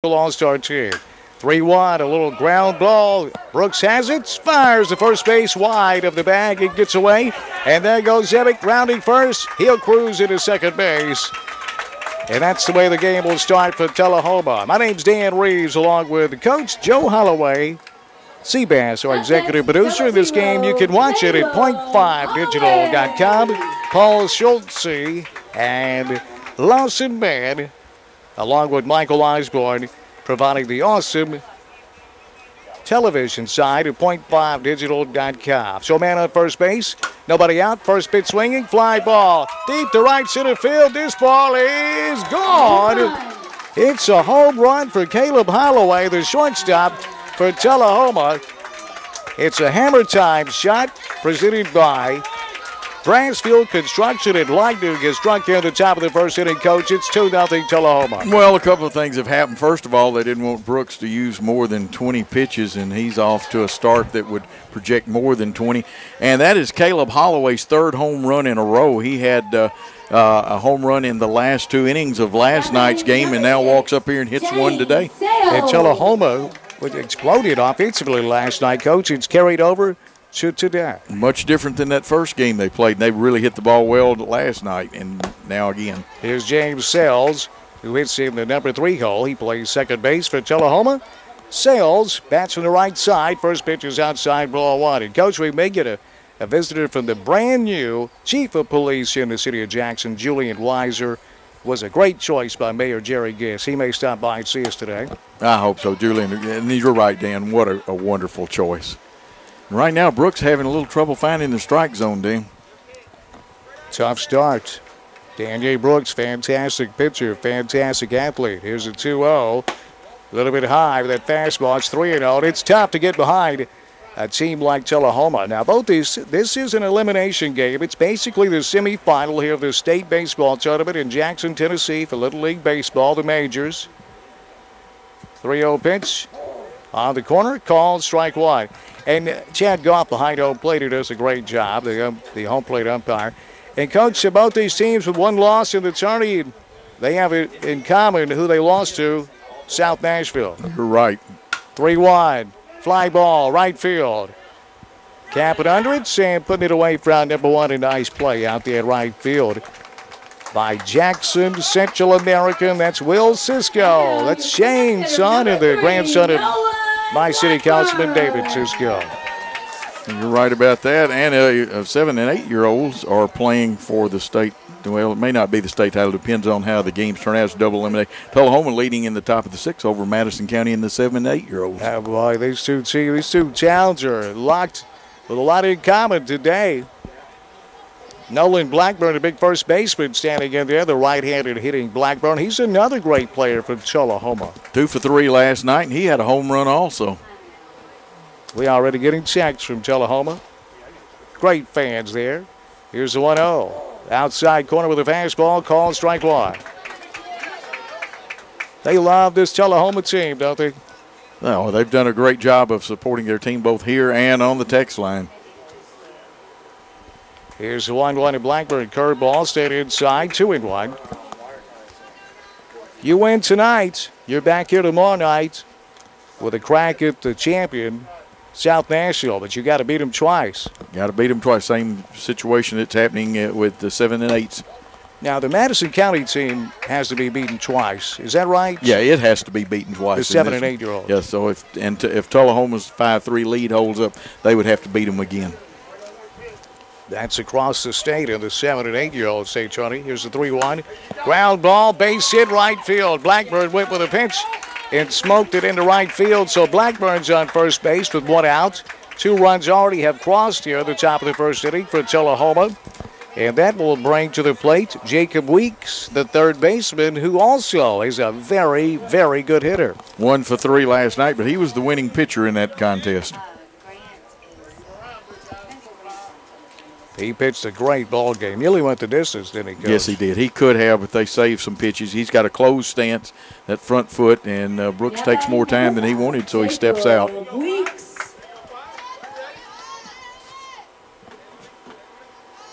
All-Star team. 3-1, a little ground ball. Brooks has it, fires the first base wide of the bag. It gets away, and there goes Zebick rounding first. He'll cruise into second base. And that's the way the game will start for Tullahoma. My name's Dan Reeves, along with Coach Joe Holloway. Seabass, our executive producer. This game, you can watch it at point5digital.com. Paul Schultze and Lawson Mann, along with Michael Osborne, providing the awesome television side at point5digital.com. So man on first base, nobody out, first pitch swinging, fly ball, deep to right center field. This ball is gone. It's a home run for Caleb Holloway, the shortstop for Tullahoma. It's a hammer time shot presented by Brassfield Construction and Lightning has struck here at the top of the first inning, Coach. It's 2-0 Tullahoma. Well, a couple of things have happened. First of all, they didn't want Brooks to use more than 20 pitches, and he's off to a start that would project more than 20. And that is Caleb Holloway's third home run in a row. He had a home run in the last 2 innings of last night's game and now walks up here and hits one today. And Tullahoma exploded offensively last night, Coach. It's carried over to today. Much different than that first game they played. They really hit the ball well last night, and now again. Here's James Sells, who hits in the number 3 hole. He plays second base for Tullahoma. Sells bats from the right side. First pitch is outside, ball 1. And Coach, we may get a visitor from the brand new Chief of Police in the city of Jackson, Julian Weiser. Was a great choice by Mayor Jerry Giss. He may stop by and see us today. I hope so, Julian. And you're right, Dan. What a wonderful choice. Right now, Brooks having a little trouble finding the strike zone, Dan. Tough start. Daniel Brooks, fantastic pitcher, fantastic athlete. Here's a 2-0. A little bit high with that fastball. It's 3-0. It's tough to get behind a team like Tullahoma. Now, this is an elimination game. It's basically the semifinal here of the state baseball tournament in Jackson, Tennessee for Little League Baseball, the majors. 3-0 pitch on the corner, called strike 1. And Chad Goff behind home plate, who does a great job, the home plate umpire. And Coach, both these teams with one loss in the tourney, they have it in common who they lost to, South Nashville. You're right. 3-1, fly ball, right field. Capping under it and putting it away from number 1. A nice play out there at right field by Madison Central American. That's Will Cisco. That's Shane's son and the grandson of my city councilman, David Cisco. You're right about that. And 7 and 8-year-olds are playing for the state. Well, it may not be the state title. Depends on how the games turn out. It's double elimination. Tullahoma leading in the top of the 6 over Madison County in the 7 and 8-year-olds. Oh, boy, these two towns are locked with a lot in common today. Nolan Blackburn, a big first baseman, standing in there, the right-handed hitting Blackburn. He's another great player from Tullahoma. 2 for 3 last night, and he had a home run also. We already getting checks from Tullahoma. Great fans there. Here's the 1-0. Outside corner with a fastball, called strike 1. They love this Tullahoma team, don't they? No, they've done a great job of supporting their team both here and on the text line. Here's the 1-1 to Blackburn. Curveball, stayed inside, 2-1. You win tonight. You're back here tomorrow night with a crack at the champion, South Nashville, but you got to beat them twice. Got to beat them twice. Same situation that's happening with the 7 and 8s. Now, the Madison County team has to be beaten twice. Is that right? Yeah, it has to be beaten twice. The 7 and 8-year-olds. Yeah, so if Tullahoma's 5-3 lead holds up, they would have to beat them again. That's across the state in the 7 and 8-year-old state tourney. Here's the 3-1. Ground ball, base hit, right field. Blackburn went with a pinch and smoked it into right field. So Blackburn's on first base with 1 out. 2 runs already have crossed here at the top of the first inning for Tullahoma. And that will bring to the plate Jacob Weeks, the third baseman, who also is a very, very good hitter. 1 for 3 last night, but he was the winning pitcher in that contest. He pitched a great ball game. Nearly went the distance, didn't he, Coach? Yes, he did. He could have, but they saved some pitches. He's got a closed stance, that front foot, and Brooks takes more time than he wanted, so he steps out.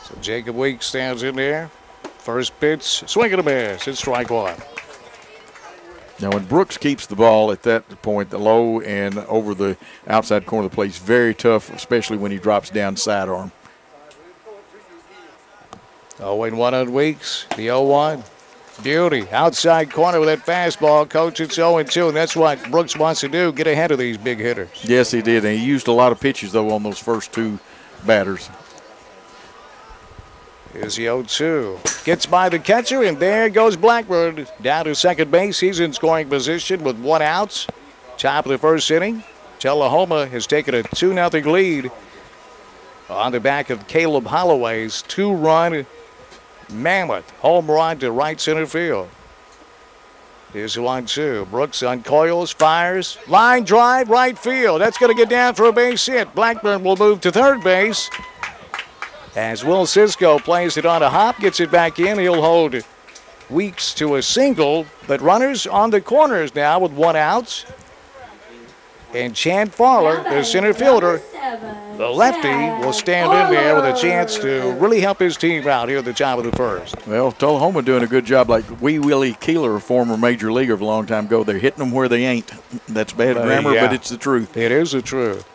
So Jacob Weeks stands in there. First pitch, swing and a miss. It's strike 1. Now, when Brooks keeps the ball at that point, the low and over the outside corner of the plate, is very tough, especially when he drops down sidearm. 0-1 on Weeks. The 0-1. Beauty. Outside corner with that fastball, Coach. It's 0-2, and that's what Brooks wants to do, get ahead of these big hitters. Yes, he did. And he used a lot of pitches, though, on those first two batters. Here's the 0-2. Gets by the catcher, and there goes Blackburn down to second base. He's in scoring position with 1 out. Top of the first inning. Tullahoma has taken a 2-0 lead on the back of Caleb Holloway's 2-run mammoth home run to right center field. Here's the 1-2. Brooks uncoils, fires, line drive, right field. That's going to get down for a base hit. Blackburn will move to third base as Will Cisco plays it on a hop, gets it back in. He'll hold Weeks to a single, but runners on the corners now with 1 out. And Chad Fowler, the center fielder, the lefty, will stand in there with a chance to really help his team out here at the top of the first. Well, Tullahoma doing a good job, like Wee Willie Keeler, a former major leaguer of a long time ago. They're hitting them where they ain't. That's bad grammar, but it's the truth. It is the truth.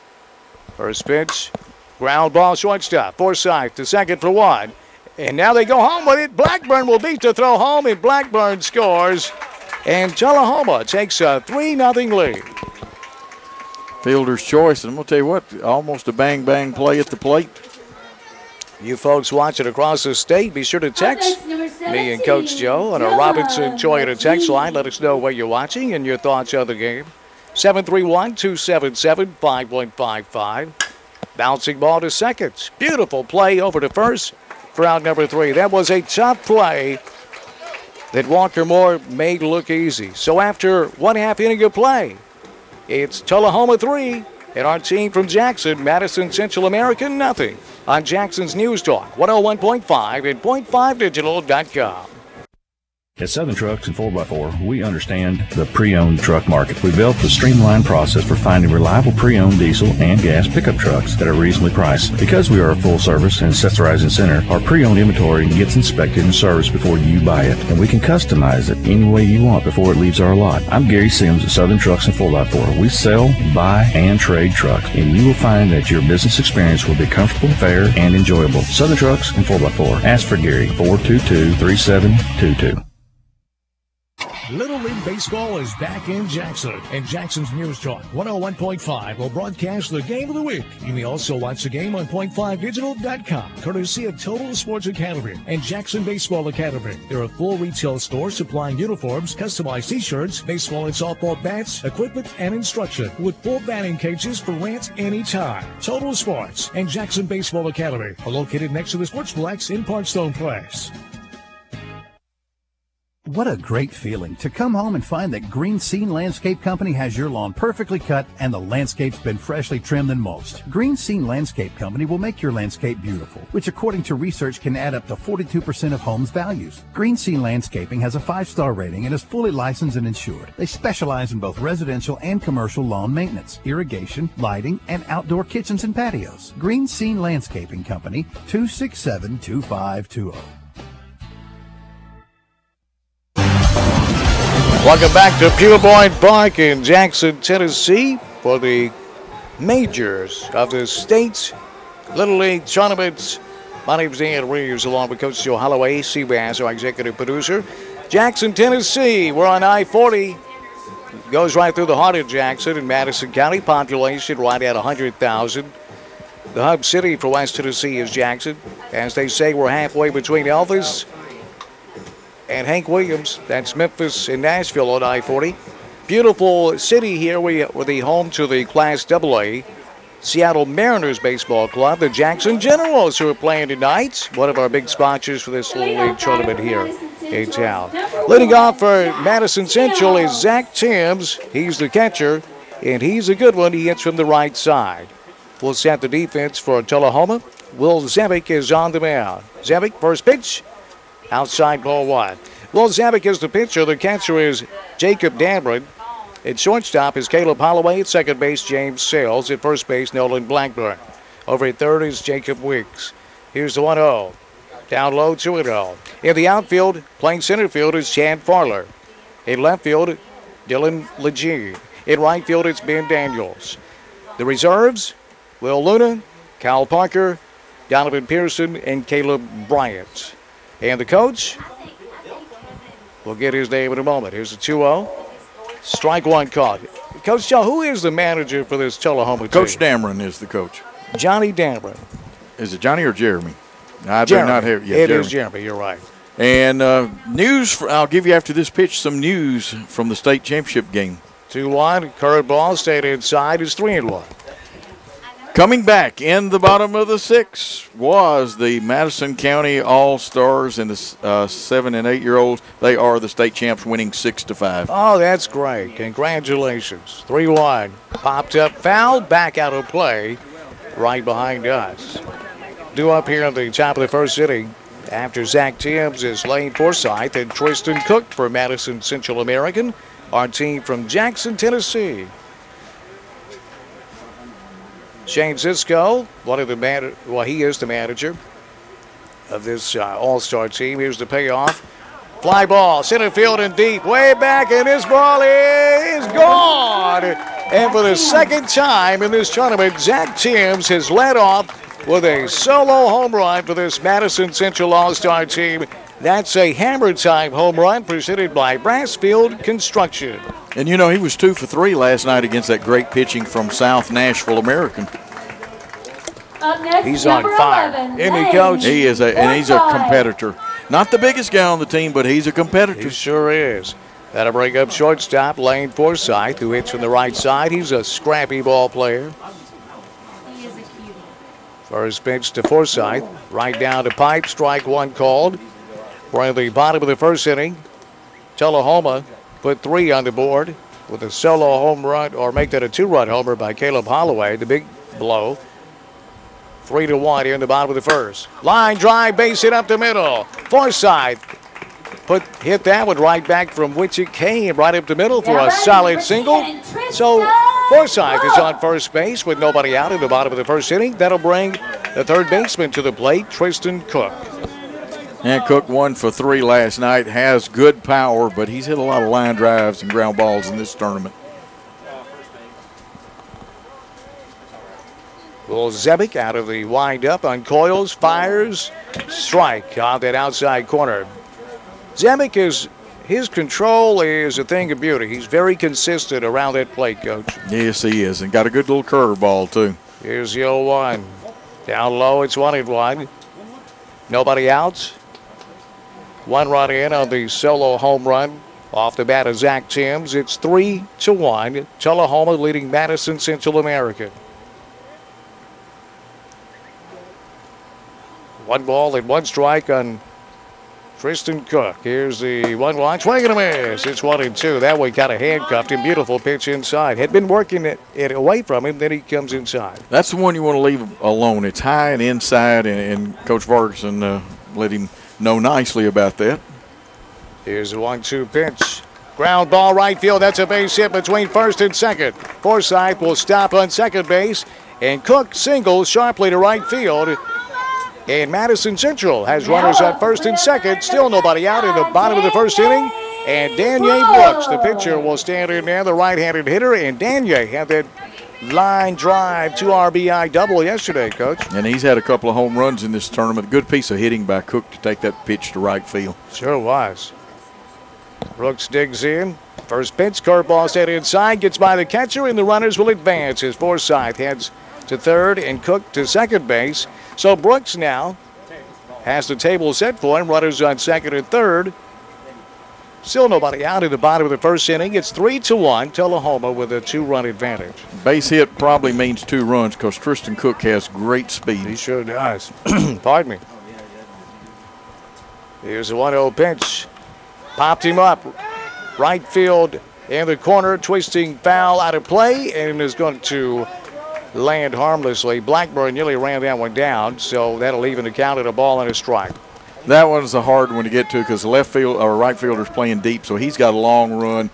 First pitch, ground ball, shortstop. Forsythe to second for 1. And now they go home with it. Blackburn will beat the throw home, and Blackburn scores. And Tullahoma takes a 3-0 lead. Fielder's choice, and I'm going to tell you what, almost a bang-bang play at the plate. You folks watching across the state, be sure to text me and Coach Joe on our Robinson Toyota text line. Let us know where you're watching and your thoughts on the game. 731-277-5155. Bouncing ball to second. Beautiful play over to first for out number 3. That was a tough play that Walker Moore made look easy. So after 1/2 inning of play, it's Tullahoma 3, and our team from Jackson, Madison Central American, nothing. On Jackson's News Talk, 101.5 and .5digital.com. At Southern Trucks and 4x4, we understand the pre-owned truck market. We built the streamlined process for finding reliable pre-owned diesel and gas pickup trucks that are reasonably priced. Because we are a full-service and accessorizing center, our pre-owned inventory gets inspected and serviced before you buy it, and we can customize it any way you want before it leaves our lot. I'm Gary Sims at Southern Trucks and 4x4. We sell, buy, and trade trucks, and you will find that your business experience will be comfortable, fair, and enjoyable. Southern Trucks and 4x4. Ask for Gary, 422-3722. Little League Baseball is back in Jackson, and Jackson's News Talk 101.5 will broadcast the game of the week. You may also watch the game on .5digital.com, courtesy of Total Sports Academy and Jackson Baseball Academy. They're a full retail store supplying uniforms, customized t-shirts, baseball and softball bats, equipment, and instruction, with full batting cages for rent anytime. Total Sports and Jackson Baseball Academy are located next to the Sportsplex in Parkstone Place. What a great feeling to come home and find that Green Scene Landscape Company has your lawn perfectly cut and the landscape's been freshly trimmed and mulched. Green Scene Landscape Company will make your landscape beautiful, which according to research can add up to 42% of homes' values. Green Scene Landscaping has a 5-star rating and is fully licensed and insured. They specialize in both residential and commercial lawn maintenance, irrigation, lighting, and outdoor kitchens and patios. Green Scene Landscaping Company, 267-2520. Welcome back to Pure Boyd Park in Jackson, Tennessee for the majors of the state's Little League tournaments. My name is Dan Reeves along with Coach Joe Holloway, Seabass, our executive producer. Jackson, Tennessee, we're on I-40. Goes right through the heart of Jackson in Madison County. Population right at 100,000. The hub city for West Tennessee is Jackson. As they say, we're halfway between Elvis and Hank Williams. That's Memphis and Nashville on I-40. Beautiful city here. We're the home to the Class AA Seattle Mariners Baseball Club. The Jackson Generals who are playing tonight. One of our big sponsors for this Little League tournament here in town. Leading off for Madison Central is Zach Timms. He's the catcher, and he's a good one. He hits from the right side. We'll set the defense for Tullahoma. Will Zevick is on the mound. Zevick, first pitch. Outside ball 1. Will Zabick is the pitcher. The catcher is Jacob Damron. At shortstop is Caleb Holloway. At second base, James Sales. At first base, Nolan Blackburn. Over at third is Jacob Weeks. Here's the 1-0. Down low, 2-0. In the outfield, playing center field is Chad Fowler. In left field, Dylan Lejeune. In right field, it's Ben Daniels. The reserves, Will Luna, Kyle Parker, Donovan Pearson, and Caleb Bryant. And the coach, we'll get his name in a moment. Here's the 2-0. Strike one called. Coach Joe, who is the manager for this Tullahoma team? Coach Dameron is the coach. Johnny Dameron. Is it Johnny or Jeremy? I Jeremy. do not have. Yeah, it Jeremy. is Jeremy. You're right. And I'll give you after this pitch some news from the state championship game. 2-1. Curveball stayed inside. It's 3-1. Coming back in the bottom of the 6th was the Madison County All-Stars and the 7 and 8-year-olds. They are the state champs, winning 6-5. Oh, that's great. Congratulations. 3-1. Popped up foul, back out of play, right behind us. Due up here in the top of the first inning after Zach Timms is Lane Forsythe and Tristan Cook for Madison Central American, our team from Jackson, Tennessee. Shane Zisco, he is the manager of this all-star team. Here's the payoff. Fly ball, center field and deep, way back, and this ball is gone. And for the second time in this tournament, Zach Timms has led off with a solo home run for this Madison Central All-Star team. That's a hammer-time home run presented by Brassfield Construction. And, he was 2 for 3 last night against that great pitching from South Nashville American. Up next, he's on fire. 11, Isn't he, Coach? He is, and he's a competitor. Not the biggest guy on the team, but he's a competitor. He sure is. That'll bring up shortstop Lane Forsythe, who hits from the right side. He's a scrappy ball player. He is a cutie. First pitch to Forsythe. Right down to pipe. Strike one called. We're in the bottom of the first inning. Tullahoma put 3 on the board with a solo home run, or make that a 2-run homer by Caleb Holloway. The big blow. 3-1 here in the bottom of the first. Line drive, base hit up the middle. Forsythe hit that one right back from which it came, right up the middle for a solid single. So Forsythe is on first base with nobody out in the bottom of the first inning. That'll bring the third baseman to the plate, Tristan Cook. And Cook 1 for 3 last night, has good power, but he's hit a lot of line drives and ground balls in this tournament. Will Zebic out of the windup, uncoils, fires, strike on that outside corner. Zebic his control is a thing of beauty. He's very consistent around that plate, Coach. Yes, he is, and got a good little curveball too. Here's the 0-1. Down low, it's 1-1. Nobody out. 1 run in on the solo home run off the bat of Zach Timms. It's 3-1. Tullahoma leading Madison Central American. 1 ball and 1 strike on Tristan Cook. Here's the 1-1. Swing and a miss. It's 1-2. That way kind of handcuffed him. Beautiful pitch inside. Had been working it away from him. Then he comes inside. That's the one you want to leave alone. It's high and inside, and Coach Ferguson let him know nicely about that. Here's the 1-2 pitch. Ground ball right field. That's a base hit between first and second. Forsythe will stop on second base, and Cook singles sharply to right field. And Madison Central has runners at first and second. Still nobody out in the bottom of the first inning. And Daniel Brooks, the pitcher, will stand in there, the right-handed hitter. And Daniel had that line drive 2 RBI double yesterday, Coach. And he's had a couple of home runs in this tournament. Good piece of hitting by Cook to take that pitch to right field. Sure was. Brooks digs in. First pitch, curveball set inside, gets by the catcher, and the runners will advance as Forsythe heads to third and Cook to second base. So Brooks now has the table set for him. Runners on second and third. Still nobody out in the bottom of the first inning. It's 3-1. Tullahoma with a 2-run advantage. Base hit probably means 2 runs because Tristan Cook has great speed. He sure does. Pardon me. Here's a 1-0 pitch. Popped him up. Right field in the corner. Twisting foul out of play and is going to land harmlessly. Blackburn nearly ran that one down, so that'll even the count at a ball and a strike. That one's a hard one to get to because the left field or right fielder's playing deep, so he's got a long run.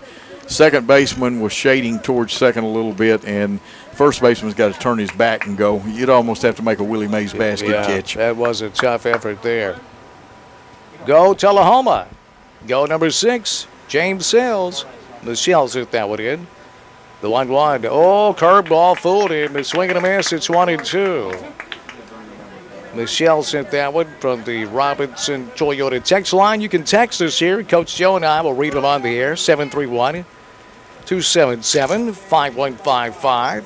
Second baseman was shading towards second a little bit, and first baseman's got to turn his back and go. You'd almost have to make a Willie Mays basket catch. That was a tough effort there. Go Tullahoma. Go number 6, James Sells. Michelle's hit that one in. The 1-1. Oh, curveball fooled him. The swing and a miss. It's 1-2. Michelle sent that one from the Robinson Toyota text line. You can text us here. Coach Joe and I will read them on the air. 731-277-5155.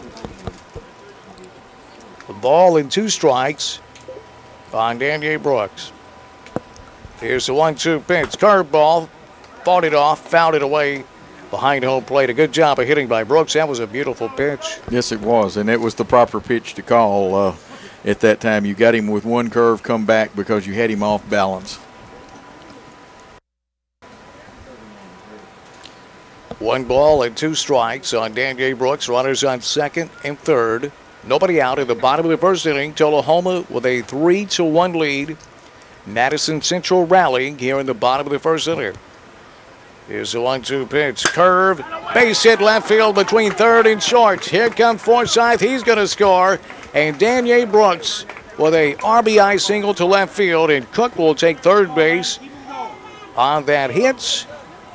The ball and 2 strikes on Daniel Brooks. Here's the 1-2 pitch. Curveball. Fought it off. Fouled it away behind home plate. A good job of hitting by Brooks. That was a beautiful pitch. Yes, it was. And it was the proper pitch to call. At that time, you got him with one curve, come back because you had him off balance. 1 ball and 2 strikes on Daniel Brooks. Runners on second and third. Nobody out in the bottom of the first inning. Tullahoma with a 3-1 lead. Madison Central rallying here in the bottom of the first inning. Here's the 1-2 pitch. Curve. Base hit left field between third and short. Here comes Forsythe. He's going to score. And Daniel Brooks with a RBI single to left field. And Cook will take third base on that hit.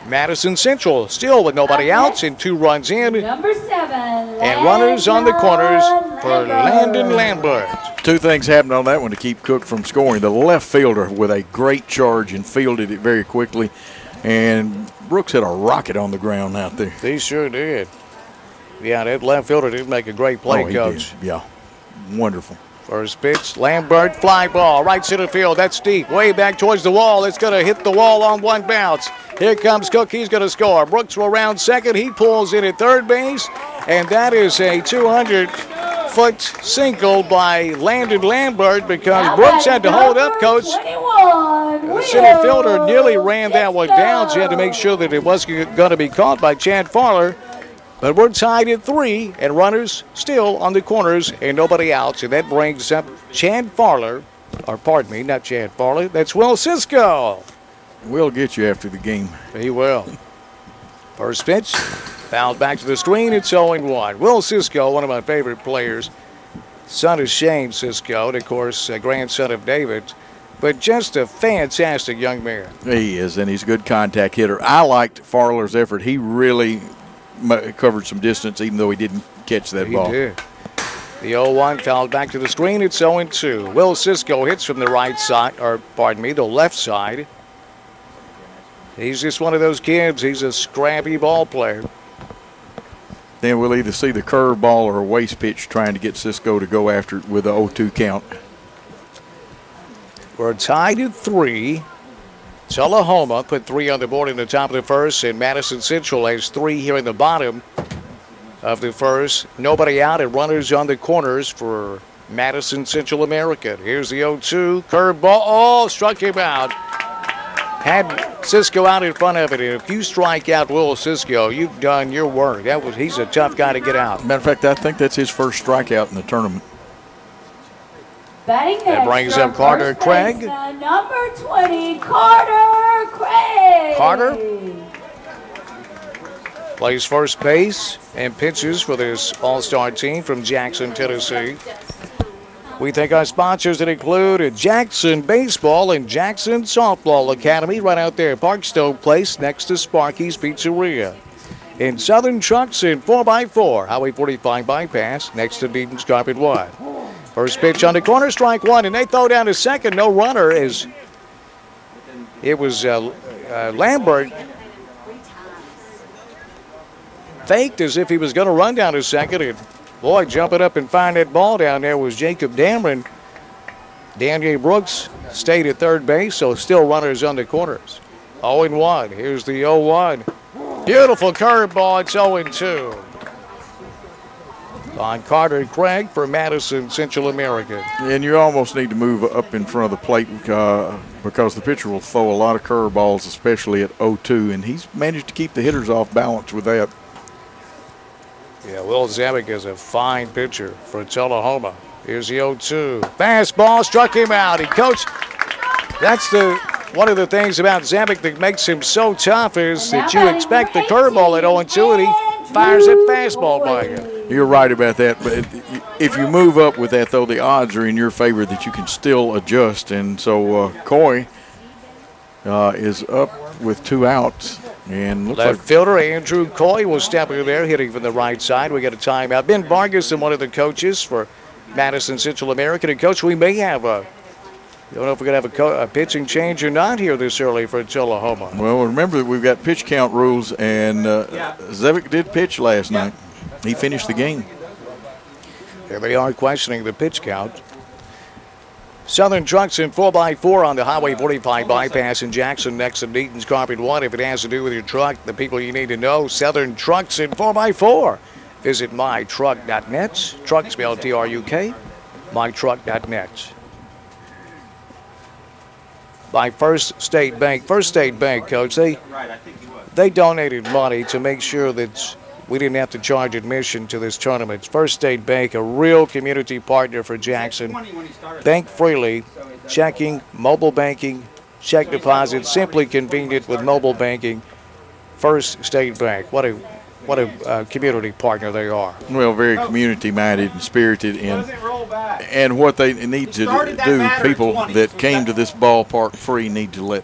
Madison Central still with nobody out and 2 runs in. Number 7. And runners on the corners for Landon Lambert. 2 things happened on that one to keep Cook from scoring. The left fielder with a great charge and fielded it very quickly. And Brooks had a rocket on the ground out there. He sure did. Yeah, that left fielder did make a great play, Coach. Did. Yeah, wonderful. First pitch, Lambert, fly ball, right center field. That's deep, way back towards the wall. It's going to hit the wall on 1 bounce. Here comes Cook. He's going to score. Brooks will round second. He pulls in at third base, and that is a 200-foot single by Landon Lambert because Brooks had to hold up, Coach. The center fielder nearly ran that one down, so you had to make sure that it wasn't going to be caught by Chad Farler. But we're tied at 3, and runners still on the corners and nobody out. So that brings up Chad Farler, or pardon me, not Chad Farler. That's Will Cisco. We'll get you after the game. He will. First pitch, fouled back to the screen. It's 0-1. Will Cisco, one of my favorite players. Son of Shane Cisco, and of course, a grandson of David. But just a fantastic young man. He is, and he's a good contact hitter. I liked Farler's effort. He really covered some distance, even though he didn't catch that ball. He did. The 0-1 fouled back to the screen. It's 0-2. Will Cisco hits from the right side, or pardon me, the left side. He's just one of those kids. He's a scrappy ball player. Then we'll either see the curve ball or a waste pitch trying to get Cisco to go after it with a 0-2 count. We're tied at 3. Tullahoma put 3 on the board in the top of the first, and Madison Central has 3 here in the bottom of the first. Nobody out and runners on the corners for Madison Central American. Here's the 0-2 curveball. Oh, struck him out. Had Cisco out in front of it. And if you strike out Will Cisco, you've done your work. He's a tough guy to get out. Matter of fact, I think that's his first strikeout in the tournament. That brings up Carter Craig. Number 20, Carter Craig. Carter plays first base and pitches for this all-star team from Jackson, Tennessee. We thank our sponsors that include Jackson Baseball and Jackson Softball Academy right out there at Parkstone Place next to Sparky's Pizzeria. In Southern Trucks and 4x4, Highway 45 bypass next to Deaton's Carpet One. First pitch on the corner, strike 1, and they throw down to second. No runner as it was Lambert faked as if he was going to run down to second. And boy, jumping up and find that ball down there was Jacob Dameron. Daniel Brooks stayed at third base, so still runners on the corners. 0-1. Here's the 0-1. Beautiful curveball. It's 0-2. On Carter Craig for Madison Central American. And you almost need to move up in front of the plate because the pitcher will throw a lot of curveballs, especially at 0-2, and he's managed to keep the hitters off balance with that. Yeah, Will Zabick is a fine pitcher for Tullahoma. Here's the 0-2. Fastball struck him out. And Coach, that's one of the things about Zabick that makes him so tough is that you expect the curveball at 0-2, and he fires that fastball by you. You're right about that, but if you move up with that, though, the odds are in your favor that you can still adjust. And so Coy is up with 2 outs, And looks Left like fielder Andrew Coy will step in there, hitting from the right side. We got a timeout. Ben Vargas and one of the coaches for Madison Central American. And, Coach, we may have don't know if we're going to have a pitching change or not here this early for Tullahoma. well, remember that we've got pitch count rules, and Zevic did pitch last night. He finished the game. There they are questioning the pitch count. Southern Trucks in 4x4 on the Highway 45 bypass in Jackson next to Deaton's Carpet 1. If it has to do with your truck, the people you need to know, Southern Trucks in 4x4. Visit mytruck.net. Truck spelled T-R-U-K. mytruck.net. By First State Bank. First State Bank, Coach, they donated money to make sure that we didn't have to charge admission to this tournament. First State Bank, a real community partner for Jackson. Bank freely, checking, mobile banking, check deposits, simply convenient with mobile banking. First State Bank, what a community partner they are. Well, very community-minded and spirited, and what they need to do, people that came to this ballpark free need to let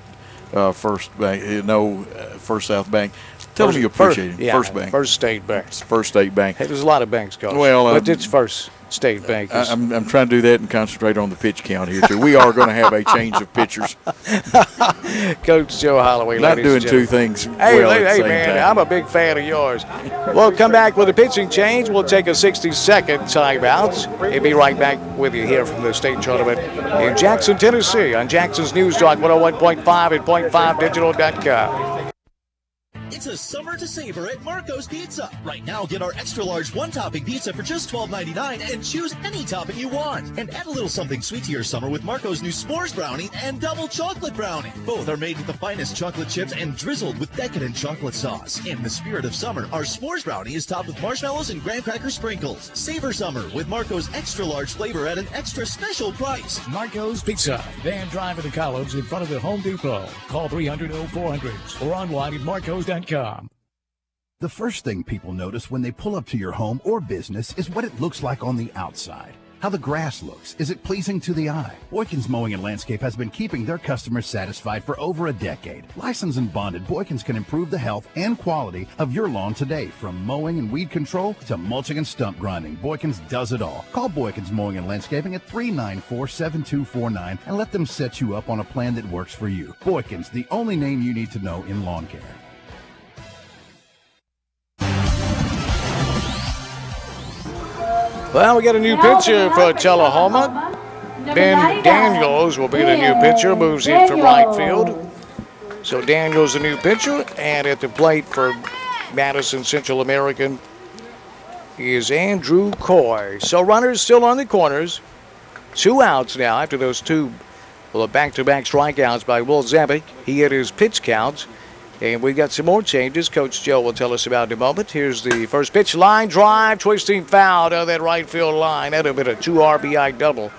First Bank know, First South Bank. Tell them you appreciate it. First Bank. First State Bank. First State Bank. Hey, there's a lot of banks, Coach. Well, but it's First State Bank. I'm trying to do that and concentrate on the pitch count here, too. We are going to have a change of pitchers. Coach Joe Holloway, Not ladies doing and two gentlemen. things Hey, well at the same man, time. I'm a big fan of yours. We'll come back with a pitching change. We'll take a 60-second timeout and be right back with you here from the state tournament in Jackson, Tennessee on Jackson's News Talk 101.5 and .5digital.com. It's a summer to savor at Marco's Pizza. Right now, get our extra-large one-topping pizza for just $12.99 and choose any topping you want. And add a little something sweet to your summer with Marco's new S'mores Brownie and Double Chocolate Brownie. Both are made with the finest chocolate chips and drizzled with decadent chocolate sauce. In the spirit of summer, our S'mores Brownie is topped with marshmallows and graham cracker sprinkles. Savor summer with Marco's extra-large flavor at an extra special price. Marco's Pizza, Van Drive in the College in front of the Home Depot. Call 300-0400 or online at marcos.com. The first thing people notice when they pull up to your home or business is what it looks like on the outside. How the grass looks. Is it pleasing to the eye? Boykins Mowing and Landscape has been keeping their customers satisfied for over a decade. Licensed and bonded, Boykins can improve the health and quality of your lawn today. From mowing and weed control to mulching and stump grinding, Boykins does it all. Call Boykins Mowing and Landscaping at 394-7249 and let them set you up on a plan that works for you. Boykins, the only name you need to know in lawn care. Well, we got a new pitcher for Tullahoma. Ben Daniels will be the new pitcher, moves in from right field. So Daniels the new pitcher, and at the plate for Madison Central American is Andrew Coy. So runners still on the corners. 2 outs now after those two back-to-back strikeouts by Will Zevic. He hit his pitch count. And we got some more changes. Coach Joe will tell us about in a moment. Here's the first pitch. Line drive, twisting foul down that right field line. That would have been a 2 RBI double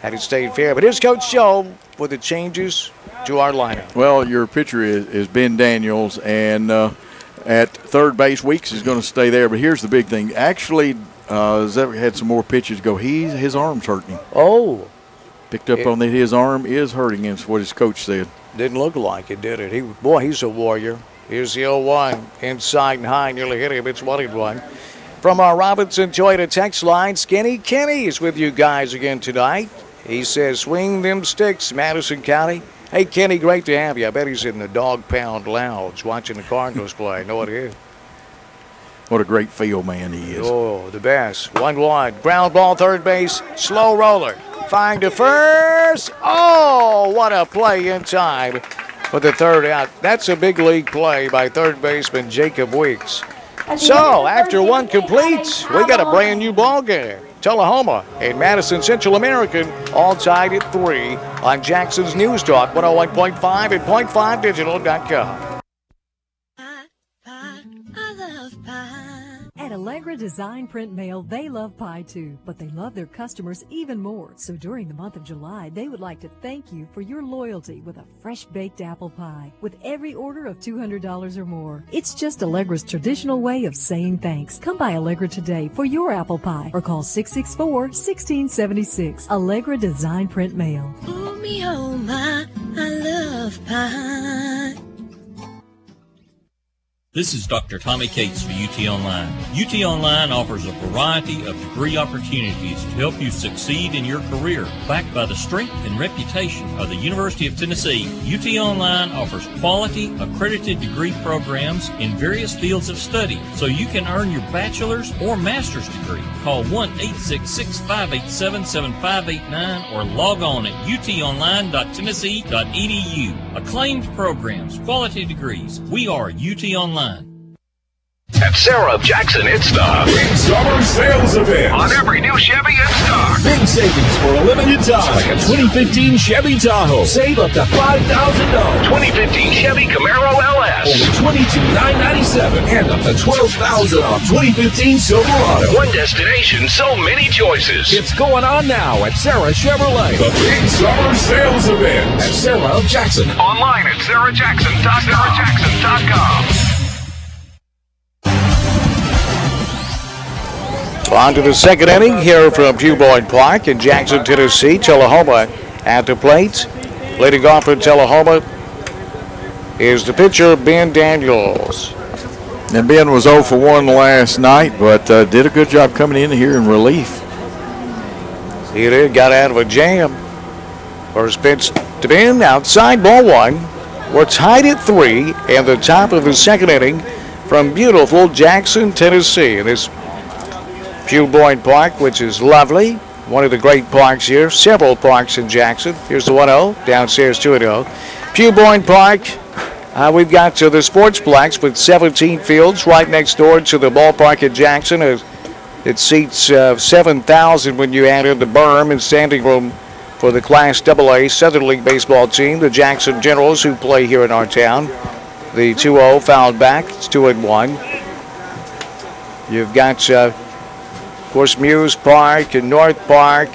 had it stayed fair. But here's Coach Joe with the changes to our lineup. Well, your pitcher is Ben Daniels, and at third base, Weeks is going to stay there. But here's the big thing. Actually, Zevic had some more pitches go. His arm's hurting him. Oh. Picked up on that his arm is hurting him, is what his coach said. Didn't look like it, did it? He's a warrior. Here's the 0-1. Inside and high, nearly hit him. It's 1-1. From our Robinson Toyota text line, Skinny Kenny is with you guys again tonight. He says, swing them sticks, Madison County. Hey, Kenny, great to have you. I bet he's in the Dog Pound Lounge watching the Cardinals play. Know what it is? What a great field man he is. Oh, the best. 1-1. Ground ball, third base. Slow roller. Flying to first. Oh, what a play in time for the third out. That's a big league play by third baseman Jacob Weeks. So, after one completes, we got a brand new ball game. Tullahoma and Madison Central American all tied at 3 on Jackson's News Talk 101.5 and .5digital.com. At Allegra Design Print Mail, they love pie too, but they love their customers even more. So during the month of July, they would like to thank you for your loyalty with a fresh baked apple pie with every order of $200 or more. It's just Allegra's traditional way of saying thanks. Come by Allegra today for your apple pie or call 664-1676. Allegra Design Print Mail. Oh, me, oh, my, I love pie. This is Dr. Tommy Cates for UT Online. UT Online offers a variety of degree opportunities to help you succeed in your career. Backed by the strength and reputation of the University of Tennessee, UT Online offers quality, accredited degree programs in various fields of study, so you can earn your bachelor's or master's degree. Call 1-866-587-7589 or log on at utonline.tennessee.edu. Acclaimed programs, quality degrees. We are UT Online. At Sarah of Jackson, it's the big summer sales event on every new Chevy in stock. Big savings for a limited time. Like a 2015 Chevy Tahoe. Save up to $5,000. 2015 Chevy Camaro LS. Only $22,997 and up to $12,000 off 2015 Silverado. One destination, so many choices. It's going on now at Sarah Chevrolet. The big summer sales event at Sarah of Jackson. Online at sarahjackson.com. On to the second inning here from Pewboyd Park in Jackson, Tennessee. Tullahoma at the plate. Leading off for Tullahoma is the pitcher, Ben Daniels. And Ben was 0 for 1 last night, but did a good job coming in here in relief. He did, got out of a jam. First pitch to Ben, outside, ball one. We're tied at 3 in the top of the second inning from beautiful Jackson, Tennessee. And this Pewboyd Park, which is lovely. One of the great parks here. Several parks in Jackson. Here's the 1-0. Downstairs 2-0. Pewboyd Park, we've got the Sportsplex with 17 fields right next door to the ballpark in Jackson. It seats 7,000 when you add in the berm and standing room for the Class AA Southern League baseball team, the Jackson Generals, who play here in our town. The 2-0 fouled back. It's 2-1. You've got of course, Muse Park and North Park.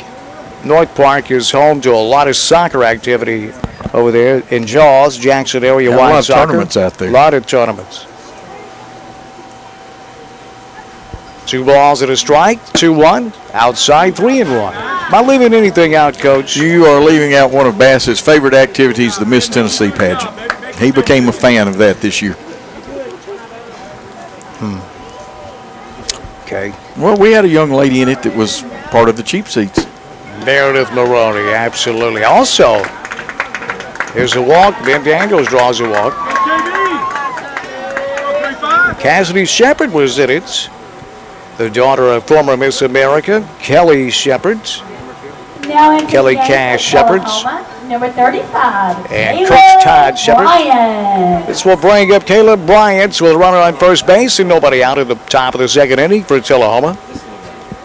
North Park is home to a lot of soccer activity over there in Jaws, Jackson area wide a lot of soccer. tournaments out there. A lot of tournaments. 2 balls and a strike, 2-1, outside 3-1. Not leaving anything out, Coach. You are leaving out one of Bassett's favorite activities, the Miss Tennessee pageant. He became a fan of that this year. Okay. Well, we had a young lady in it that was part of the cheap seats. Meredith Maroney, absolutely. Also, there's a walk. Ben Daniels draws a walk. Cassidy Shepard was in it. The daughter of former Miss America, Kelly Shepard. Now in Kelly Cash Shepard. Number 35. And Coach Todd Shepard. This will bring up Caleb Bryant with a runner on first base and nobody out at the top of the second inning for Tullahoma.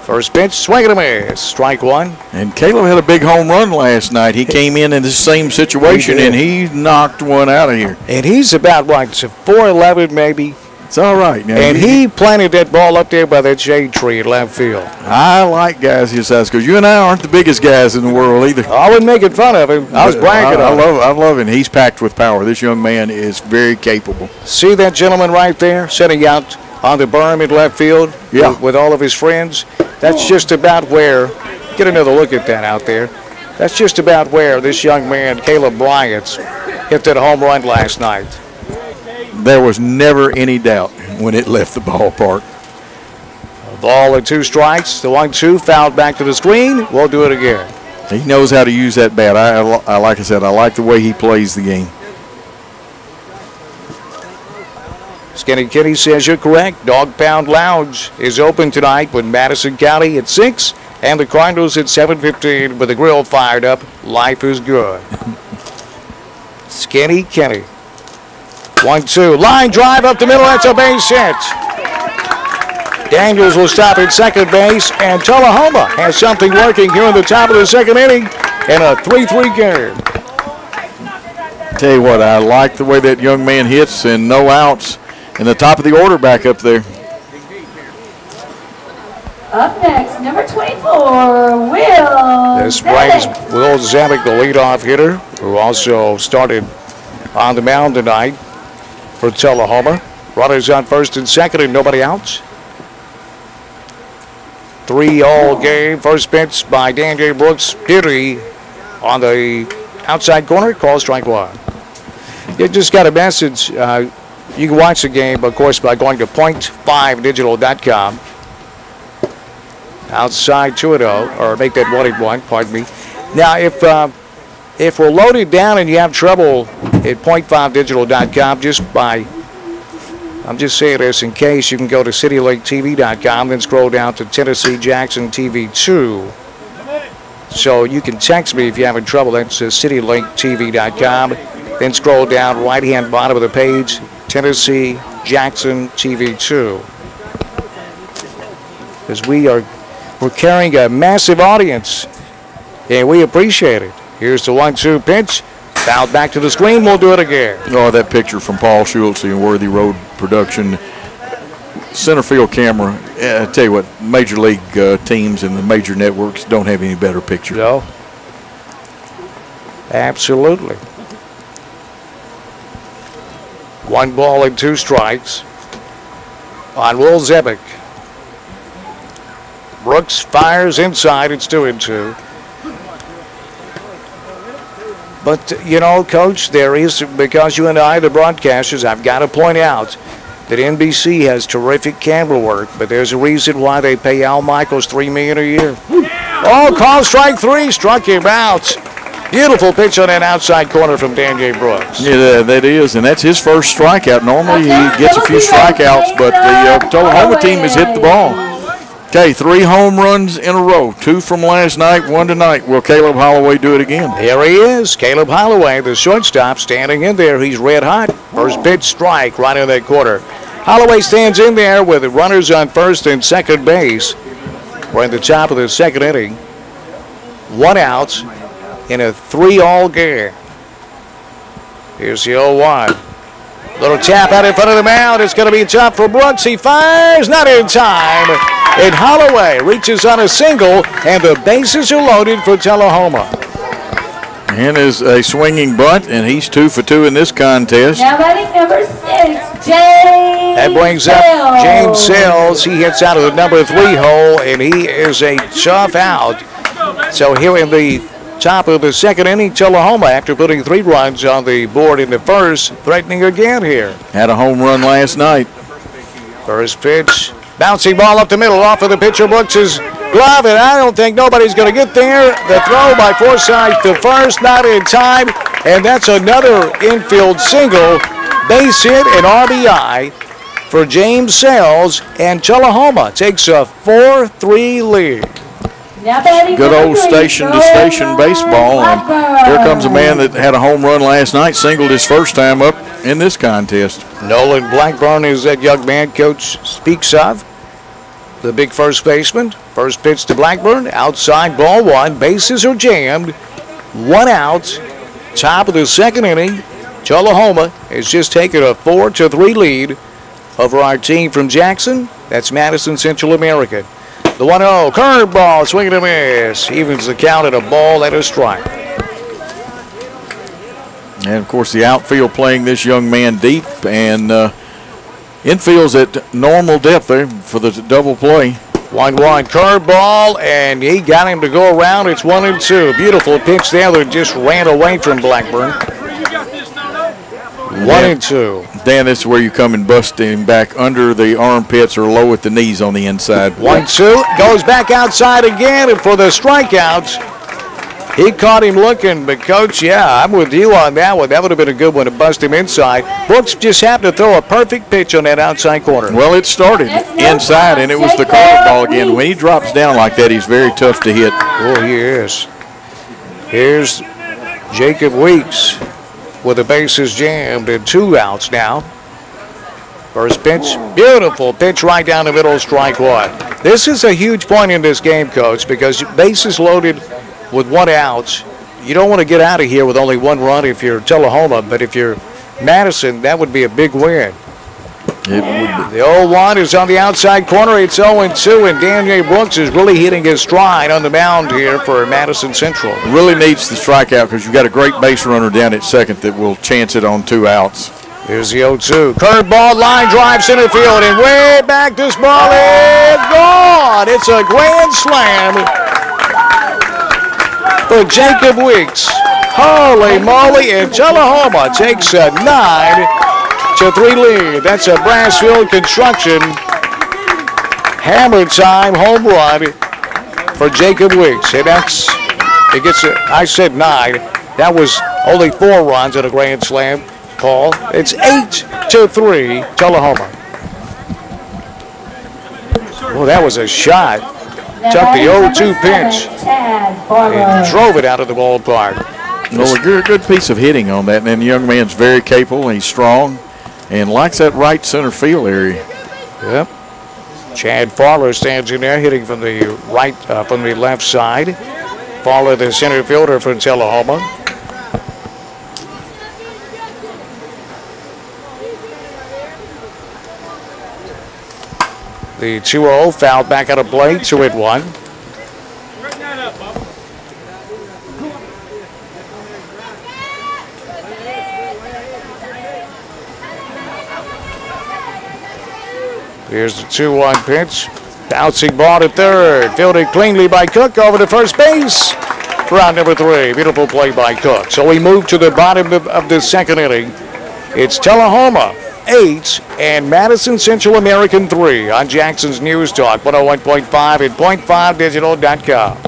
First pitch, swing and a miss. Strike one. And Caleb had a big home run last night. He came in the same situation, and he knocked one out of here. And he's about, what, 4'11", maybe? It's all right. Now, and he planted that ball up there by that shade tree in left field. I like guys his size because you and I aren't the biggest guys in the world either. I wasn't making fun of him. I was bragging on him. I love him. He's packed with power. This young man is very capable. See that gentleman right there sitting out on the berm in left field with all of his friends? That's just about where, get another look at that out there. That's just about where this young man, Caleb Bryant, hit that home run last night. There was never any doubt when it left the ballpark. A ball and 2 strikes. The 1-2 fouled back to the screen. We'll do it again. He knows how to use that bat. I like I said, I like the way he plays the game. Skinny Kitty says you're correct. Dog Pound Lounge is open tonight with Madison County at 6 and the Cardinals at 7:15 with the grill fired up. Life is good. Skinny Kitty. 1-2. Line drive up the middle. That's a base hit. Daniels will stop at second base, and Tullahoma has something working here in the top of the second inning in a 3-3 game. Tell you what, I like the way that young man hits, and no outs in the top of the order back up there. Up next, number 24, Will. This brings Will Zamek, the leadoff hitter, who also started on the mound tonight for Tullahoma. Runners on first and second and nobody out. 3-all game. First pitch by Dan J. Brooks. Hitty on the outside corner. Call strike one. You just got a message. You can watch the game, of course, by going to point5digital.com. Outside 2-0, or make that 1-1, pardon me. Now, if we're loaded down and you have trouble at point5digital.com, I'm just saying this in case, you can go to CityLakeTV.com, then scroll down to Tennessee Jackson TV 2. So you can text me if you're having trouble. That's CityLakeTV.com. Then scroll down, right-hand bottom of the page, Tennessee Jackson TV 2. Because we're carrying a massive audience, and we appreciate it. Here's the 1-2 pitch. Fouled back to the screen. We'll do it again. Oh, that picture from Paul Schultz and Worthy Road Production. Center field camera. I tell you what, major league teams and the major networks don't have any better picture. No. Absolutely. 1 ball and 2 strikes on Will Zebick. Brooks fires inside. It's 2-2. But, you know, Coach, there is, because you and I, the broadcasters, I've got to point out that NBC has terrific camera work, but there's a reason why they pay Al Michaels $3 million a year. Oh, call strike 3, struck him out. Beautiful pitch on that outside corner from Daniel Brooks. Yeah, that is, and that's his first strikeout. Normally he gets a few strikeouts, but the Tullahoma team has hit the ball. Okay, 3 home runs in a row. 2 from last night, 1 tonight. Will Caleb Holloway do it again? Here he is, Caleb Holloway, the shortstop, standing in there. He's red hot. First pitch, strike right in that corner. Holloway stands in there with the runners on first and second base. We're in the top of the second inning. 1 out in a 3-all game. Here's the 0-1. Little tap out in front of the mound. It's going to be tough for Brooks. He fires, not in time. And Holloway reaches on a single, and the bases are loaded for Tullahoma. And is a swinging bunt, and he's 2 for 2 in this contest. Now batting number 6, James. That brings up James Sells. He hits out of the number 3 hole, and he is a tough out. So here in the top of the second inning, Tullahoma, after putting 3 runs on the board in the first, threatening again here. Had a home run last night. First pitch. Bouncing ball up the middle off of the pitcher Brooks' glove, and I don't think nobody's going to get there. The throw by Forsythe to first, not in time, and that's another infield single. Base hit and RBI for James Sells, and Tullahoma takes a 4-3 lead. Good old station-to-station baseball, and here comes a man that had a home run last night, singled his first time up in this contest. Nolan Blackburn is that young man Coach speaks of. The big first baseman. First pitch to Blackburn. Outside, ball 1. Bases are jammed. 1 out. Top of the second inning. Tullahoma has just taken a 4-3 lead over our team from Jackson. That's Madison Central American. The 1-0 curveball, swing and a miss. Evens the count at a ball and a strike. And, of course, the outfield playing this young man deep, and infield's at normal depth there for the double play. 1-1 curveball, and he got him to go around. It's 1-2. Beautiful pitch there that just ran away from Blackburn. 1-2. Dan, this is where you come and bust him back under the armpits or low at the knees on the inside. 1-2. Goes back outside again, and for the strikeouts, he caught him looking, but Coach, yeah, I'm with you on that one. That would have been a good one to bust him inside. Brooks just happened to throw a perfect pitch on that outside corner. Well, it started inside, and it was the curveball again. When he drops down like that, he's very tough to hit. Oh, he is. Here's Jacob Weeks with the bases jammed and 2 outs now. First pitch, beautiful pitch right down the middle, strike 1. This is a huge point in this game, Coach, because bases loaded with 1 out. You don't want to get out of here with only 1 run if you're Tullahoma, but if you're Madison, that would be a big win. It would be. The 0-1 is on the outside corner. It's 0-2, and Daniel Brooks is really hitting his stride on the mound here for Madison Central. Really needs the strikeout because you've got a great base runner down at second that will chance it on 2 outs. Here's the 0-2. Curveball, line drive, center field, and way back this ball is gone. It's a grand slam for Jacob Weeks. Holy moly, and Tullahoma takes a 9-2 8-3 lead. That's a Brassfield Construction hammer time home run for Jacob Wicks. And it gets, I said 9. That was only 4 runs at a grand slam call. It's 8-3 Tullahoma. Well, that was a shot. Took the 0-2 pitch and drove it out of the ballpark. Well, a good piece of hitting on that. And then the young man's very capable and he's strong and likes that right center field area. Yep. Chad Farler stands in there hitting from the right, from the left side. Farler, the center fielder for Tullahoma. The 2-0 fouled back out of play, 2-1. Here's the 2-1 pitch. Bouncing ball to third. Fielded cleanly by Cook over to first base. Round number 3. Beautiful play by Cook. So we move to the bottom of the second inning. It's Tullahoma 8 and Madison Central American 3 on Jackson's News Talk 101.5 and .5digital.com.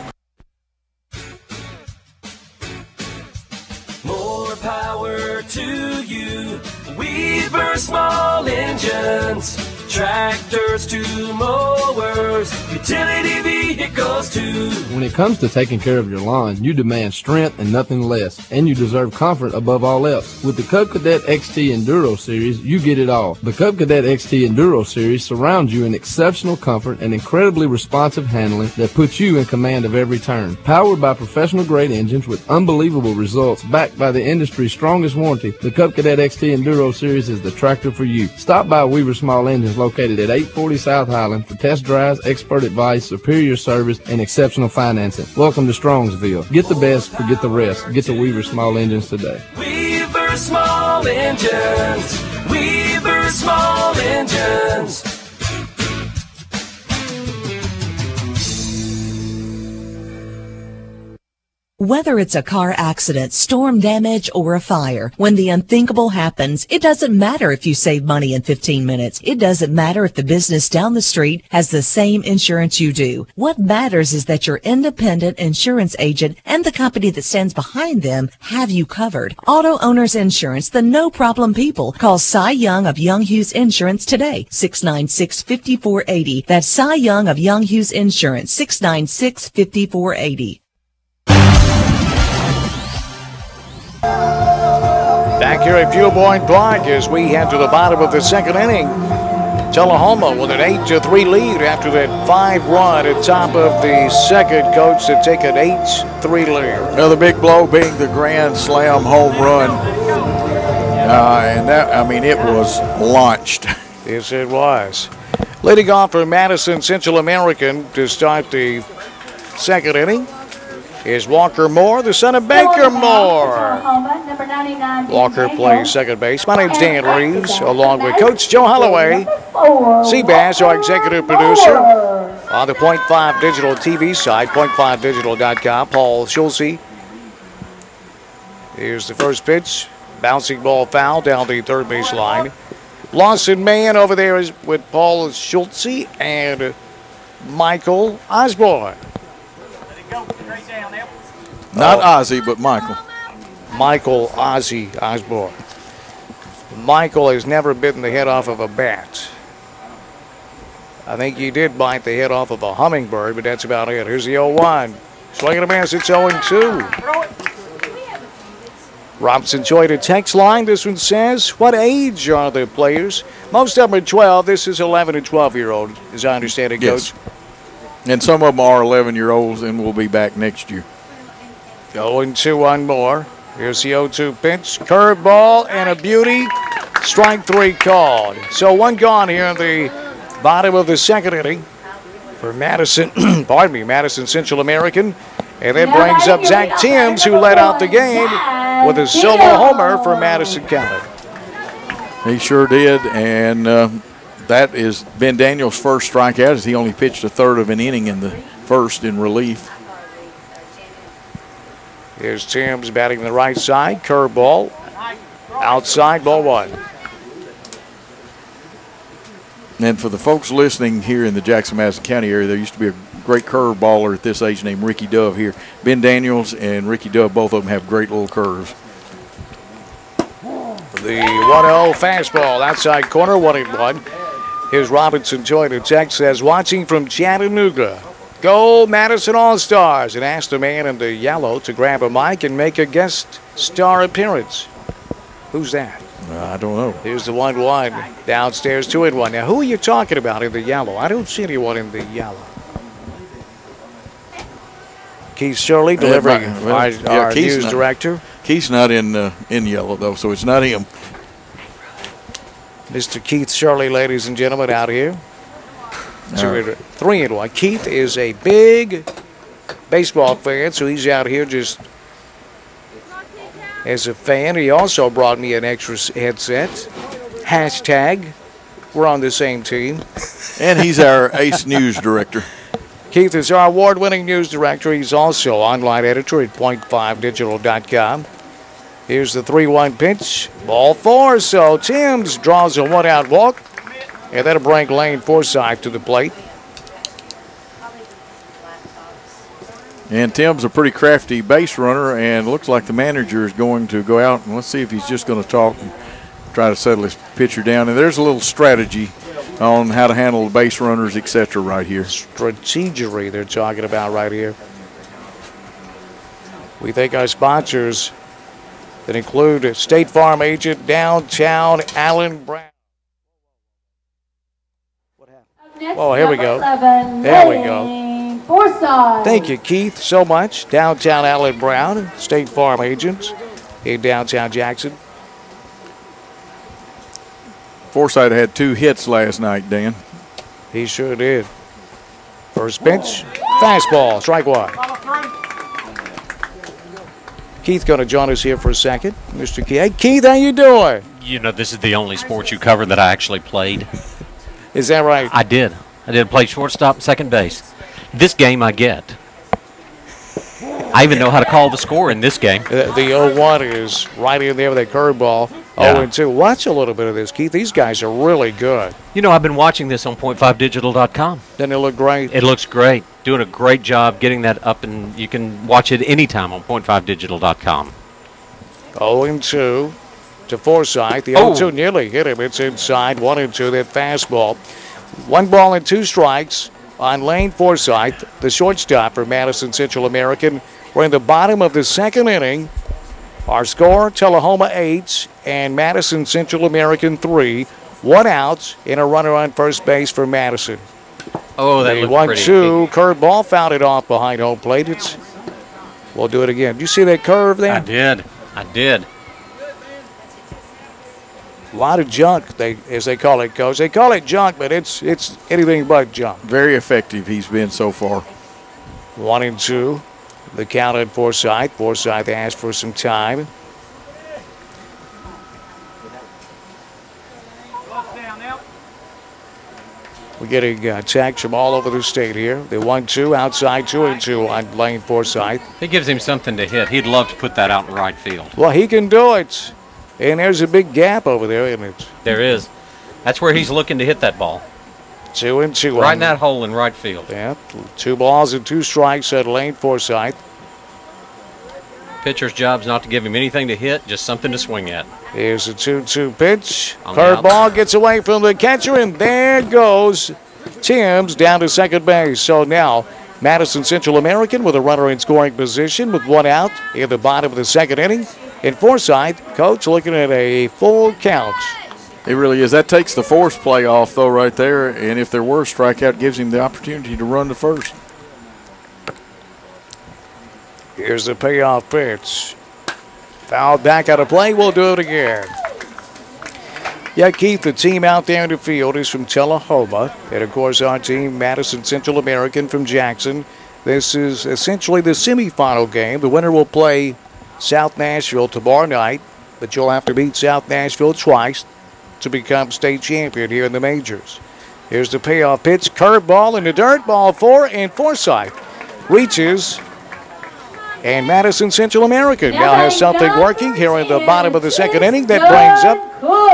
More power to you. Weaver Small Engines. Tractors to mowers, utility vehicles too. When it comes to taking care of your lawn, you demand strength and nothing less, and you deserve comfort above all else. With the Cub Cadet XT Enduro Series, you get it all. The Cub Cadet XT Enduro Series surrounds you in exceptional comfort and incredibly responsive handling that puts you in command of every turn. Powered by professional-grade engines with unbelievable results backed by the industry's strongest warranty, the Cub Cadet XT Enduro Series is the tractor for you. Stop by Weaver Small Engines located at 840 South Highland for test drives, expert advice, superior service, and exceptional financing. Welcome to Strongsville. Get the best, forget the rest. Get to Weaver Small Engines today. Weaver Small Engines. Weaver Small Engines. Whether it's a car accident, storm damage, or a fire, when the unthinkable happens, it doesn't matter if you save money in 15 minutes. It doesn't matter if the business down the street has the same insurance you do. What matters is that your independent insurance agent and the company that stands behind them have you covered. Auto Owners Insurance, the no-problem people. Call Cy Young of Young Hughes Insurance today, 696-5480. That's Cy Young of Young Hughes Insurance, 696-5480. Back here at Fuel Point Park as we head to the bottom of the second inning. Tullahoma with an 8-3 lead after that 5-run at top of the second, Coach, to take an 8-3 lead. Another big blow being the grand slam home run. And that, I mean, it was launched. Yes, it was. Leading off for Madison Central American to start the second inning is Walker Moore, the son of Baker Moore. Walker plays second base. My name's Dan Reeves, along with Coach Joe Holloway. Seabass, our executive producer. On the .5 Digital TV side, .5digital.com, Paul Schulze. Here's the first pitch. Bouncing ball foul down the third base line. Lawson Mann over there is with Paul Schulze and Michael Osborne. Not Ozzy, but Michael. Michael Ozzy Osborne. Michael has never bitten the head off of a bat. I think he did bite the head off of a hummingbird, but that's about it. Here's the 0-1. Swing and a miss. It's 0-2. Robinson Joy to text line. This one says, what age are the players? Most of them are 12. This is 11 and 12-year-old, as I understand it, yes. Coach. And some of them are 11-year-olds and will be back next year. 0-2 on Moore. Here's the 0-2 pitch. Curveball and a beauty. Strike 3 called. So one gone here in the bottom of the second inning for Madison, pardon me, Madison Central American. And that brings up Zach Timms, who led out the game with a solo homer for Madison County. He sure did, and that is Ben Daniels' first strikeout, as he only pitched a third of an inning in the first in relief. Here's Timms batting the right side. Curveball. Outside, ball 1. And for the folks listening here in the Jackson-Madison County area, there used to be a great curve baller at this age named Ricky Dove here. Ben Daniels and Ricky Dove, both of them have great little curves. The 1-0 fastball outside corner, 1-1. Here's Robinson joined a text, says, watching from Chattanooga. Go Madison All-Stars, and asked the man in the yellow to grab a mic and make a guest star appearance. Who's that? I don't know. Here's the 1-1. Downstairs, 2-1. Now, who are you talking about in the yellow? I don't see anyone in the yellow. Keith Shirley delivering our news director. Keith's not in yellow, though, so it's not him. Mr. Keith Shirley, ladies and gentlemen, out here. 3-1. Keith is a big baseball fan, so he's out here just as a fan. He also brought me an extra headset. Hashtag, we're on the same team. And he's our ace news director. Keith is our award-winning news director. He's also online editor at point5digital.com. Here's the 3-1 pitch. Ball 4, so Timms draws a one-out walk. And that'll bring Lane Forsythe to the plate. And Tim's a pretty crafty base runner, and looks like the manager is going to go out, and let's see if he's just going to talk and try to settle his pitcher down. And there's a little strategy on how to handle the base runners, etc. right here. Strategery they're talking about right here. We thank our sponsors that include State Farm agent downtown Allen Brown. Oh, here we go. There we go. Thank you, Keith, so much. Downtown Allen Brown, State Farm agents in downtown Jackson. Forsythe had 2 hits last night, Dan. He sure did. First pitch, fastball, strike one. Keith going to join us here for a second. Mr. Keith. Hey, Keith, how you doing? You know, this is the only sport you cover that I actually played. Is that right? I did. I did play shortstop and second base. This game I get. I even know how to call the score in this game. The 0-1 is right in there with a curveball. Yeah. 0-2. Watch a little bit of this, Keith. These guys are really good. You know, I've been watching this on point5digital.com. Doesn't it look great? It looks great. Doing a great job getting that up, and you can watch it anytime on point5digital.com. 0-2 to Forsythe. The 0-2 nearly hit him. It's inside. 1-2. That fastball. 1 ball and 2 strikes on Lane Forsythe, the shortstop for Madison Central American. We're in the bottom of the second inning. Our score, Tullahoma 8 and Madison Central American 3. 1 out and a runner on first base for Madison. Oh, that looked pretty. 1-2 curveball, fouled it off behind home plate. We'll do it again. Did you see that curve there? I did. A lot of junk, as they call it, Coach. They call it junk, but it's anything but junk. Very effective he's been so far. 1-2. The count at Forsythe. Forsythe asked for some time. We're getting tags from all over the state here. The 1-2 outside, 2-2 on Lane Forsythe. It gives him something to hit. He'd love to put that out in right field. Well, he can do it. And there's a big gap over there, isn't it? There is. That's where he's looking to hit that ball. 2-2. Right in that hole in right field. Yeah, 2 balls and 2 strikes at Lane Forsythe. Pitcher's job's not to give him anything to hit, just something to swing at. Here's a 2-2 pitch. Curveball gets away from the catcher, and there goes Timms down to second base. So now Madison Central American with a runner in scoring position with 1 out in the bottom of the second inning. And Forsythe, Coach, looking at a full count. It really is. That takes the force play off, though, right there. And if there were a strikeout, gives him the opportunity to run to first. Here's the payoff pitch. Fouled back out of play. We'll do it again. Yeah, Keith, the team out there in the field is from Tullahoma. And, of course, our team, Madison Central American from Jackson. This is essentially the semifinal game. The winner will play South Nashville tomorrow night, but you'll have to beat South Nashville twice to become state champion here in the majors. Here's the payoff pitch, curveball in the dirt, ball 4, and Forsythe reaches, and Madison Central American now has something working here in the bottom of the second inning that brings up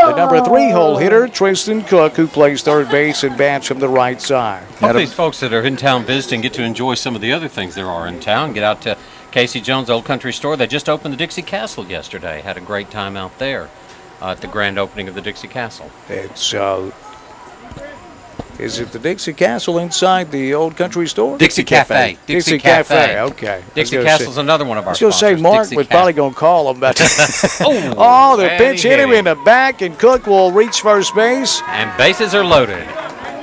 The number 3 hole hitter, Tristan Cook, who plays third base and bats from the right side. Hope these folks that are in town visiting get to enjoy some of the other things there are in town. Get out to Casey Jones Old Country Store. They just opened the Dixie Castle yesterday. Had a great time out there at the grand opening of the Dixie Castle. It's is it the Dixie Castle inside the Old Country Store? Dixie Cafe. Dixie Cafe. Okay. Dixie Castle's another one of our sponsors. I was going to say Mark Dixie was Cafe. probably going to call him. But the pitch hit him in the back, and Cook will reach first base. And bases are loaded.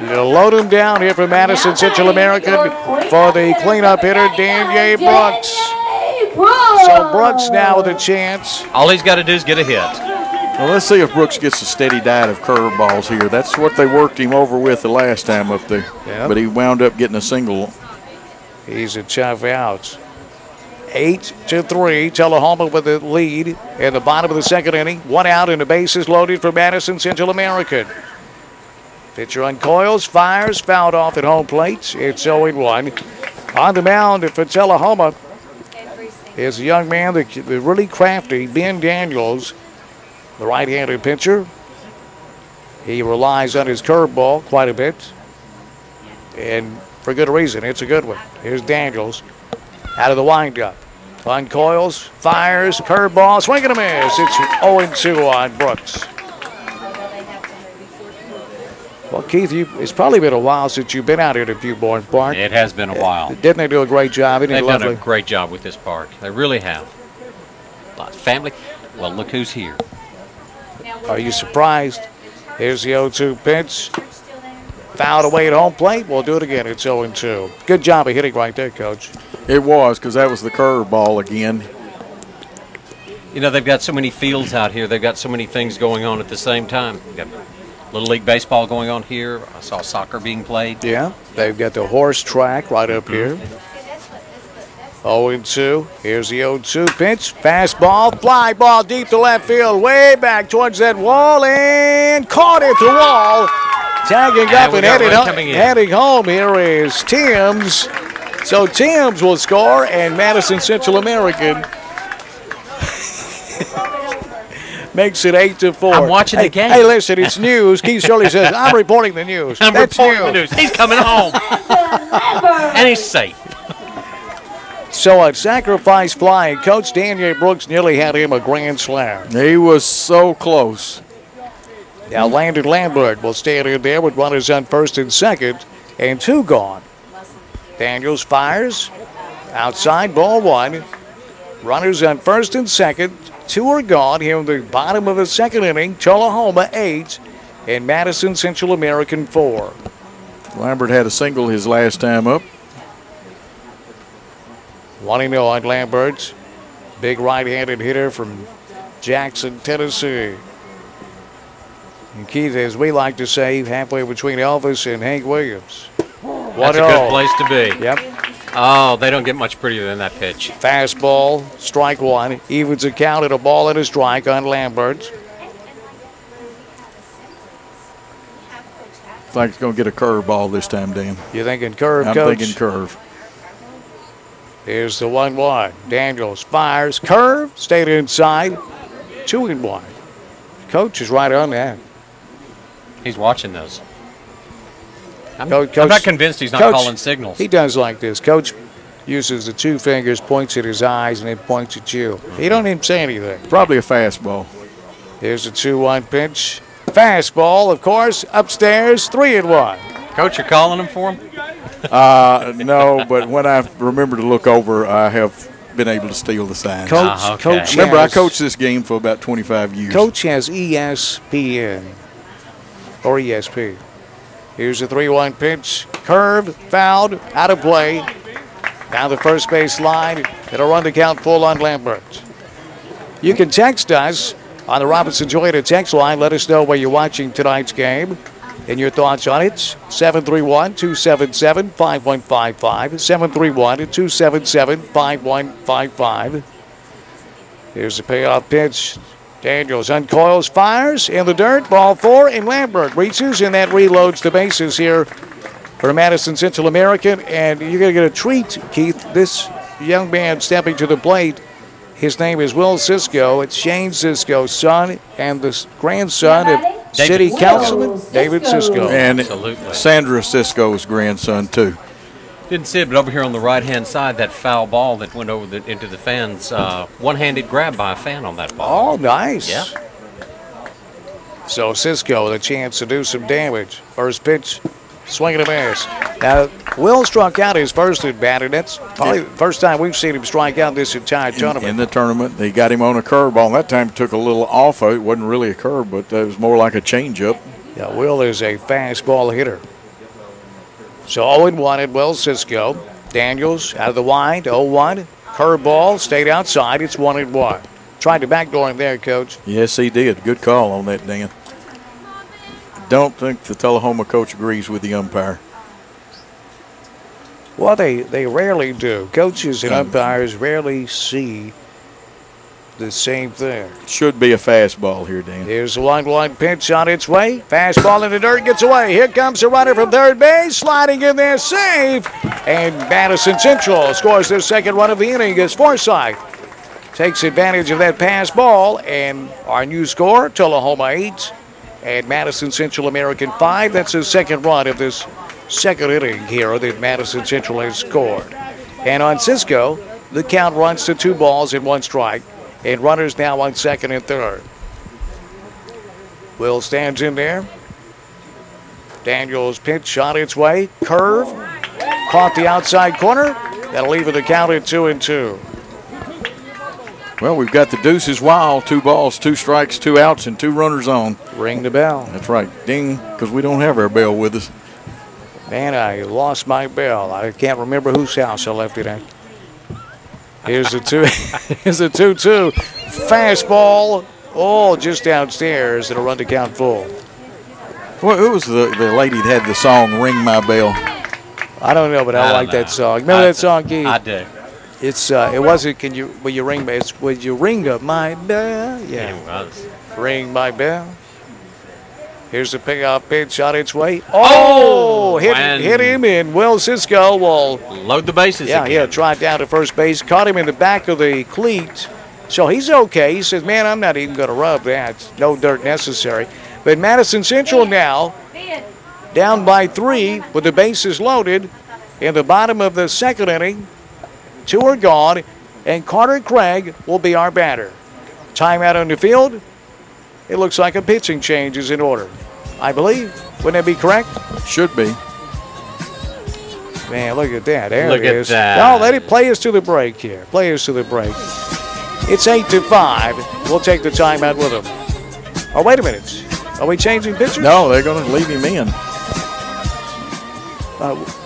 They'll load him down here for Madison Central American for the cleanup hitter, Daniel Brooks. So Brooks now with a chance. All he's got to do is get a hit. Well, let's see if Brooks gets a steady diet of curveballs here. That's what they worked him over with the last time up there. Yep. But he wound up getting a single. He's a tough out. 8-3. Tullahoma with the lead in the bottom of the second inning. 1 out and the bases loaded for Madison Central American. Pitcher uncoils, fires, fouled off at home plate. It's 0-1. On the mound for Tullahoma is a young man, the really crafty Ben Daniels, the right-handed pitcher. He relies on his curveball quite a bit, and for good reason. It's a good one. Here's Daniels out of the windup. Uncoils, fires, curveball, swing and a miss. It's 0-2 on Brooks. Well, Keith, it's probably been a while since you've been out here to Viewborn Park. It has been a while. Didn't they do a great job? They've done a great job with this park. They really have. A lot of family. Well, look who's here. Are you surprised? Here's the 0-2 pitch. Fouled away at home plate. We'll do it again. It's 0-2. Good job of hitting right there, Coach. It was, because that was the curveball again. You know, they've got so many fields out here. They've got so many things going on at the same time. We've got Little League Baseball going on here. I saw soccer being played. Yeah, they've got the horse track right up here. 0-2. Here's the 0-2 pitch. Fastball, fly ball deep to left field, way back towards that wall, and caught at the wall. Tagging up and heading home here is Timms. So Timms will score, and Madison Central American makes it 8-4. I'm watching the game. Hey, listen, it's news. Keith Shirley says, I'm reporting the news. I'm reporting the news. He's coming home. And he's safe. So a sacrifice fly, and Coach Daniel Brooks nearly had him a grand slam. He was so close. Now Landon Lambert will stand in there with runners on first and second, and 2 gone. Daniels fires. Outside, ball 1. Runners on first and second. 2 are gone here in the bottom of the second inning. Tullahoma 8 and Madison Central American 4. Lambert had a single his last time up. 1-0 on Lambert. Big right-handed hitter from Jackson, Tennessee. And Keith, as we like to say, halfway between Elvis and Hank Williams. That's a good place to be. Yep. Oh, they don't get much prettier than that pitch. Fastball, strike 1. Evens a count at a ball and a strike on Lambert. I think he's going to get a curveball this time, Dan. You thinking curve, I'm Coach? thinking curve. Here's the 1-1. Daniels fires, curve, stayed inside. 2-1. Coach is right on that. He's watching those. I'm not convinced he's not calling signals. He does like this. Coach uses the 2 fingers, points at his eyes, and then points at you. He don't even say anything. Probably a fastball. Here's the 2-1 pitch. Fastball, of course, upstairs, 3-1. Coach, you're calling him for him? No, but when I remember to look over, I have been able to steal the signs. Coach remember, I coached this game for about 25 years. Coach has ESPN or ESP. Here's the 3-1 pitch. Curve, fouled, out of play. Down the first base line. It'll run the count full on Lambert. You can text us on the Robinson Toyota text line. Let us know where you're watching tonight's game and your thoughts on it. 731-277-5155. 731-277-5155. Here's the payoff pitch. Daniels uncoils, fires in the dirt. Ball 4, and Lambert reaches, and that reloads the bases here for Madison Central American. And you're going to get a treat, Keith. This young man stepping to the plate His name is Will Cisco. It's Shane Cisco's son and the grandson of City Councilman David Cisco. And Absolutely. Sandra Cisco's grandson, too. Didn't see it, but over here on the right-hand side, that foul ball that went over into the fans, one-handed grab by a fan on that ball. Oh, nice. Yeah. So Cisco with a chance to do some damage. First pitch, swing and a miss. Now, Will struck out his first at bat, and that's probably the first time we've seen him strike out this entire tournament. In the tournament, they got him on a curveball. That time it took a little off of it. It wasn't really a curve, but it was more like a changeup. Yeah, Will is a fastball hitter. So 0-1 at Will Cisco. Daniels out of the wide, 0-1. Curveball, stayed outside. It's 1-1. Tried to backdoor him there, Coach. Yes, he did. Good call on that, Dan. Don't think the Tullahoma coach agrees with the umpire. Well, they rarely do. Coaches and umpires rarely see the same thing. Should be a fastball here, Dan. Here's the 1-1 pitch on its way. Fastball in the dirt, gets away. Here comes the runner from third base, sliding in there, safe. And Madison Central scores their second run of the inning as Forsythe takes advantage of that pass ball. And our new score, Tullahoma 8 and Madison Central American 5. That's the second run of this second inning here that Madison Central has scored. And on Cisco, the count runs to 2 balls and 1 strike. And runners now on second and third. Will stands in there. Daniels pitch shot its way. Curve. Caught the outside corner. That'll leave it a count at 2-2. Well, we've got the deuces wild. 2 balls, 2 strikes, 2 outs, and 2 runners on. Ring the bell. That's right. Ding, because we don't have our bell with us. Man, I lost my bell. I can't remember whose house I left it at. Here's the 2-2. Fastball. Oh, just downstairs. It'll run to count full. Well, who was the lady that had the song "Ring My Bell"? I don't know, but I like that song. Remember that song, Keith? I do. It's it wasn't. Will you ring? It's "Would you ring up my bell?" Yeah. It was. Ring my bell. Here's the pickoff pitch on its way. Oh, hit him, and Will Cisco will load the bases again. Yeah, tried down to first base, caught him in the back of the cleat. So he's okay. He says, man, I'm not even going to rub that. No dirt necessary. But Madison Central now down by 3 with the bases loaded in the bottom of the second inning. 2 are gone, and Carter Craig will be our batter. Timeout on the field. It looks like a pitching change is in order, I believe. Wouldn't that be correct? Should be. Man, look at that. There look it is. That. No, let it play us to the break here. Play us to the break. It's 8-5. We'll take the timeout with them. Oh, wait a minute. Are we changing pitchers? No, they're going to leave him in.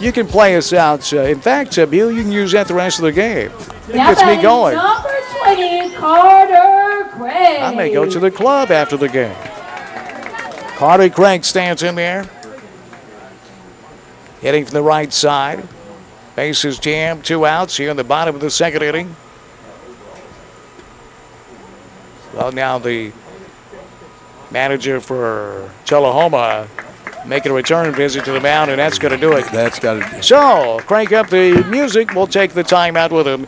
You can play us out. In fact, Bill, you can use that the rest of the game. It gets me going. Number 20, Carter Craig. I may go to the club after the game. Carter Craig stands in there. Hitting from the right side. Bases jammed, 2 outs here in the bottom of the second inning. Well, now the manager for Tullahoma making a return visit to the mound, and that's going to do it. That's got to do it. So, crank up the music. We'll take the timeout with him.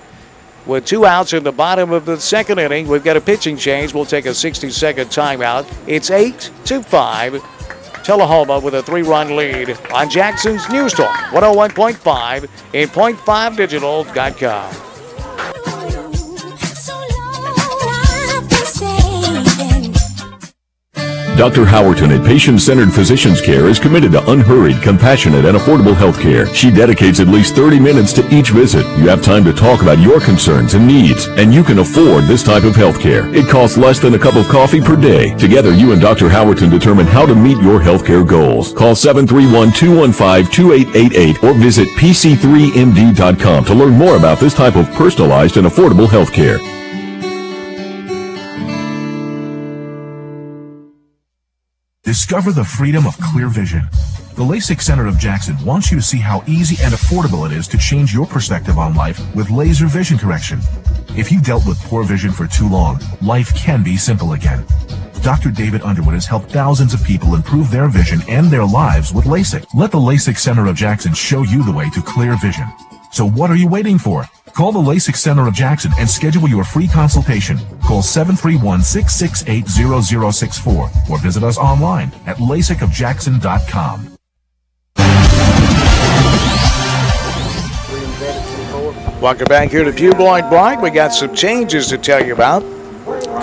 With 2 outs in the bottom of the second inning, we've got a pitching change. We'll take a 60-second timeout. It's 8-5. Tullahoma with a 3-run lead on Jackson's News Talk, 101.5 and .5digital.com. Dr. Howerton at Patient-Centered Physicians Care is committed to unhurried, compassionate, and affordable health care. She dedicates at least 30 minutes to each visit. You have time to talk about your concerns and needs, and you can afford this type of health care. It costs less than a cup of coffee per day. Together, you and Dr. Howerton determine how to meet your health care goals. Call 731-215-2888 or visit pc3md.com to learn more about this type of personalized and affordable health care. Discover the freedom of clear vision. The LASIK Center of Jackson wants you to see how easy and affordable it is to change your perspective on life with laser vision correction. If you dealt with poor vision for too long, life can be simple again. Dr. David Underwood has helped thousands of people improve their vision and their lives with LASIK. Let the LASIK Center of Jackson show you the way to clear vision. So what are you waiting for? Call the LASIK Center of Jackson and schedule your free consultation. Call 731-668-0064 or visit us online at LASIKofJackson.com. Welcome back here to Viewpoint Blind. We got some changes to tell you about.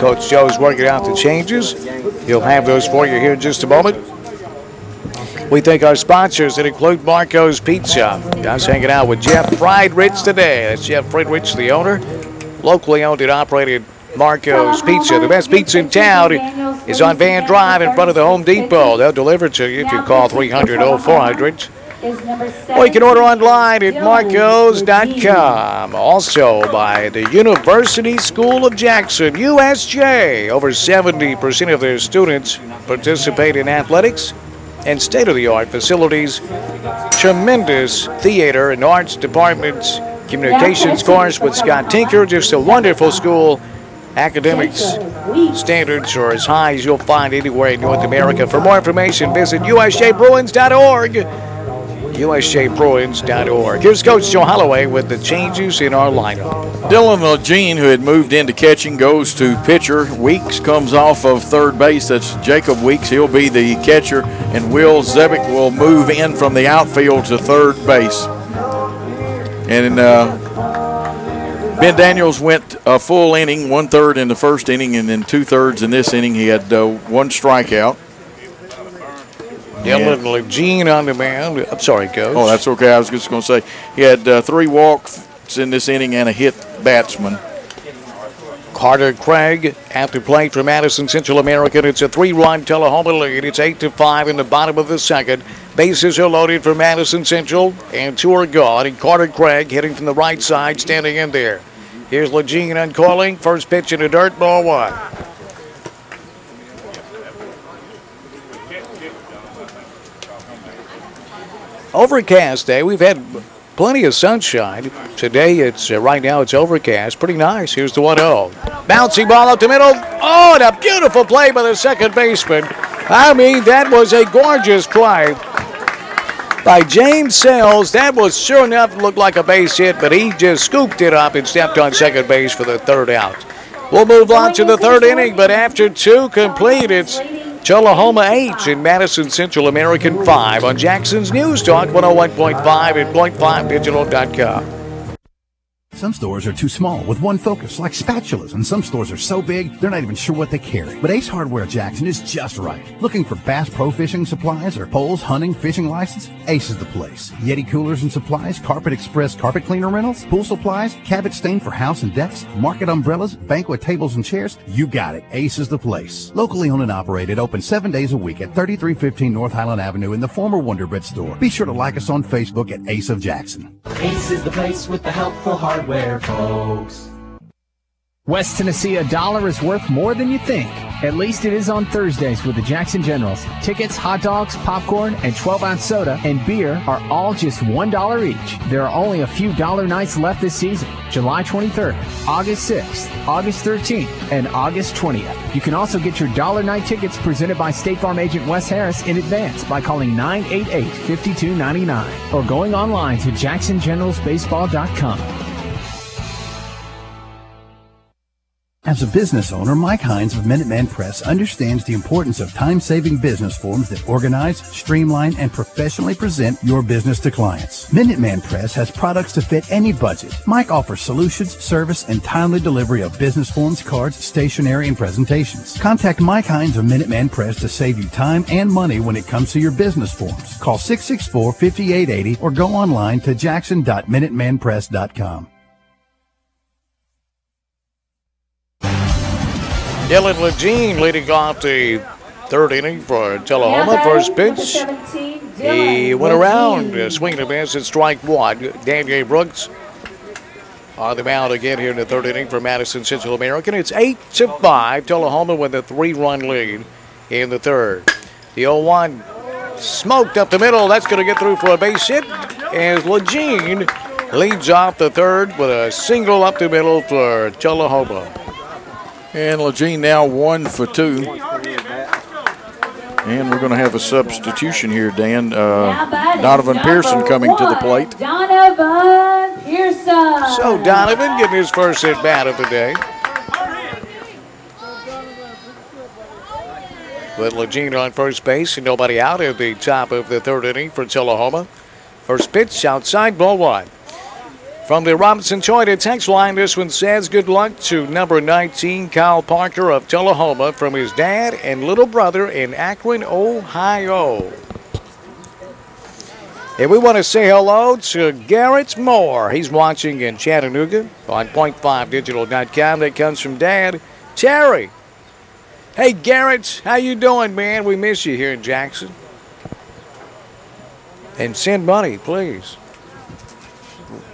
Coach Joe's working out the changes. He'll have those for you here in just a moment. We thank our sponsors that include Marco's Pizza. Guys hanging out with Jeff Friedrich today. That's Jeff Friedrich, the owner. Locally owned and operated Marco's Pizza. The best pizza in town is on Van Drive in front of the Home Depot. They'll deliver to you if you call 300-0400. Or you can order online at marcos.com. Also by the University School of Jackson, USJ. Over 70% of their students participate in athletics and state-of-the-art facilities. Tremendous theater and arts departments. Communications course with Scott Tinker. Just a wonderful school. Academics standards are as high as you'll find anywhere in North America. For more information, visit usjbruins.org. usjbruins.org. Here's Coach Joe Holloway with the changes in our lineup. Dylan Lejeune, who had moved into catching, goes to pitcher. Weeks comes off of third base. That's Jacob Weeks. He'll be the catcher, and Will Zebick will move in from the outfield to third base. And Ben Daniels went a full inning, 1/3 in the first inning, and then 2/3 in this inning. He had one strikeout. Dylan Lejeune on the mound. I'm sorry, Coach. Oh, that's okay. I was just going to say he had 3 walks in this inning and a hit batsman. Carter Craig at the plate for Madison Central American. It's a 3-run Tullahoma lead. It's 8-5 in the bottom of the second. Bases are loaded for Madison Central, and 2 are gone. And Carter Craig hitting from the right side, standing in there. Here's Lejeune uncalling. First pitch in the dirt, ball 1. Overcast day. We've had plenty of sunshine. Today, right now it's overcast. Pretty nice. Here's the 1-0. Bouncing ball up the middle. Oh, and a beautiful play by the second baseman. I mean, that was a gorgeous play by James Sells. That was sure enough looked like a base hit, but he just scooped it up and stepped on second base for the third out. We'll move on to the third inning, but after 2 complete, it's Tullahoma 8 and Madison Central American 5 on Jackson's News Talk 101.5 and .5digital.com. Some stores are too small with one focus, like spatulas, and some stores are so big they're not even sure what they carry. But Ace Hardware Jackson is just right. Looking for Bass Pro Fishing supplies or poles, hunting, fishing license? Ace is the place. Yeti coolers and supplies, Carpet Express carpet cleaner rentals, pool supplies, cabbage stain for house and decks, market umbrellas, banquet tables and chairs. You got it. Ace is the place. Locally owned and operated, open 7 days a week at 3315 North Highland Avenue in the former Wonder Bread store. Be sure to like us on Facebook at Ace of Jackson. Ace is the place with the helpful hardware, folks. West Tennessee, $1 is worth more than you think. At least it is on Thursdays with the Jackson Generals. Tickets, hot dogs, popcorn, and 12-ounce soda and beer are all just $1 each. There are only a few dollar nights left this season. July 23rd, August 6th, August 13th, and August 20th. You can also get your dollar night tickets presented by State Farm agent Wes Harris in advance by calling 988-5299 or going online to jacksongeneralsbaseball.com. As a business owner, Mike Hines of Minuteman Press understands the importance of time-saving business forms that organize, streamline, and professionally present your business to clients. Minuteman Press has products to fit any budget. Mike offers solutions, service, and timely delivery of business forms, cards, stationery, and presentations. Contact Mike Hines of Minuteman Press to save you time and money when it comes to your business forms. Call 664-5880 or go online to jackson.minutemanpress.com. Dylan Lejeune leading off the third inning for Tullahoma. First pitch, he went around, swinging a miss at strike 1. Daniel Brooks on the mound again here in the third inning for Madison Central American. It's 8-5. Tullahoma with a 3-run lead in the third. The 0-1 smoked up the middle. That's going to get through for a base hit as Lejeune leads off the third with a single up the middle for Tullahoma. And Lejeune now 1 for 2. And we're going to have a substitution here, Dan. Donovan Pearson coming to the plate. Donovan Pearson. 1. So Donovan getting his first at bat of the day. With Legina on first base and nobody out at the top of the third inning for Tullahoma. First pitch outside, ball 1. From the Robinson Toyota text line, this one says good luck to number 19, Kyle Parker of Tullahoma, from his dad and little brother in Akron, Ohio. And we want to say hello to Garrett Moore. He's watching in Chattanooga on .5digital.com. That comes from Dad, Terry. Hey, Garrett, how you doing, man? We miss you here in Jackson. And send money, please.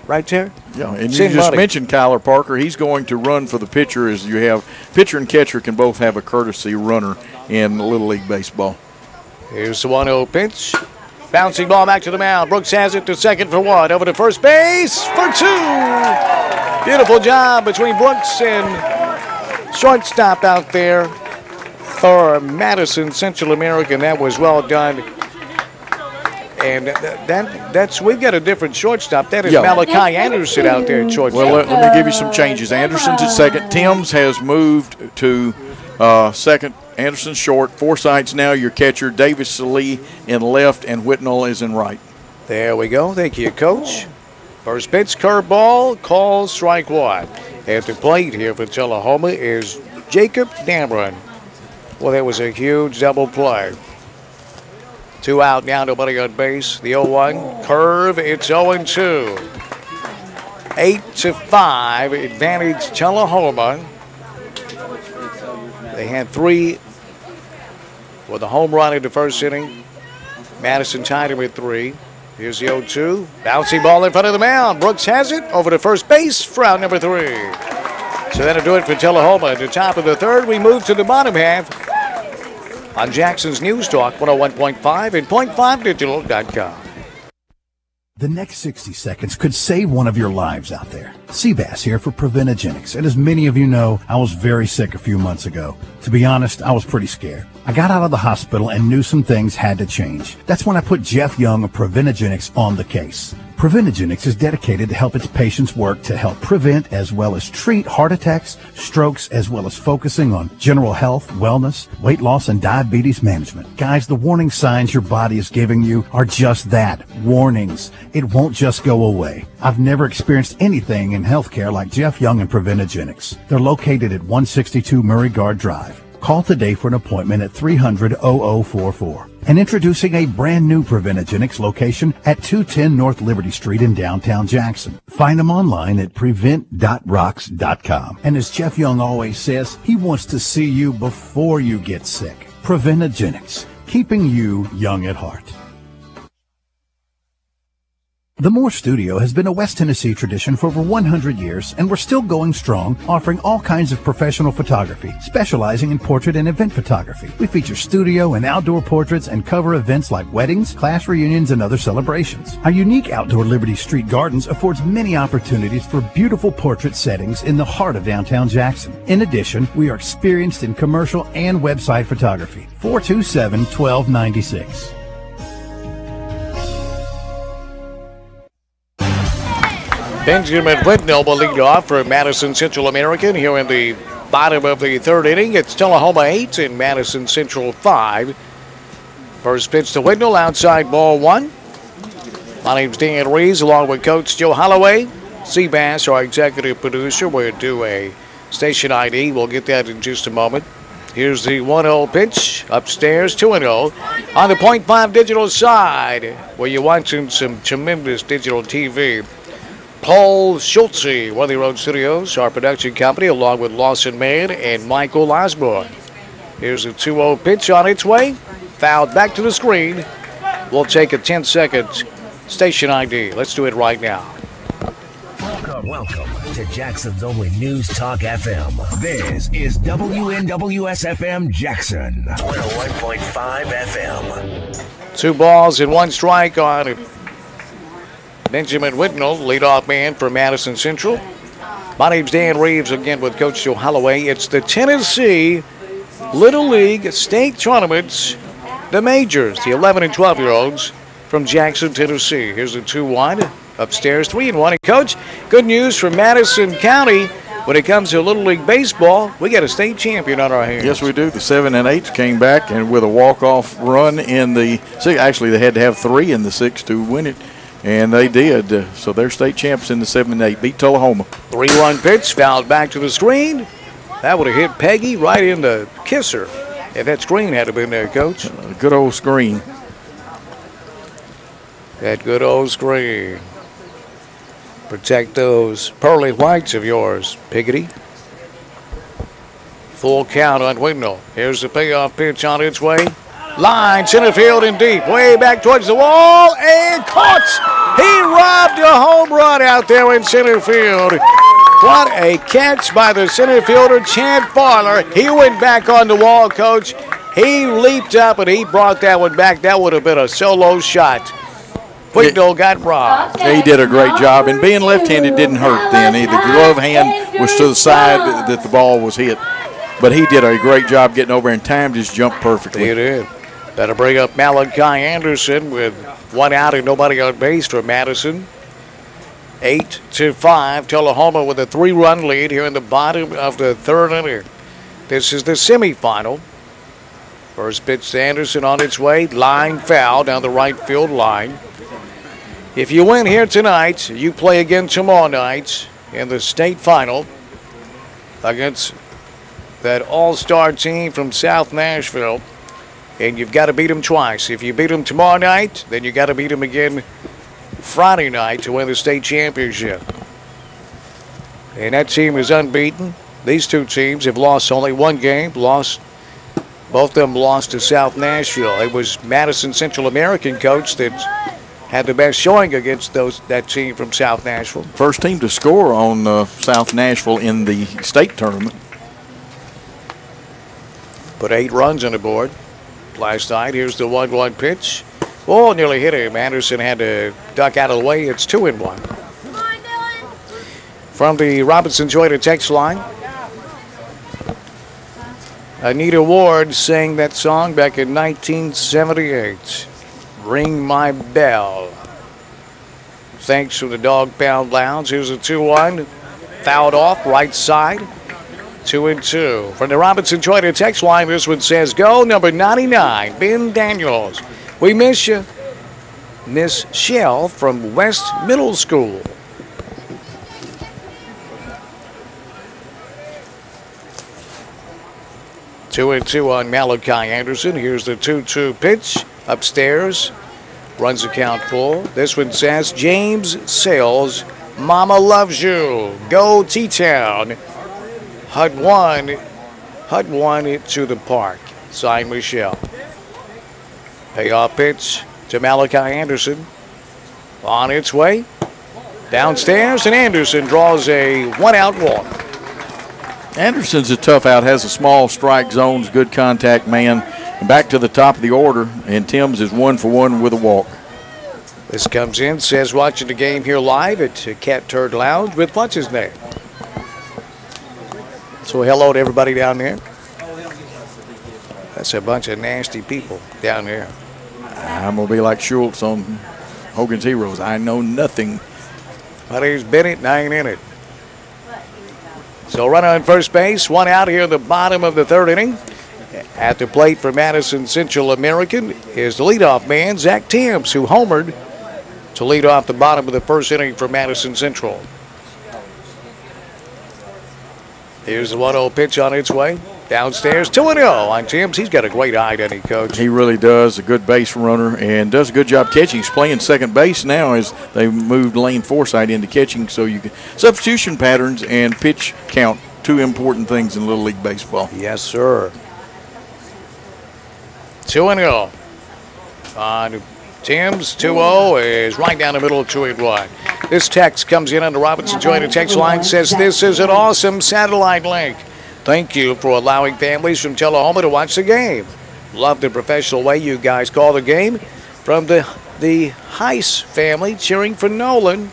Right, Terry? Yeah, and you just mentioned Kyler Parker. He's going to run for the pitcher, as you have pitcher and catcher can both have a courtesy runner in Little League Baseball. Here's the 1-0 pitch. Bouncing ball back to the mound. Brooks has it to second for 1. Over to first base for 2. Beautiful job between Brooks and shortstop out there for Madison Central American. That was well done. And that's we've got a different shortstop. That is Malachi Anderson out there at shortstop. Well, let me give you some changes. Anderson's at second. Timms has moved to second. Anderson short. Forsythe's now your catcher. Davis Lee in left, and Whitnell is in right. There we go. Thank you, Coach. First pitch, curveball, call, strike 1. At the plate here for Tullahoma is Jacob Dameron. Well, that was a huge double play. 2 out now, nobody on base. The 0-1 curve, it's 0-2. 8-5, advantage Tullahoma. They had 3 with a home run in the first inning. Madison tied him at 3. Here's the 0-2. Bouncing ball in front of the mound. Brooks has it over to first base for out number 3. So that'll do it for Tullahoma. At the top of the third, we move to the bottom half on Jackson's News Talk 101.5 and .5digital.com. The next 60 seconds could save one of your lives out there. Seabass here for Preventagenics. And as many of you know, I was very sick a few months ago. To be honest, I was pretty scared. I got out of the hospital and knew some things had to change. That's when I put Jeff Young of Preventagenics on the case. Preventagenics is dedicated to help its patients work to help prevent as well as treat heart attacks, strokes, as well as focusing on general health, wellness, weight loss, and diabetes management. Guys, the warning signs your body is giving you are just that, warnings. It won't just go away. I've never experienced anything in healthcare like Jeff Young and Preventagenics. They're located at 162 Murray Guard Drive. Call today for an appointment at 300-0044. And introducing a brand new Preventagenics location at 210 North Liberty Street in downtown Jackson. Find them online at prevent.rocks.com. And as Jeff Young always says, he wants to see you before you get sick. Preventagenics, keeping you young at heart. The Moore Studio has been a West Tennessee tradition for over 100 years, and we're still going strong, offering all kinds of professional photography, specializing in portrait and event photography. We feature studio and outdoor portraits and cover events like weddings, class reunions, and other celebrations. Our unique outdoor Liberty Street Gardens affords many opportunities for beautiful portrait settings in the heart of downtown Jackson. In addition, we are experienced in commercial and website photography. 427-1296. Benjamin Whitnell will lead off for Madison Central American here in the bottom of the third inning. It's Tullahoma 8 and Madison Central 5. First pitch to Whitnell, outside ball 1. My name's Dan Reeves, along with Coach Joe Holloway. Seabass, our executive producer, will do a station ID. We'll get that in just a moment. Here's the 1-0 pitch, upstairs, 2-0. On the .5 digital side, where you're watching some tremendous digital TV. Paul Schultze, Worthy Road Studios, our production company, along with Lawson Mann and Michael Osborne. Here's a 2-0 pitch on its way. Fouled back to the screen. We'll take a 10-second station ID. Let's do it right now. Welcome to Jackson's only News Talk FM. This is WNWS-FM Jackson, 101.5 FM. 2 balls and 1 strike on it. Benjamin Whitnell, leadoff man for Madison Central. My name's Dan Reeves, again with Coach Joe Holloway. It's the Tennessee Little League State Tournaments, the majors, the 11 and 12-year-olds from Jackson, Tennessee. Here's the 2-1. upstairs 3-1. And Coach, good news from Madison County. When it comes to Little League Baseball, we got a state champion on our hands. Yes, we do. The 7 and 8s came back and with a walk-off run in the 6. Actually, they had to have 3 in the 6 to win it, and they did. So they're state champs in the 7 and 8. Beat Tullahoma. 3-1 pitch, fouled back to the screen. That would have hit Peggy right in the kisser if that screen had been there, Coach. Good old screen. That good old screen. Protect those pearly whites of yours, Piggity. Full count on Windmill. Here's the payoff pitch on its way. Line, center field and deep. Way back towards the wall and caught. He robbed a home run out there in center field. What a catch by the center fielder, Chad Farler. He went back on the wall, Coach. He leaped up and he brought that one back. That would have been a solo shot. Wigdall got robbed. He did a great job, and being left-handed didn't hurt then either. The glove hand was to the side that the ball was hit, but he did a great job getting over and timed his jump perfectly. He did. That'll bring up Malachi Anderson with 1 out and nobody on base for Madison. 8-5. Tullahoma with a 3-run lead here in the bottom of the 3rd inning. This is the semifinal. First pitch to Anderson on its way. Line foul down the right field line. If you win here tonight, you play again tomorrow night in the state final against that all-star team from South Nashville. And you've got to beat them twice. If you beat them tomorrow night, then you got to beat them again Friday night to win the state championship. And that team is unbeaten. These two teams have lost only one game. Both of them lost to South Nashville. It was Madison Central American, Coach, that had the best showing against that team from South Nashville. First team to score on South Nashville in the state tournament. Put 8 runs on the board last night. Here's the 1-1 pitch. Oh, nearly hit him. Anderson had to duck out of the way. It's 2-1. From the Robinson Joyner text line, Anita Ward sang that song back in 1978. Ring My Bell. Thanks to the Dog Pound Lounge. Here's a 2-1. Fouled off, right side. 2-2. From the Robinson Joyner text line, this one says, go number 99, Ben Daniels. We miss you. Miss Shell from West Middle School. Two and 2 on Malachi Anderson. Here's the 2-2 pitch. Upstairs. Runs the count full. This one says, James Sales, Mama loves you. Go T-Town. HUD 1 to the park. Signed Michelle. Payoff pitch to Malachi Anderson. On its way. Downstairs, and Anderson draws a 1-out walk. Anderson's a tough out, has a small strike zones, good contact man. And back to the top of the order, and Timms is 1 for 1 with a walk. This comes in, says watching the game here live at Cat Turd Lounge with what's his name? So hello to everybody down there. That's a bunch of nasty people down there. I'm going to be like Schultz on Hogan's Heroes. I know nothing. My name's Bennett, and I ain't in it. So runner on first base, 1 out here in the bottom of the 3rd inning. At the plate for Madison Central American is the leadoff man, Zach Timms, who homered to lead off the bottom of the 1st inning for Madison Central. Here's the 1-0 pitch on its way. Downstairs, 2-0 on Timms. He's got a great eye, doesn't he, Coach? He really does. A good base runner and does a good job catching. He's playing second base now as they moved Lane Forsythe into catching. So you can substitution patterns and pitch count, 2 important things in Little League Baseball. Yes, sir. 2-0 on Timms. 2-0 is right down the middle of 2-1. This text comes in on the Robinson Joyner text line. Says this is an awesome satellite link. Thank you for allowing families from Tullahoma to watch the game. Love the professional way you guys call the game. From the Heiss family cheering for Nolan.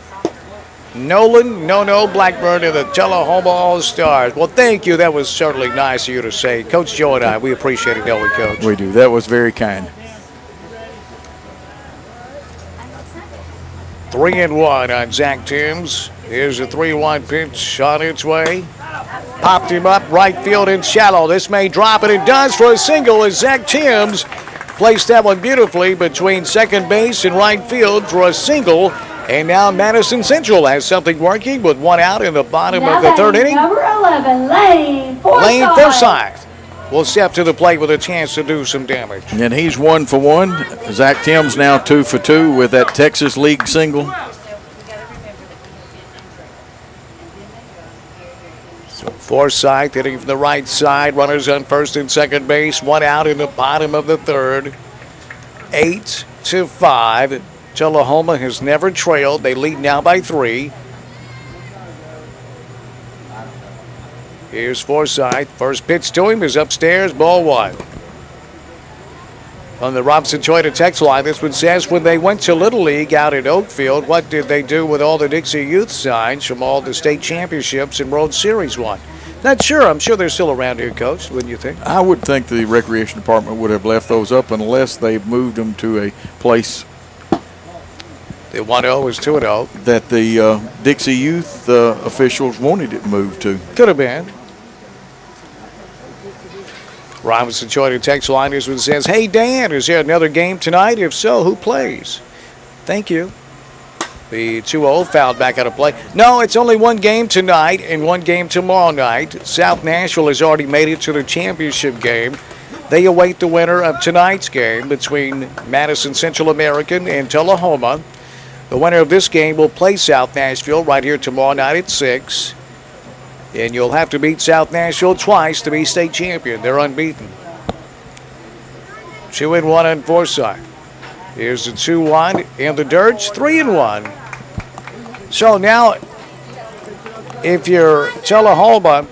No, Blackburn and the Tullahoma All-Stars. Well, thank you. That was certainly nice of you to say. Coach Joe and I, we appreciate it, don't we, Coach? We do. That was very kind. 3-1 on Zach Timms. Here's a 3-1 pitch on its way. Popped him up right field and shallow. This may drop, and it does for a single as Zach Timms placed that one beautifully between second base and right field for a single. And now Madison Central has something working with one out in the bottom of the third inning. Number 11, Lane Forsythe. Will step to the plate with a chance to do some damage. And he's 1 for 1. Zach Timms now 2 for 2 with that Texas League single. So Forsythe hitting from the right side. Runners on first and second base. One out in the bottom of the third. 8-5. Tullahoma has never trailed. They lead now by 3. Here's Forsythe. First pitch to him is upstairs, ball 1. On the Robinson Toyota text line, this one says, when they went to Little League out at Oakfield, what did they do with all the Dixie Youth signs from all the state championships and World Series won? Not sure. I'm sure they're still around here, Coach, wouldn't you think? I would think the Recreation Department would have left those up unless they moved them to a place. The 1-0 is 2-0. That the Dixie Youth officials wanted it moved to. Could have been. Robinson Toyota text line, this one says, hey, Dan, is there another game tonight? If so, who plays? Thank you. The 2-0 fouled back out of play. No, it's only one game tonight and one game tomorrow night. South Nashville has already made it to the championship game. They await the winner of tonight's game between Madison Central American and Tullahoma. The winner of this game will play South Nashville right here tomorrow night at 6. And you'll have to beat South Nashville twice to be state champion. They're unbeaten. 2-1 on Forsythe. Here's the 2-1 in the dirt. 3-1. So now, if you're Tullahoma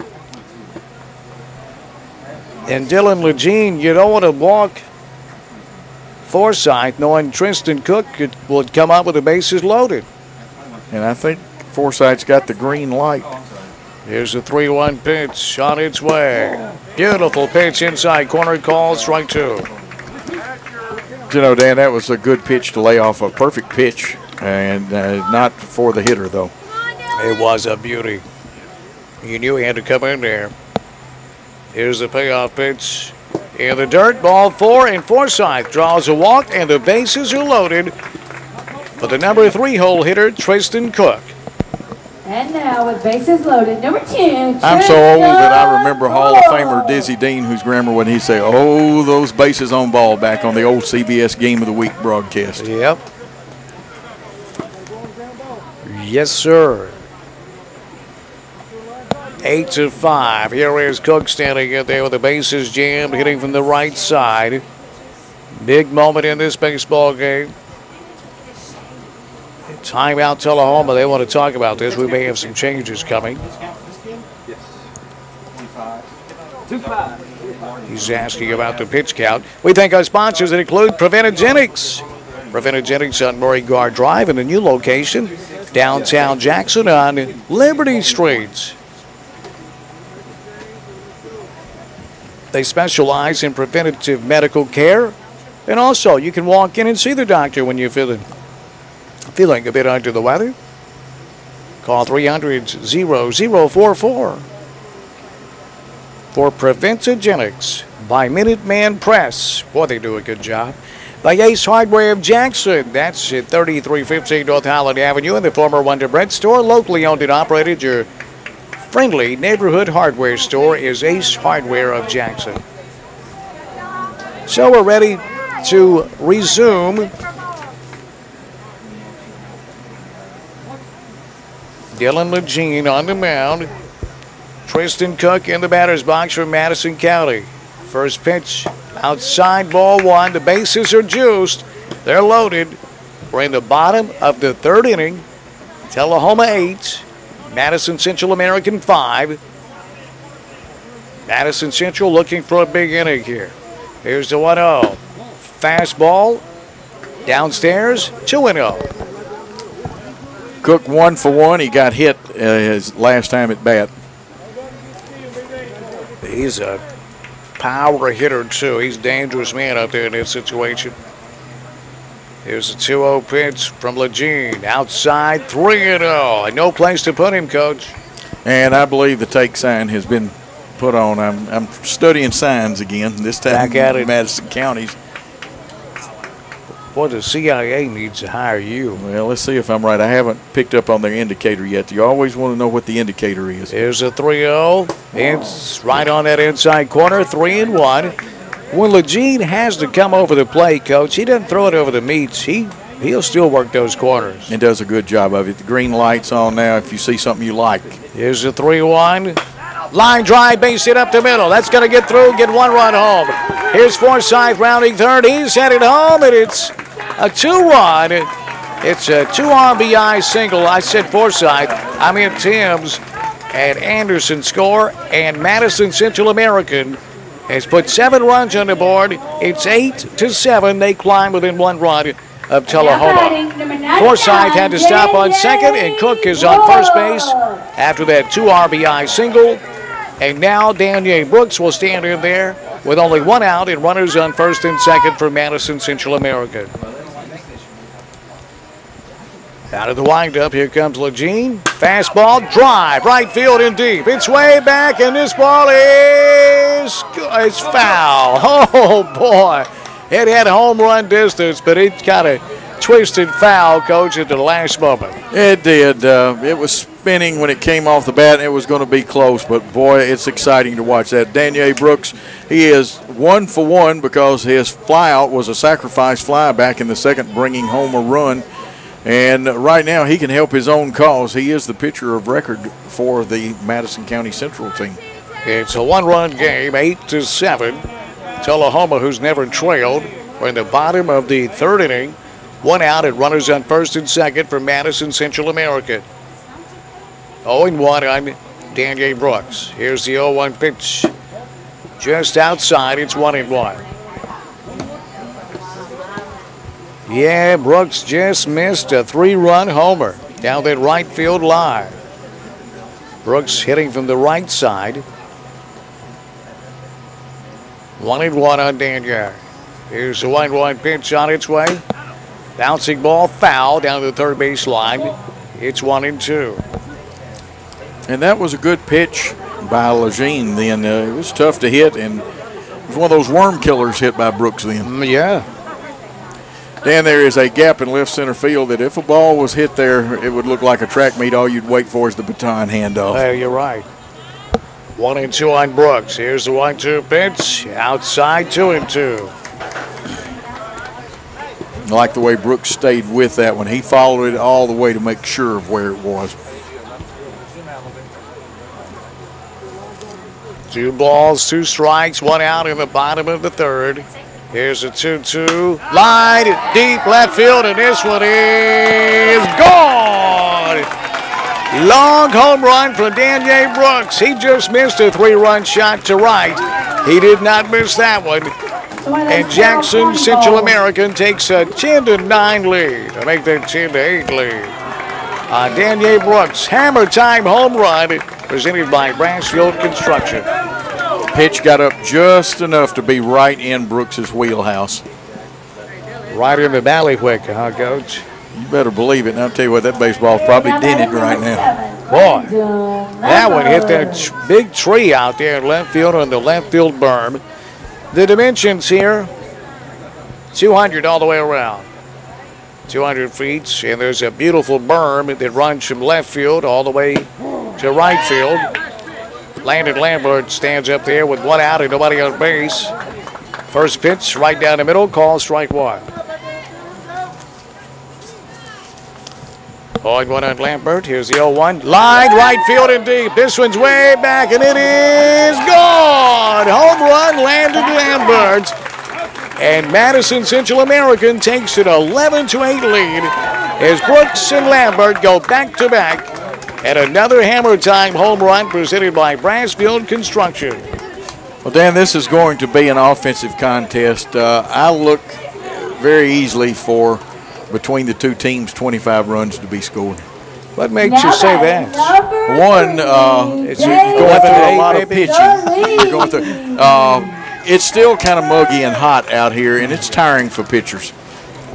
and Dylan Legene, you don't want to walk Forsythe, knowing Tristan Cook would come up with the bases loaded. And I think Forsythe's got the green light. Here's the 3-1 pitch on its way. Beautiful pitch inside corner, call strike 2. You know, Dan, that was a good pitch to lay off, a perfect pitch, and not for the hitter, though. It was a beauty. You knew he had to come in there. Here's the payoff pitch in the dirt, ball 4, and Forsythe draws a walk, and the bases are loaded for the number 3 hole hitter, Tristan Cook. And now with bases loaded, number 10. I'm so old that I remember Hall of Famer Dizzy Dean, whose grammar when he say, oh, those bases on ball back on the old CBS Game of the Week broadcast. Yep. Yes, sir. 8-5. Here is Cook standing in there with the bases jammed, hitting from the right side. Big moment in this baseball game. Timeout Tullahoma. They want to talk about this. We may have some changes coming. He's asking about the pitch count. We thank our sponsors that include Preventagenics. Preventagenics on Murray Guard Drive in the new location, downtown Jackson on Liberty Street. They specialize in preventative medical care. And also, you can walk in and see the doctor when you're feeling a bit under the weather. Call 300-0044 for Preventagenics by Minuteman Press. Boy, they do a good job. By Ace Hardware of Jackson. That's at 3315 North Highland Avenue in the former Wonder Bread store. Locally owned and operated, your friendly neighborhood hardware store is Ace Hardware of Jackson. So we're ready to resume. Dylan Legene on the mound. Tristan Cook in the batter's box from Madison County. First pitch outside, ball 1. The bases are juiced. They're loaded. We're in the bottom of the third inning. Tullahoma 8, Madison Central American 5. Madison Central looking for a big inning here. Here's the 1-0. Fastball downstairs, 2-0. Cook 1 for 1. He got hit his last time at bat. He's a power hitter, too. He's a dangerous man out there in this situation. Here's a 2-0 pitch from Lejeune. Outside, 3-0. And no place to put him, Coach. And I believe the take sign has been put on. I'm studying signs again, this time Back at it. in Madison counties. Boy, the CIA needs to hire you. Well, let's see if I'm right. I haven't picked up on their indicator yet. You always want to know what the indicator is. Here's a 3-0. It's right on that inside corner, 3-1. When Lejeune has to come over the plate, Coach, he doesn't throw it over the meats. He'll still work those corners. He does a good job of it. The green light's on now if you see something you like. Here's a 3-1. Line drive, base hit up the middle. That's going to get through, get 1 run home. Here's Forsythe rounding third. He's headed home, and it's a 2-run. It's a 2 RBI single. I said Forsythe. I mean Timms and Anderson score, and Madison Central American has put 7 runs on the board. It's 8-7. They climb within 1 run of Tullahoma. Forsythe had to stop on second, and Cook is on first base after that 2 RBI single. And now Daniel Brooks will stand in there with only 1 out and runners on first and second for Madison Central American. Out of the windup, here comes Lejeune. Fastball, drive, right field and deep. It's way back, and this ball is foul. Oh, boy. It had home run distance, but it kind of twisted foul, Coach, at the last moment. It did. It was spinning when it came off the bat, and it was going to be close. But, boy, it's exciting to watch that. Daniel Brooks, he is 1 for 1 because his flyout was a sacrifice fly back in the second, bringing home a run. And right now he can help his own cause. He is the pitcher of record for the Madison County Central team. It's a 1-run game, 8-7. Tullahoma, who's never trailed, we're in the bottom of the 3rd inning. 1 out and runners on first and second for Madison Central American. 0-1 on Daniel Brooks. Here's the 0-1 pitch. Just outside, it's 1-1. Yeah, Brooks just missed a 3-run homer down that right field line. Brooks hitting from the right side. 1-1 on Daniel. Here's the 1-1 pitch on its way. Bouncing ball foul down the third base line. It's 1-2. And that was a good pitch by Lejeune then. It was tough to hit, and it was one of those worm killers hit by Brooks then. Yeah. Dan, there is a gap in left center field that if a ball was hit there, it would look like a track meet. All you'd wait for is the baton handoff. Well, you're right. 1-2 on Brooks. Here's the 1-2 pitch. Outside, 2-2. I like the way Brooks stayed with that one. He followed it all the way to make sure of where it was. 2 balls, 2 strikes, 1 out in the bottom of the 3rd. Here's a 2-2. Line deep left field, and this one is gone. Long home run from Daniel Brooks. He just missed a 3-run shot to right. He did not miss that one. And Jackson Central American takes a 10-9 lead to make that 10-8 lead. Daniel Brooks, hammer time home run presented by Brassfield Construction. Pitch got up just enough to be right in Brooks's wheelhouse. Right in the ballywick, huh, Coach? You better believe it. And I'll tell you what, that baseball's probably dented right now. Boy, that one hit that big tree out there in left field on the left field berm. The dimensions here, 200 all the way around. 200 feet, and there's a beautiful berm that runs from left field all the way to right field. Landon Lambert stands up there with 1 out and nobody on base. First pitch right down the middle, call strike 1. 0-1 on Lambert. Here's the 0-1. Line right field and deep. This one's way back, and it is gone. Home run, Landon Lambert. And Madison Central American takes an 11-8 lead as Brooks and Lambert go back-to-back. And another hammer time home run presented by Brassfield Construction. Well, Dan, this is going to be an offensive contest. I look very easily for, between the two teams, 25 runs to be scored. What makes you say that? One, you're going through a lot of pitching. You're going through. It's still kind of muggy and hot out here, and it's tiring for pitchers.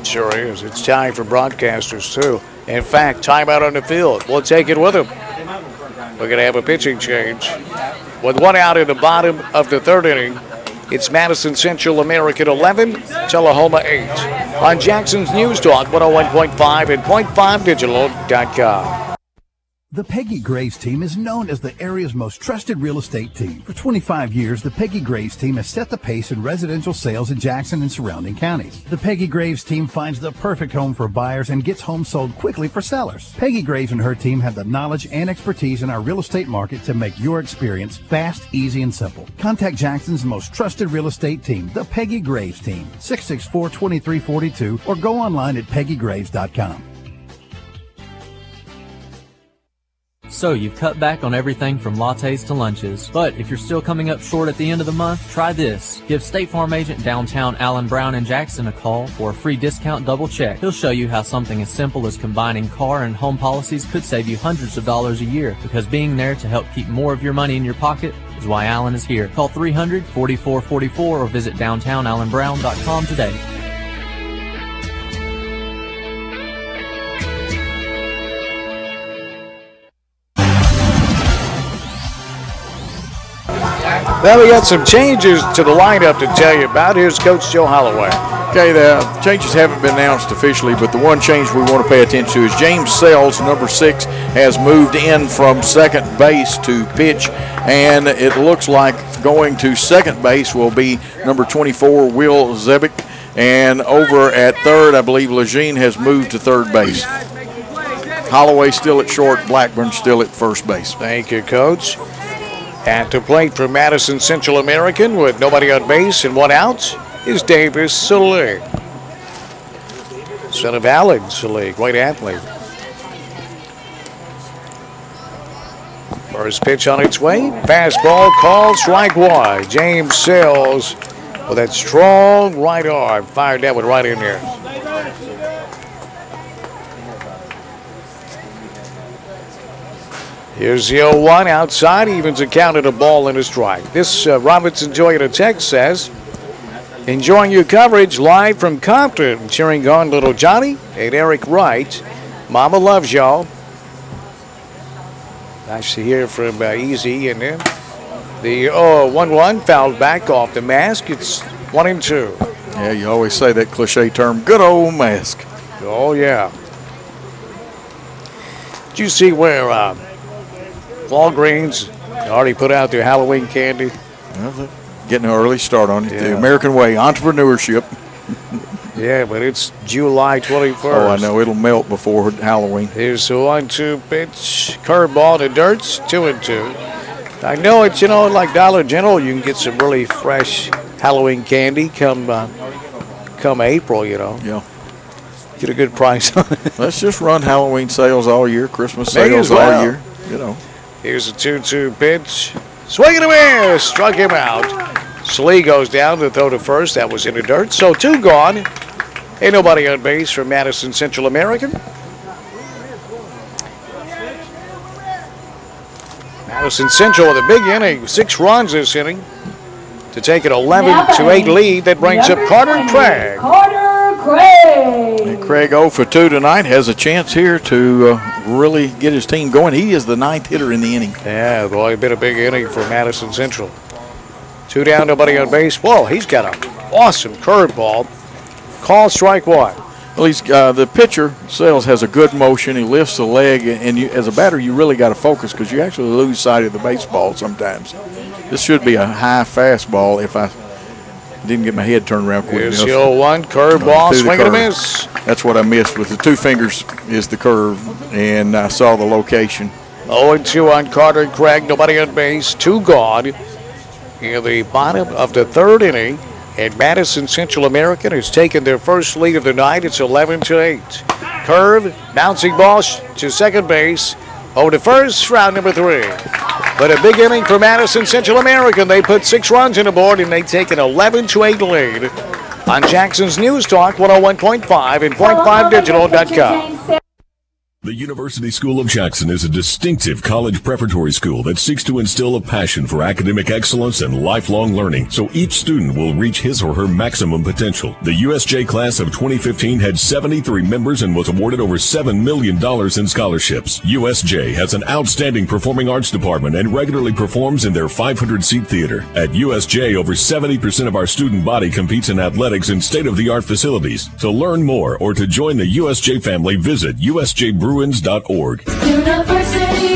Sure is. It's time for broadcasters, too. In fact, timeout on the field. We'll take it with them. We're going to have a pitching change. With one out in the bottom of the third inning, it's Madison Central American 11, Tullahoma 8. On Jackson's News Talk, 101.5 and .5digital.com. The Peggy Graves team is known as the area's most trusted real estate team. For 25 years, the Peggy Graves team has set the pace in residential sales in Jackson and surrounding counties. The Peggy Graves team finds the perfect home for buyers and gets homes sold quickly for sellers. Peggy Graves and her team have the knowledge and expertise in our real estate market to make your experience fast, easy, and simple. Contact Jackson's most trusted real estate team, the Peggy Graves team, 664-2342, or go online at peggygraves.com. So you've cut back on everything from lattes to lunches. But if you're still coming up short at the end of the month, try this. Give State Farm agent downtown Alan Brown in Jackson a call for a free discount double check. He'll show you how something as simple as combining car and home policies could save you hundreds of dollars a year. Because being there to help keep more of your money in your pocket is why Alan is here. Call 300-4444 or visit downtownalanbrown.com today. Well, we got some changes to the lineup to tell you about. Here's Coach Joe Holloway. Okay, the changes haven't been announced officially, but the one change we want to pay attention to is James Sells, number 6, has moved in from second base to pitch, and it looks like going to second base will be number 24, Will Zebick, and over at third, I believe Lejeune has moved to third base. Holloway still at short, Blackburn still at first base. Thank you, Coach. At the plate for Madison Central American with nobody on base and one out is Davis Salig. Son of Alan Salig, great athlete. First pitch on its way. Fastball called, strike one. James Sells with that strong right arm. Fired that one right in there. Here's the 0-1 outside, evens a count at a ball and a strike. This Robinson Joy in a text says, enjoying your coverage live from Compton, cheering on little Johnny and Eric Wright. Mama loves y'all. Nice to hear from Easy. And then the 1-1 fouled back off the mask. It's 1-2. Yeah, you always say that cliche term, good old mask. Oh, yeah. Did you see where Walgreens already put out their Halloween candy? Well, getting an early start on it. Yeah. The American way, entrepreneurship. Yeah, but it's July 21st. Oh, I know. It'll melt before Halloween. Here's the 1-2 pitch. Curveball to Dirts, 2-2. I know it's, like Dollar General, you can get some really fresh Halloween candy come April, Yeah. Get a good price on it. Let's just run Halloween sales all year, Christmas sales all year, Here's a 2-2 pitch. Swing and a miss. Struck him out. Slee goes down to throw to first. That was in the dirt. So 2 gone. Ain't nobody on base for Madison Central American. Madison Central with a big inning. 6 runs this inning to take an 11-8 lead. That brings up Carter Craig. Carter Craig. And Craig 0 for 2 tonight has a chance here to really get his team going. He is the 9th hitter in the inning. Yeah, boy, been a big inning for Madison Central. 2 down, nobody on base. Whoa, he's got an awesome curveball. Call strike one. Well, he's the pitcher, Sells, has a good motion. He lifts the leg, and as a batter, you really got to focus because you actually lose sight of the baseball sometimes. This should be a high fastball if I didn't get my head turned around quick enough. Here's the 0-1 curveball, swing and a miss. That's what I missed with the 2 fingers is the curve, and I saw the location. 0-2 on Carter Craig, nobody on base, 2 gone. In the bottom of the 3rd inning, and Madison Central American has taken their first lead of the night. It's 11-8. Curve, bouncing ball to second base. Over to first, round number 3. But a big inning for Madison Central American. They put 6 runs on the board, and they take an 11-8 lead on Jackson's News Talk 101.5 and .5digital.com. The University School of Jackson is a distinctive college preparatory school that seeks to instill a passion for academic excellence and lifelong learning so each student will reach his or her maximum potential. The USJ class of 2015 had 73 members and was awarded over $7 million in scholarships. USJ has an outstanding performing arts department and regularly performs in their 500-seat theater. At USJ, over 70% of our student body competes in athletics in state-of-the-art facilities. To learn more or to join the USJ family, visit USJBruins.org. University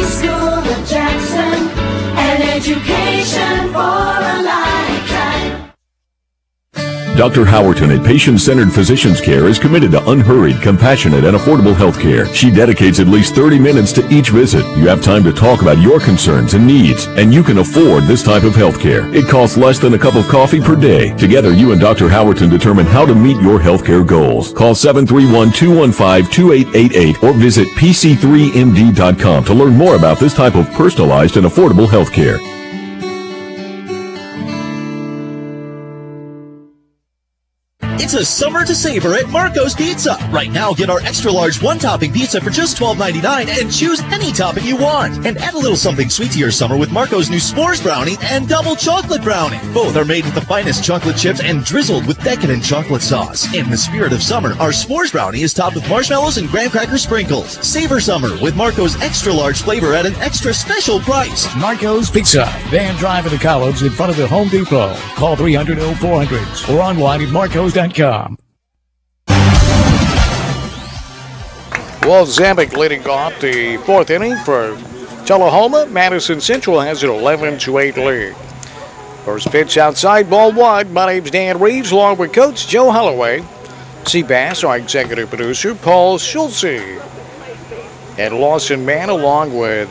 School of Jackson, an education for a lifetime. Dr. Howerton at Patient-Centered Physicians Care is committed to unhurried, compassionate, and affordable health care. She dedicates at least 30 minutes to each visit. You have time to talk about your concerns and needs, and you can afford this type of health care. It costs less than a cup of coffee per day. Together, you and Dr. Howerton determine how to meet your health care goals. Call 731-215-2888 or visit pc3md.com to learn more about this type of personalized and affordable health care. It's a summer to savor at Marco's Pizza. Right now, get our extra large one-topping pizza for just $12.99 and choose any topping you want. And add a little something sweet to your summer with Marco's new s'mores brownie and double chocolate brownie. Both are made with the finest chocolate chips and drizzled with decadent chocolate sauce. In the spirit of summer, our s'mores brownie is topped with marshmallows and graham cracker sprinkles. Savor summer with Marco's extra large flavor at an extra special price. Marco's Pizza, Van Drive in the College in front of the Home Depot. Call 300-0400 or online at marcos.com. Will Zabick leading off the fourth inning for Tullahoma. Madison Central has an 11-8 lead. First pitch outside, ball one. My name's Dan Reeves, along with Coach Joe Holloway. C. Bass, our executive producer, Paul Schultze. And Lawson Mann, along with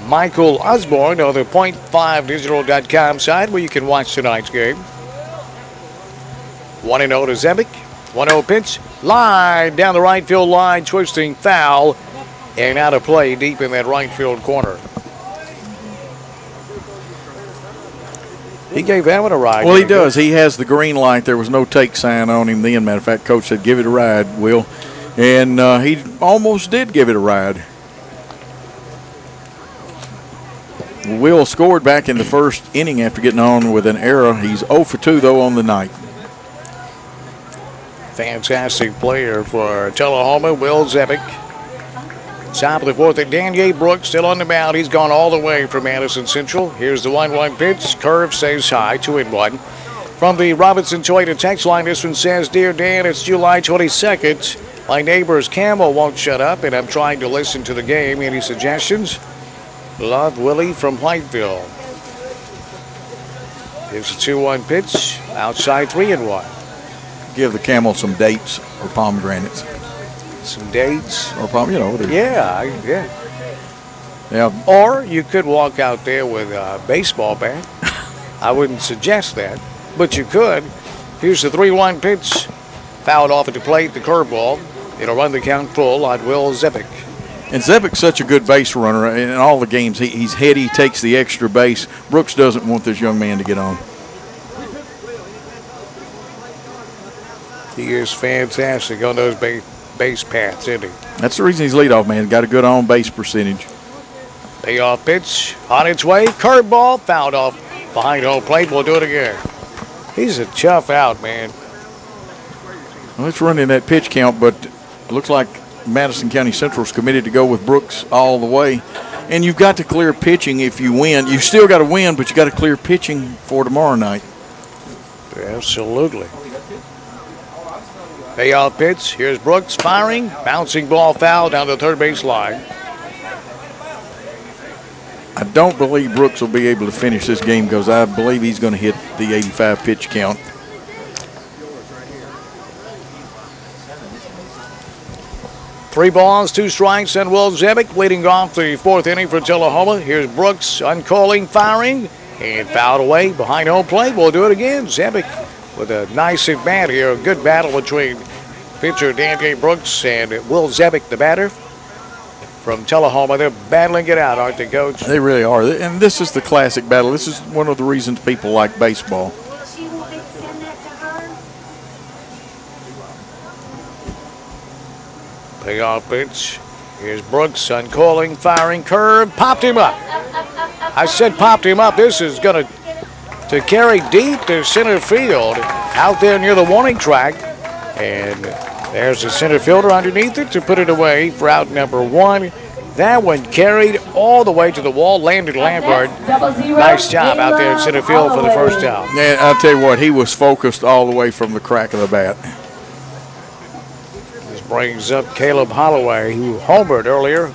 Michael Osborne on the .5digital.com side, where you can watch tonight's game. 1-0 to Zabick. 1-0 pitch. Line down the right field line, twisting foul. And out of play deep in that right field corner. He gave that one a ride. Well, he does. He has the green light. There was no take sign on him then. Matter of fact, Coach said, give it a ride, Will. And he almost did give it a ride. Will scored back in the first inning after getting on with an error. He's 0 for 2, though, on the night. Fantastic player for Tullahoma, Will Zabick. Top of the fourth, Daniel Brooks still on the mound. He's gone all the way from Madison Central. Here's the 1-1 pitch. Curve stays high, 2-1. From the Robinson Toyota text line, this one says, Dear Dan, it's July 22nd. My neighbor's camel won't shut up, and I'm trying to listen to the game. Any suggestions? Love, Willie from Whiteville. Here's the 2-1 pitch. Outside, 3-1. Give the camel some dates or pomegranates. Some dates? Or pomegranates, Yeah. Or you could walk out there with a baseball bat. I wouldn't suggest that, but you could. Here's the 3-1 pitch. Fouled off at the plate, the curveball. It'll run the count full on Will Zabick. And Zabick's such a good base runner. In all the games, he's heady, takes the extra base. Brooks doesn't want this young man to get on. He is fantastic on those base paths, isn't he? That's the reason he's leadoff man. Got a good on-base percentage. Payoff pitch on its way. Curveball fouled off behind home plate. We'll do it again. He's a tough out, man. Well, it's running that pitch count, but it looks like Madison County Central's committed to go with Brooks all the way. And you've got to clear pitching if you win. You still got to win, but you got to clear pitching for tomorrow night. Absolutely. Payoff pitch. Here's Brooks firing. Bouncing ball foul down the third base line. I don't believe Brooks will be able to finish this game because I believe he's going to hit the 85 pitch count. Three balls, two strikes, and Will Zabick leading off the fourth inning for Tullahoma. Here's Brooks uncalling, firing, and fouled away behind home plate. We'll do it again. Zabick with a nice at bat here. A good battle between pitcher Dante Brooks and Will Zabick, the batter from Tullahoma. They're battling it out, aren't they, Coach? They really are. And this is the classic battle. This is one of the reasons people like baseball. Payoff pitch. Here's Brooks uncoiling, firing curve, popped him up. I said popped him up. This is going to carry deep to center field out there near the warning track. And there's the center fielder underneath it to put it away for out number 1. That one carried all the way to the wall, landed Lambert. Nice job out there in center field for the first out. Yeah, I'll tell you what, he was focused all the way from the crack of the bat. This brings up Caleb Holloway, who homered earlier.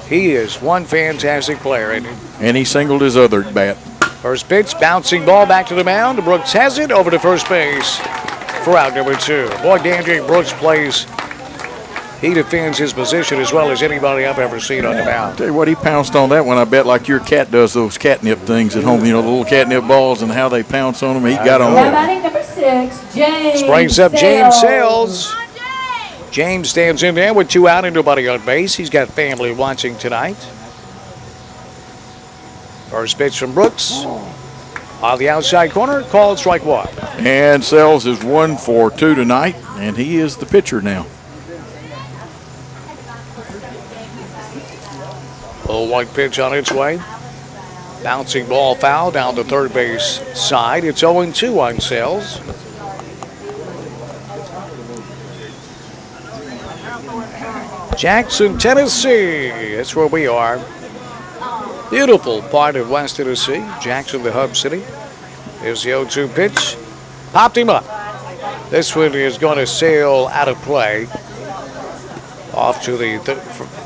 He is one fantastic player. And he singled his other bat. First pitch, bouncing ball back to the mound. Brooks has it over to first base for out number 2. Boy, Dandre Brooks plays. He defends his position as well as anybody I've ever seen on the mound. Tell you what, he pounced on that one, I bet, like your cat does those catnip things at home. You know, the little catnip balls and how they pounce on them. He got on Now batting number 6, James. Brings up James Sales. James stands in there with 2 out and nobody on base. He's got family watching tonight. First pitch from Brooks. On the outside corner, called strike 1. And Sells is 1 for 2 tonight, and he is the pitcher now. 0-1 pitch on its way. Bouncing ball foul down the third base side. It's 0-2 on Sells. Jackson, Tennessee. That's where we are. Beautiful part of West Tennessee. Jackson, the hub city. There's the 0-2 pitch. Popped him up. This one is going to sail out of play. Off to the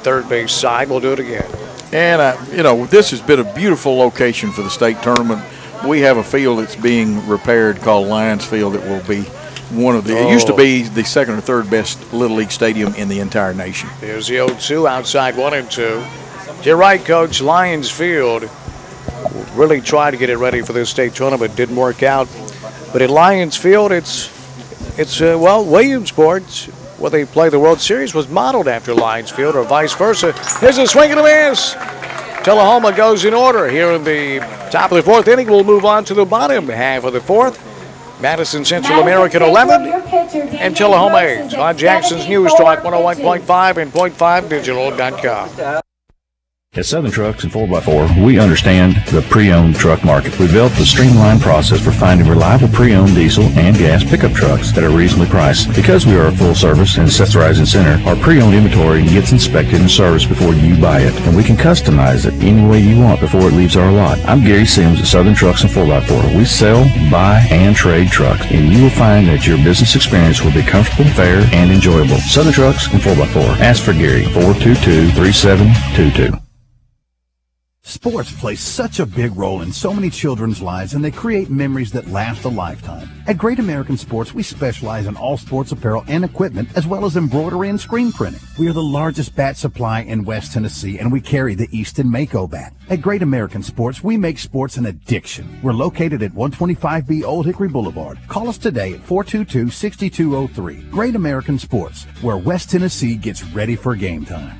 third base side. We'll do it again. And, you know, this has been a beautiful location for the state tournament. We have a field that's being repaired called Lions Field that will be one of the, it used to be the second or third best Little League stadium in the entire nation. There's the 0-2 outside 1-2. You're right, Coach. Lions Field really tried to get it ready for this state tournament. Didn't work out. But at Lions Field, it's Williamsport, where they play the World Series, was modeled after Lions Field or vice versa. Here's a swing and a miss. Tullahoma goes in order here in the top of the 4th inning. We'll move on to the bottom half of the 4th. Madison Central American 11 and Tullahoma 8 on Jackson's News Talk 101.5 and .5 digital.com. At Southern Trucks and 4x4, we understand the pre-owned truck market. We built the streamlined process for finding reliable pre-owned diesel and gas pickup trucks that are reasonably priced. Because we are a full service and accessorizing center, our pre-owned inventory gets inspected and serviced before you buy it, and we can customize it any way you want before it leaves our lot. I'm Gary Sims at Southern Trucks and 4x4. We sell, buy, and trade trucks, and you will find that your business experience will be comfortable, fair, and enjoyable. Southern Trucks and 4x4. Ask for Gary, 422-3722. Sports play such a big role in so many children's lives, and they create memories that last a lifetime. At Great American Sports, we specialize in all sports apparel and equipment, as well as embroidery and screen printing. We are the largest bat supply in West Tennessee, and we carry the Easton Mako bat. At Great American Sports, we make sports an addiction. We're located at 125B Old Hickory Boulevard. Call us today at 422-6203. Great American Sports, where West Tennessee gets ready for game time.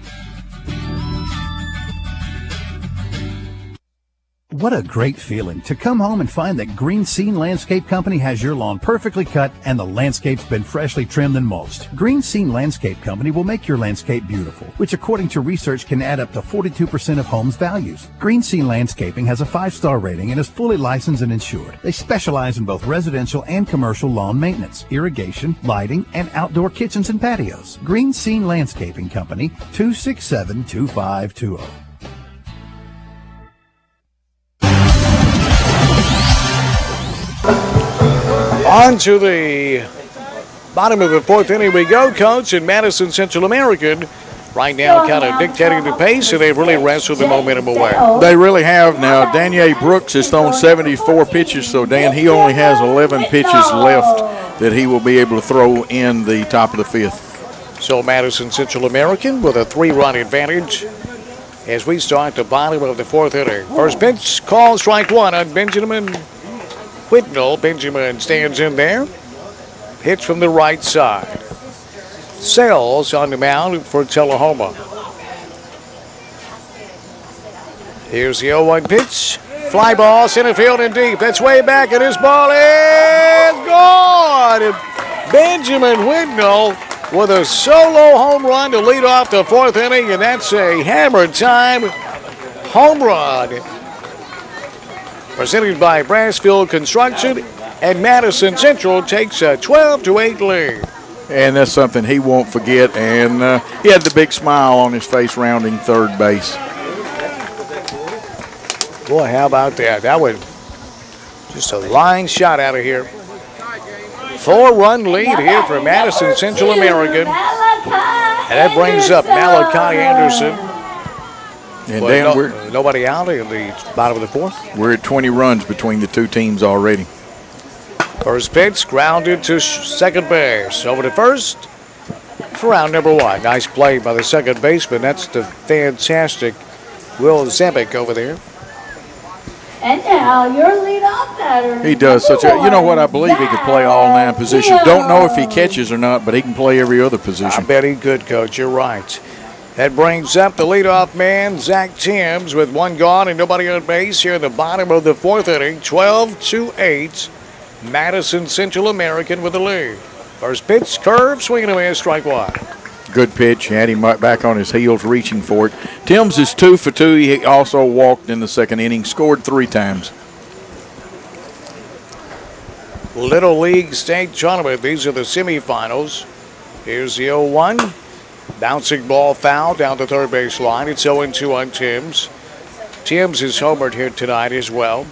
What a great feeling to come home and find that Green Scene Landscape Company has your lawn perfectly cut and the landscape's been freshly trimmed and mulched. Green Scene Landscape Company will make your landscape beautiful, which according to research can add up to 42% of homes' values. Green Scene Landscaping has a 5-star rating and is fully licensed and insured. They specialize in both residential and commercial lawn maintenance, irrigation, lighting, and outdoor kitchens and patios. Green Scene Landscaping Company, 267-2520. On to the bottom of the 4th inning we go, Coach, in Madison Central American. Right now kind of dictating the pace, and they've really wrestled the momentum away. They really have. Now, Daniel Brooks has thrown 74 pitches, so, Dan, he only has 11 pitches left that he will be able to throw in the top of the 5th. So Madison Central American with a 3-run advantage as we start the bottom of the 4th inning. First pitch, call strike 1 on Benjamin Whitnell. Benjamin stands in there. Hits from the right side. Sales on the mound for Tullahoma. Here's the 0-1 pitch. Fly ball, center field and deep. That's way back, and this ball is gone. And Benjamin Whitnell with a solo home run to lead off the fourth inning, and that's a hammer time home run. Presented by Brassfield Construction, and Madison Central takes a 12-8 lead. And that's something he won't forget, and he had the big smile on his face rounding third base. Boy, how about that? That was just a line shot out of here. 4-run lead here for Madison Central American. And that brings up Malachi Anderson. And Dan, nobody out in the bottom of the fourth. We're at 20 runs between the two teams already. First pitch grounded to second base. Over to first for round number one. Nice play by the second baseman. That's the fantastic Will Zembic over there. And now your leadoff batter. He does such a, you know what, I believe he could play all 9 positions. Don't know if he catches or not, but he can play every other position. I bet he could, Coach. You're right. That brings up the leadoff man, Zach Timms, with one gone and nobody on base here in the bottom of the fourth inning. 12-8. Madison Central American with the lead. First pitch, curve, swinging away, strike one. Good pitch. Had him right back on his heels reaching for it. Timms is 2 for 2. He also walked in the second inning, scored 3 times. Little League State Tournament. These are the semifinals. Here's the 0-1. Bouncing ball foul down the third base line. It's 0-2 on Timms. Timms is homered here tonight as well.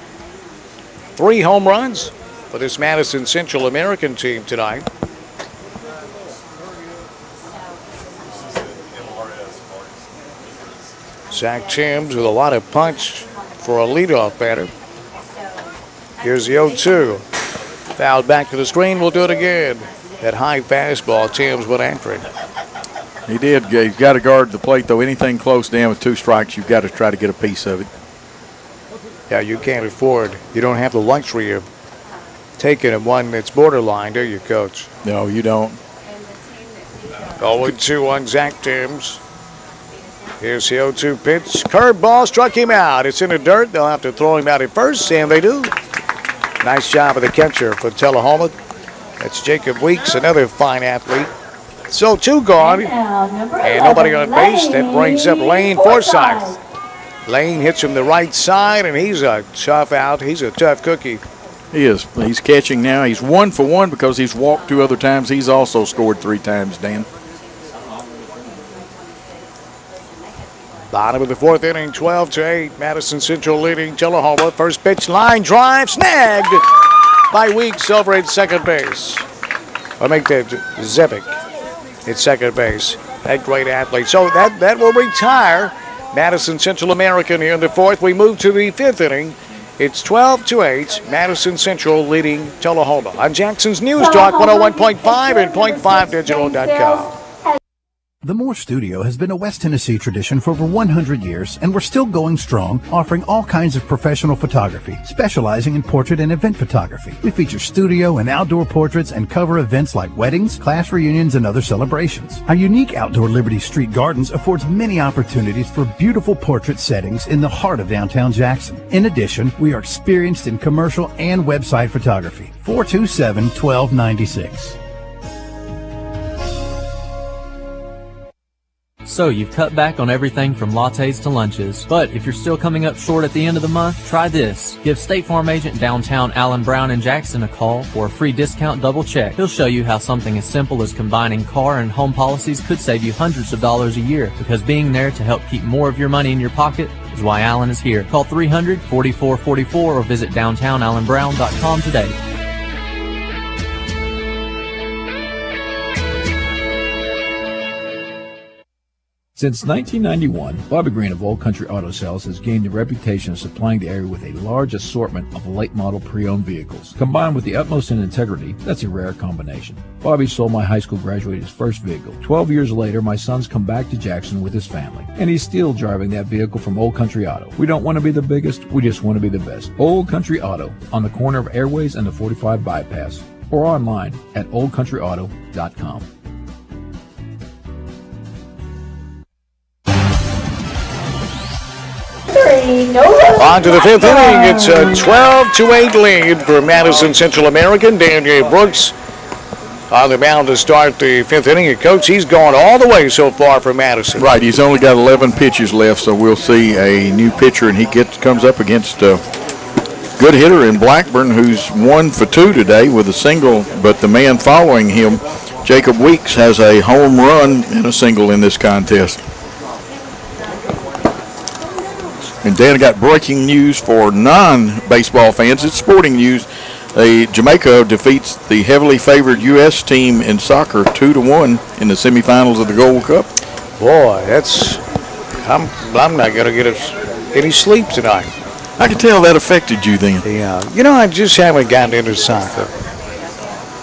3 home runs for this Madison Central American team tonight. Zach Timms with a lot of punch for a leadoff batter. Here's the 0-2. Fouled back to the screen. We'll do it again. That high fastball, Timms went after it. He did. He's got to guard the plate, though. Anything close down with 2 strikes, you've got to try to get a piece of it. Yeah, you can't afford. You don't have the luxury of taking one that's borderline, do you, Coach? No, you don't. 0-2 on Zach Timms. Here's the 0-2 pitch. Curveball struck him out. It's in the dirt. They'll have to throw him out at first, and they do. Nice job of the catcher for Tullahoma. That's Jacob Weeks, another fine athlete. So 2 gone, and nobody on base. That brings up Lane Forsythe. Lane hits him the right side, and he's a tough out. He's a tough cookie. He is. He's catching now. He's 1 for 1 because he's walked 2 other times. He's also scored 3 times, Dan. Bottom of the fourth inning, 12-8. Madison Central leading Tullahoma. First pitch, line drive, snagged by Weeks over at second base. I'll make that Zebic at second base. That great athlete. So that will retire Madison Central American here in the fourth. We move to the fifth inning. It's 12-8. Madison Central leading Tullahoma. On Jackson's News Talk 101.5 and .5digital.com. The Moore Studio has been a West Tennessee tradition for over 100 years, and we're still going strong, offering all kinds of professional photography, specializing in portrait and event photography. We feature studio and outdoor portraits and cover events like weddings, class reunions, and other celebrations. Our unique outdoor Liberty Street Gardens affords many opportunities for beautiful portrait settings in the heart of downtown Jackson. In addition, we are experienced in commercial and website photography. 427-1296. So you've cut back on everything from lattes to lunches, but if you're still coming up short at the end of the month, try this. Give State Farm agent downtown Allen Brown in Jackson a call for a free discount double check. He'll show you how something as simple as combining car and home policies could save you hundreds of dollars a year, because being there to help keep more of your money in your pocket is why Allen is here. Call 300-4444 or visit downtownallenbrown.com today. Since 1991, Bobby Green of Old Country Auto Sales has gained a reputation of supplying the area with a large assortment of late-model pre-owned vehicles. Combined with the utmost in integrity, that's a rare combination. Bobby sold my high school graduate's first vehicle. 12 years later, my son's come back to Jackson with his family, and he's still driving that vehicle from Old Country Auto. We don't want to be the biggest, we just want to be the best. Old Country Auto, on the corner of Airways and the 45 bypass, or online at oldcountryauto.com. On to the fifth inning. It's a 12-8 lead for Madison Central American. Daniel Brooks on the mound to start the 5th inning. And Coach, he's gone all the way so far for Madison. Right, he's only got 11 pitches left, so we'll see a new pitcher, and he comes up against a good hitter in Blackburn, who's 1 for 2 today with a single, but the man following him, Jacob Weeks, has a home run and a single in this contest. And Dan got breaking news for non-baseball fans. It's sporting news. Jamaica defeats the heavily favored U.S. team in soccer 2-1 in the semifinals of the Gold Cup. Boy, I'm not going to get any sleep tonight. I can tell that affected you then. Yeah. You know, I just haven't gotten into soccer.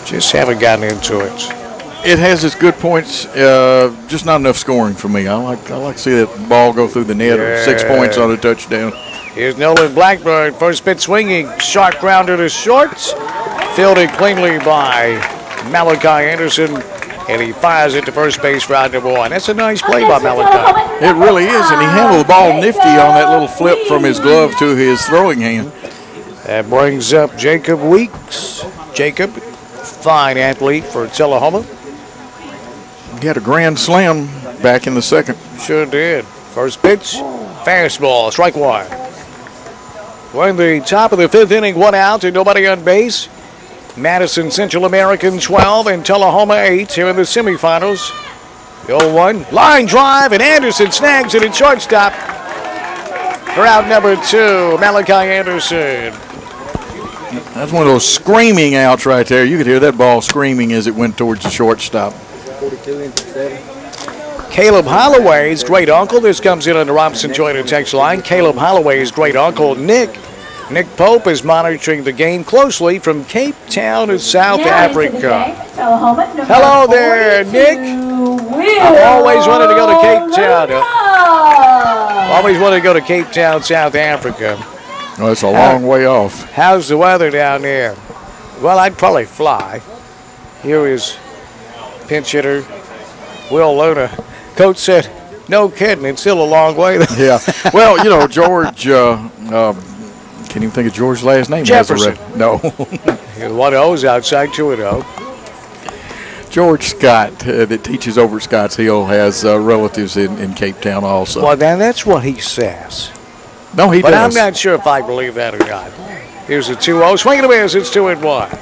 Just haven't gotten into it. It has its good points, just not enough scoring for me. I like to see that ball go through the net, or 6 points on a touchdown. Here's Nolan Blackburn. First pitch swinging. Sharp grounder to short. Fielded cleanly by Malachi Anderson. And he fires it to first base for out number 1. That's a nice play by Malachi. It really is, and he handled the ball nifty on that little flip from his glove to his throwing hand. That brings up Jacob Weeks. Jacob, fine athlete for Tullahoma. He had a grand slam back in the second. Sure did. First pitch, fastball, strike 1. We're in the top of the 5th inning, 1 out and nobody on base. Madison Central American 12 and Tullahoma 8 here in the semifinals. The 0-1, line drive, and Anderson snags it at shortstop. For out number 2, Malachi Anderson. That's one of those screaming outs right there. You could hear that ball screaming as it went towards the shortstop. Caleb Holloway's great uncle. This comes in on the Robinson Joiner text line. Caleb Holloway's great uncle, Nick Pope, is monitoring the game closely from Cape Town in South Africa. Hello there, Nick. I've always wanted to go to Cape Town. Always wanted to go to Cape Town, South Africa. Well, it's a long way off. How's the weather down there? Well, I'd probably fly. Here is pinch hitter Will Luna. Coach said, no kidding, it's still a long way. Yeah. Well, you know, George, can't even think of George's last name. Jefferson. No. 1-0's outside, 2-0. George Scott, that teaches over at Scotts Hill, has relatives in Cape Town also. Well, then that's what he says. No, he does. But I'm not sure if I believe that or not. Here's a 2-0. Swing and a miss. It's 2-1.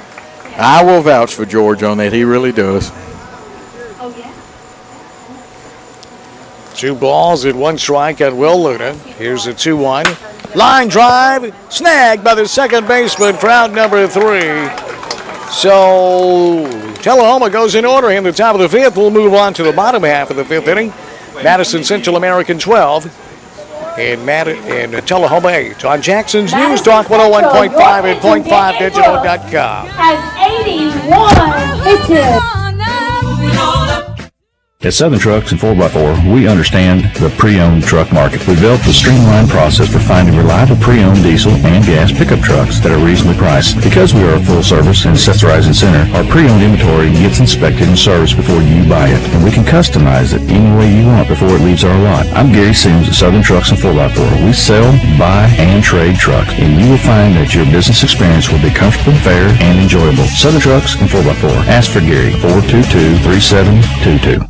I will vouch for George on that. He really does. 2 balls and 1 strike on Will Luna. Here's a 2-1. Line drive. Snagged by the second baseman for out number 3. So Tullahoma goes in order in the top of the 5th. We'll move on to the bottom half of the 5th inning. Madison Central American 12 and Tullahoma 8 on Jackson's News Talk 101.5 and .5digital.com. Has 81 pitches. At Southern Trucks and 4x4, we understand the pre-owned truck market. We built the streamlined process for finding reliable pre-owned diesel and gas pickup trucks that are reasonably priced. Because we are a full-service and accessorizing center, our pre-owned inventory gets inspected and serviced before you buy it, and we can customize it any way you want before it leaves our lot. I'm Gary Sims at Southern Trucks and 4x4. We sell, buy, and trade trucks, and you will find that your business experience will be comfortable, fair, and enjoyable. Southern Trucks and 4x4. Ask for Gary, 422-3722.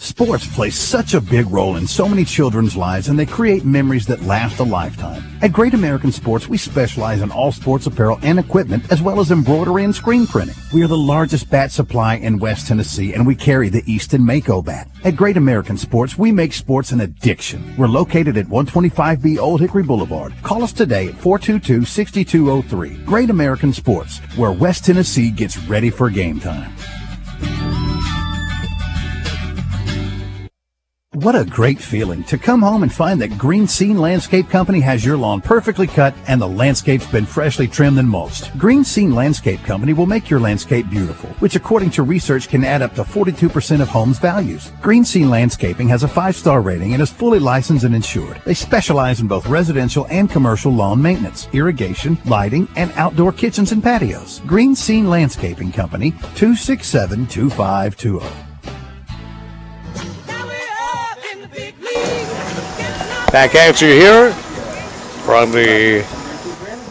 Sports play such a big role in so many children's lives, and they create memories that last a lifetime. At Great American Sports, we specialize in all sports apparel and equipment, as well as embroidery and screen printing. We are the largest bat supply in West Tennessee, and we carry the Easton Mako bat. At Great American Sports, we make sports an addiction. We're located at 125B Old Hickory Boulevard. Call us today at 422-6203. Great American Sports, where West Tennessee gets ready for game time. What a great feeling to come home and find that Green Scene Landscape Company has your lawn perfectly cut and the landscape's been freshly trimmed and mulched. Green Scene Landscape Company will make your landscape beautiful, which according to research can add up to 42% of homes' values. Green Scene Landscaping has a 5-star rating and is fully licensed and insured. They specialize in both residential and commercial lawn maintenance, irrigation, lighting, and outdoor kitchens and patios. Green Scene Landscaping Company, 267-2520. Back at you here from the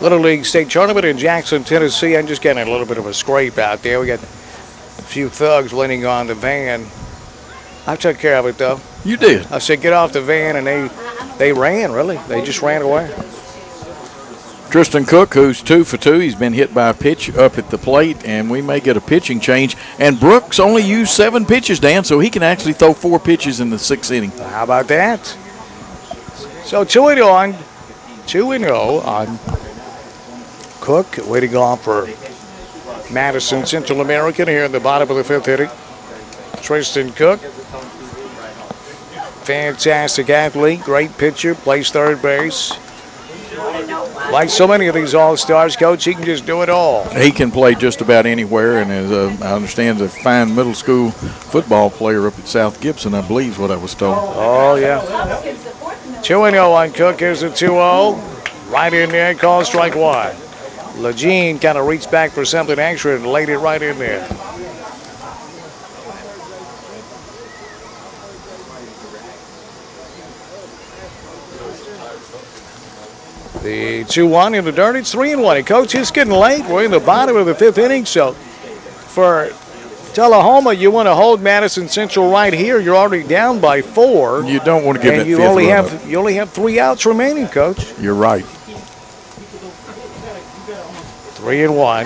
Little League State Tournament in Jackson, Tennessee. I'm just getting a little bit of a scrape out there. We got few thugs leaning on the van. I took care of it, though. You did. I said, get off the van, and they ran, really. They just ran away. Tristan Cook, who's 2 for 2, he's been hit by a pitch up at the plate, and we may get a pitching change. And Brooks only used 7 pitches, Dan, so he can actually throw 4 pitches in the 6th inning. How about that? So 2-0 on Cook, waiting off for Madison Central American here in the bottom of the 5th inning. Tristan Cook, fantastic athlete, great pitcher, plays third base. Like so many of these all-stars, Coach, he can just do it all. He can play just about anywhere, and is, I understand, a fine middle school football player up at South Gibson, I believe is what I was told. Oh, yeah. 2-0 on Cook. Here's a 2-0. Right in there, call strike 1. Lejeune kind of reached back for something extra and laid it right in there. The 2-1 in the dirt. It's 3-1. And Coach, it's getting late. We're in the bottom of the 5th inning. So for Tullahoma, you want to hold Madison Central right here. You're already down by 4. You don't want to give and that you fifth only run have up. you only have 3 outs remaining, Coach. You're right. 3-1.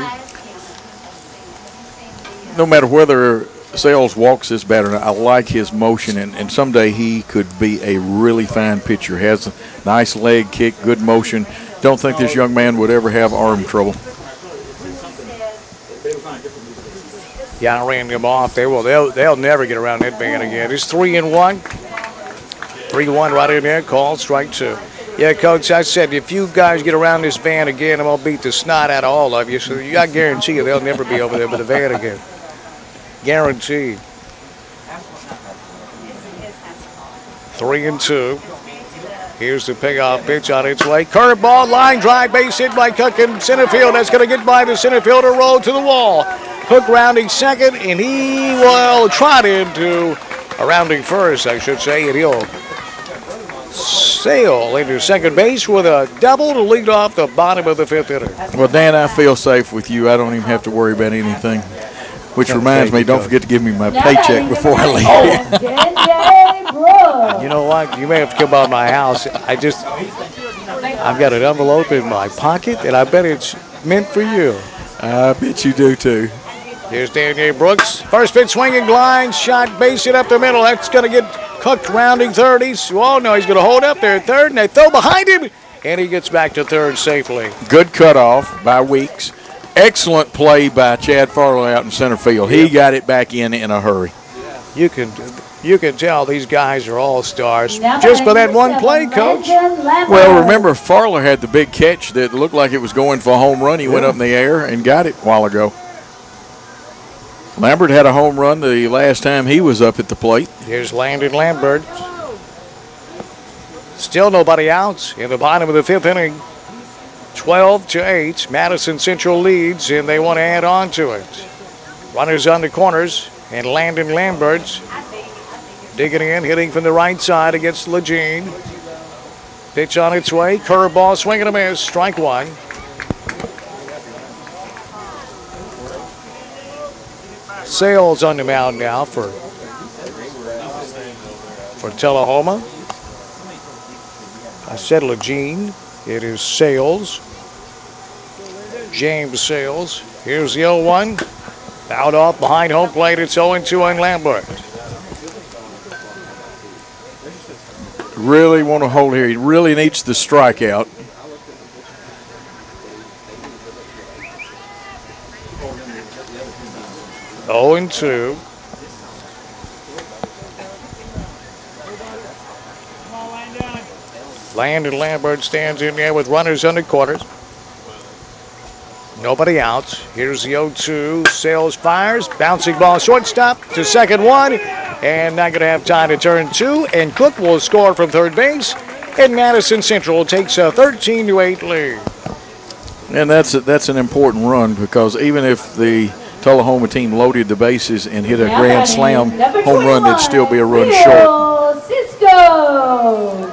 No matter whether Sales walks this batter, I like his motion, and someday he could be a really fine pitcher. Has a nice leg kick, good motion. Don't think this young man would ever have arm trouble. Yeah, I ran him off there. Well, they'll never get around that van again. It's 3-1. 3-1 right in there. Call strike 2. Yeah, Coach, I said if you guys get around this van again, I'm going to beat the snot out of all of you. So I guarantee you they'll never be over there with the van again. Guaranteed. 3-2. Here's the payoff pitch on its way. Curveball, line drive, base hit by Cook in center field. That's going to get by the center fielder, roll to the wall. Hook rounding second, and he will trot into a rounding first, I should say, and he'll sail into second base with a double to lead off the bottom of the 5th inning. Well, Dan, I feel safe with you. I don't even have to worry about anything. Which reminds me, don't forget to give me my paycheck before I leave. You know what? You may have to come by my house. I've got an envelope in my pocket, and I bet it's meant for you. I bet you do, too. Here's Daniel Brooks. First pitch swinging line, shot, base hit up the middle. That's going to get Cook rounding third. He's going to hold up there at third, and they throw behind him, and he gets back to third safely. Good cutoff by Weeks. Excellent play by Chad Farley out in center field. He got it back in a hurry. You can tell these guys are all stars just by that one play, Coach. Well, remember, Farley had the big catch that looked like it was going for a home run. He went up in the air and got it a while ago. Lambert had a home run the last time he was up at the plate. Here's Landon Lambert. Still nobody out in the bottom of the 5th inning. 12-8. Madison Central leads, and they want to add on to it. Runners on the corners, and Landon Lambert digging in, hitting from the right side against Lejeune. Pitch on its way. Curveball, swing and a miss. Strike 1. Sales on the mound now for Tullahoma. I said Lejeune. It is Sales. James Sales. Here's the 0-1. Fouled off behind home plate. It's 0-2 on Lambert. Really want to hold here. He really needs the strikeout. Oh, 0-2. Landon Lambert stands in there with runners under corners. Nobody out. Here's the 0-2. Sales fires. Bouncing ball shortstop to second one. And not going to have time to turn 2. And Cook will score from third base. And Madison Central takes a 13-8 lead. And that's an important run, because even if the Tullahoma team loaded the bases and hit a grand slam home run, it'd still be a run short. Cisco.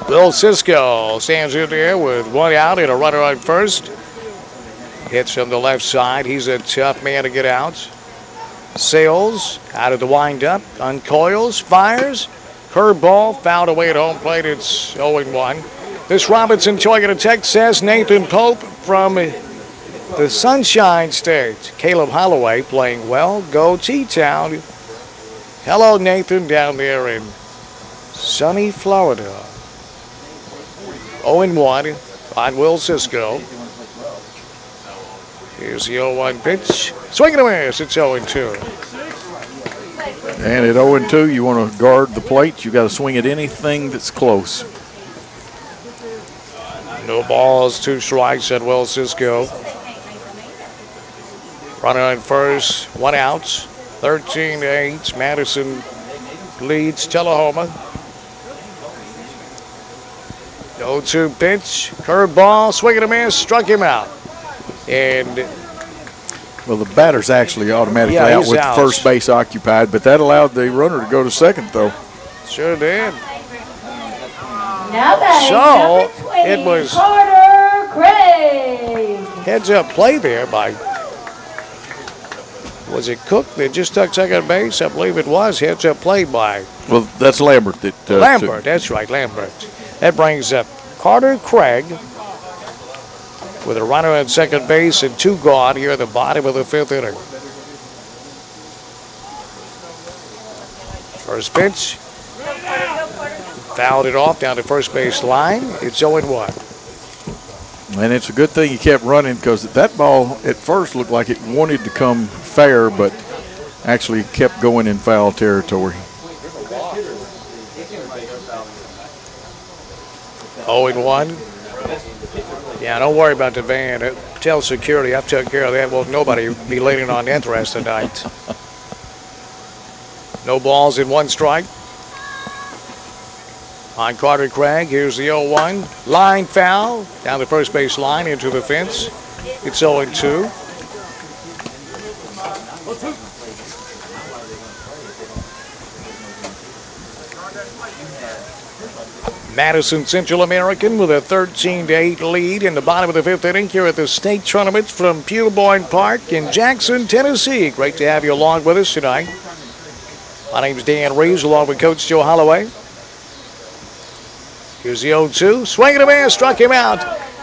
Bill Cisco stands in there with 1 out and a runner on first. Hits from the left side. He's a tough man to get out. Sales out of the windup, uncoils, fires, curveball, fouled away at home plate. It's 0-1. This Robinson Toyota text says Nathan Pope from the Sunshine State. Caleb Holloway playing well. Go T-Town. Hello, Nathan, down there in sunny Florida. 0-1 on Will Cisco. Here's the 0-1 pitch. Swing and a miss. It's 0-2. And at 0-2, you want to guard the plate. You got to swing at anything that's close. No balls, 2 strikes at Will Cisco. Runner on first, 1 out. 13-8. Madison leads Tullahoma. 0-2 pitch, curveball, swing and a miss, struck him out. And well, the batter's actually automatically out with first base occupied, but that allowed the runner to go to second, though. Sure did. Now so it was Carter Craig. Heads-up play there by, was it Cook that just took second base? I believe it was. Heads-up play by. Well, that's Lambert. Lambert, that's right, Lambert. That brings up Carter Craig with a runner at second base and 2 gone here at the bottom of the 5th inning. First pitch. Fouled it off down the first base line. It's 0-1. And it's a good thing he kept running because that ball at first looked like it wanted to come fair, but actually kept going in foul territory. 0-1. Yeah, don't worry about the van. Tell security I took care of that. Well, nobody be leaning on interest tonight. No balls in 1 strike. On Carter Craig, here's the 0-1. Line foul down the first base line into the fence. It's 0-2. Madison Central American with a 13-8 lead in the bottom of the 5th inning here at the state tournament from Peelbourne Park in Jackson, Tennessee. Great to have you along with us tonight. My name's Dan Reeves along with Coach Joe Holloway. Here's the 0-2. Swing and a miss, struck him out.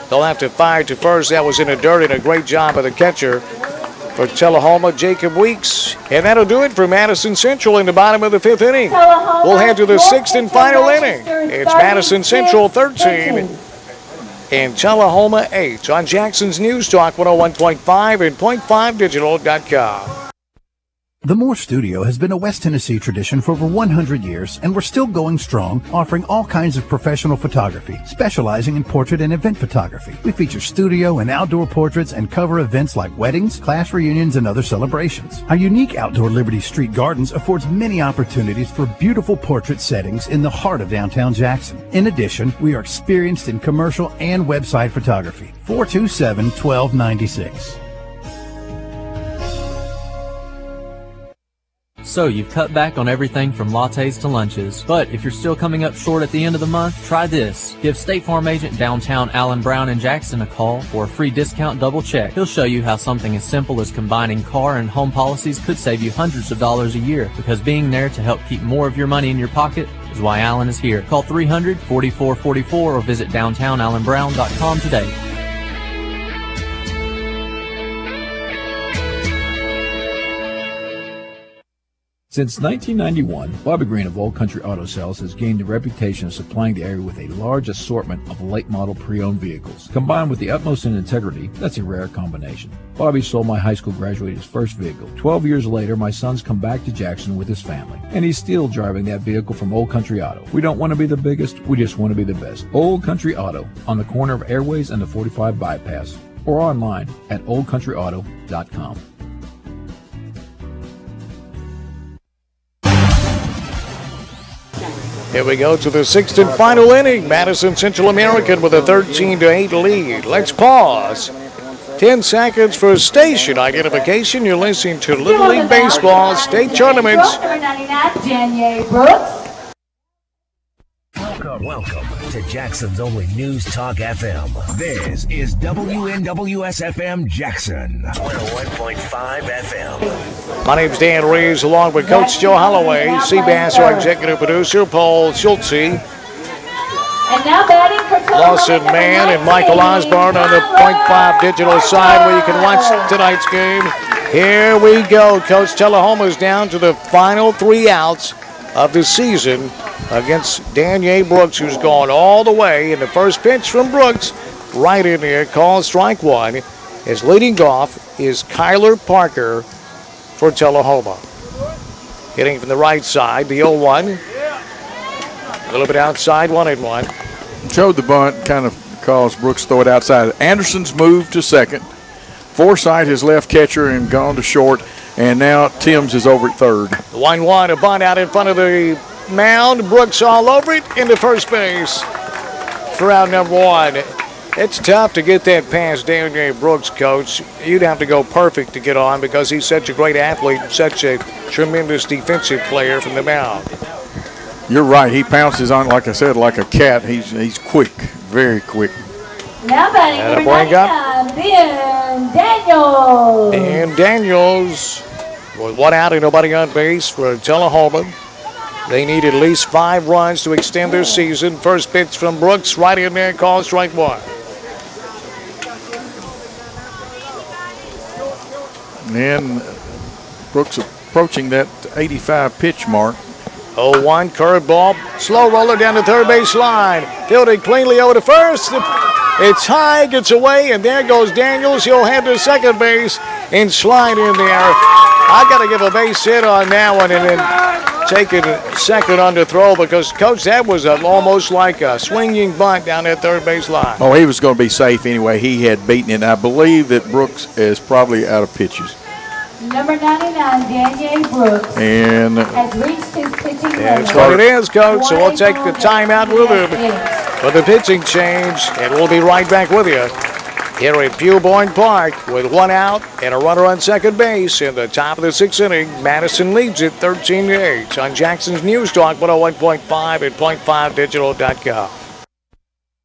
They'll have to fire to first. That was in the dirt, and a great job of the catcher for Tullahoma, Jacob Weeks. And that'll do it for Madison Central in the bottom of the 5th inning. We'll head to the 6th and final inning. It's Madison Central 13 and Tullahoma 8 on Jackson's News Talk 101.5 and .5digital.com. The Moore Studio has been a West Tennessee tradition for over 100 years, and we're still going strong, offering all kinds of professional photography, specializing in portrait and event photography. We feature studio and outdoor portraits and cover events like weddings, class reunions, and other celebrations. Our unique outdoor Liberty Street Gardens affords many opportunities for beautiful portrait settings in the heart of downtown Jackson. In addition, we are experienced in commercial and website photography. 427-1296. So you've cut back on everything from lattes to lunches, but if you're still coming up short at the end of the month, try this. Give State Farm agent downtown Allen Brown in Jackson a call for a free discount double check. He'll show you how something as simple as combining car and home policies could save you hundreds of dollars a year, because being there to help keep more of your money in your pocket is why Allen is here. Call 300-4444 or visit downtownallenbrown.com today. Since 1991, Bobby Green of Old Country Auto Sales has gained the reputation of supplying the area with a large assortment of late model pre-owned vehicles. Combined with the utmost in integrity, that's a rare combination. Bobby sold my high school graduate's first vehicle. 12 years later, my son's come back to Jackson with his family, and he's still driving that vehicle from Old Country Auto. We don't want to be the biggest, we just want to be the best. Old Country Auto, on the corner of Airways and the 45 bypass, or online at oldcountryauto.com. Here we go to the 6th and final inning. Madison Central American with a 13-8 lead. Let's pause. 10 seconds for station identification. You're listening to Little League Baseball State Tournaments. Welcome to Jackson's only News Talk FM. This is WNWS-FM Jackson, 101.5 FM. My name's Dan Reeves, along with Coach Joe Holloway, Seabass, our executive producer, Paul Schultze, And now batting for Lawson Mann, and Michael Osborne on the .5 digital side where you can watch tonight's game. Here we go. Coach Tullahoma's down to the final 3 outs of the season against Daniel Brooks, who's gone all the way. And the first pitch from Brooks, right in there, called strike 1. His leading off is Kyler Parker for Tullahoma. Hitting from the right side, the 0-1. A little bit outside, 1-1. Showed the bunt, kind of caused Brooks to throw it outside. Anderson's moved to second. Forsythe, his left catcher, and gone to short. And now Timms is over at third. The 1-1, a bunt out in front of the mound. Brooks all over it into first base for out number 1. It's tough to get that past Daniel Brooks, Coach. You'd have to go perfect to get on because he's such a great athlete and such a tremendous defensive player from the mound. You're right. He pounces on, like I said, like a cat. He's quick, very quick. Now batting number 99, Ben Daniels. And Daniels with 1 out and nobody on base for Tullahoma. They need at least 5 runs to extend their season. First pitch from Brooks, right in there, called strike 1. And Brooks approaching that 85 pitch mark. 0-1, curveball, slow roller down the third base line. Fielded cleanly over to first. It's high, gets away, and there goes Daniels. He'll head to second base and slide in there. I got to give a base hit on that one and then take it second on the throw because, Coach, that was almost like a swinging bunt down that third base line. Oh, he was going to be safe anyway. He had beaten it. I believe that Brooks is probably out of pitches. Number 99, Daniel Brooks, and has reached his pitching limit. That's what it is, Coach. So we'll take the timeout with him for the pitching change, and we'll be right back with you here at Pewborn Park with 1 out and a runner on second base in the top of the 6th inning. Madison leads it 13-8 on Jackson's News Talk 101.5 at .5digital.com.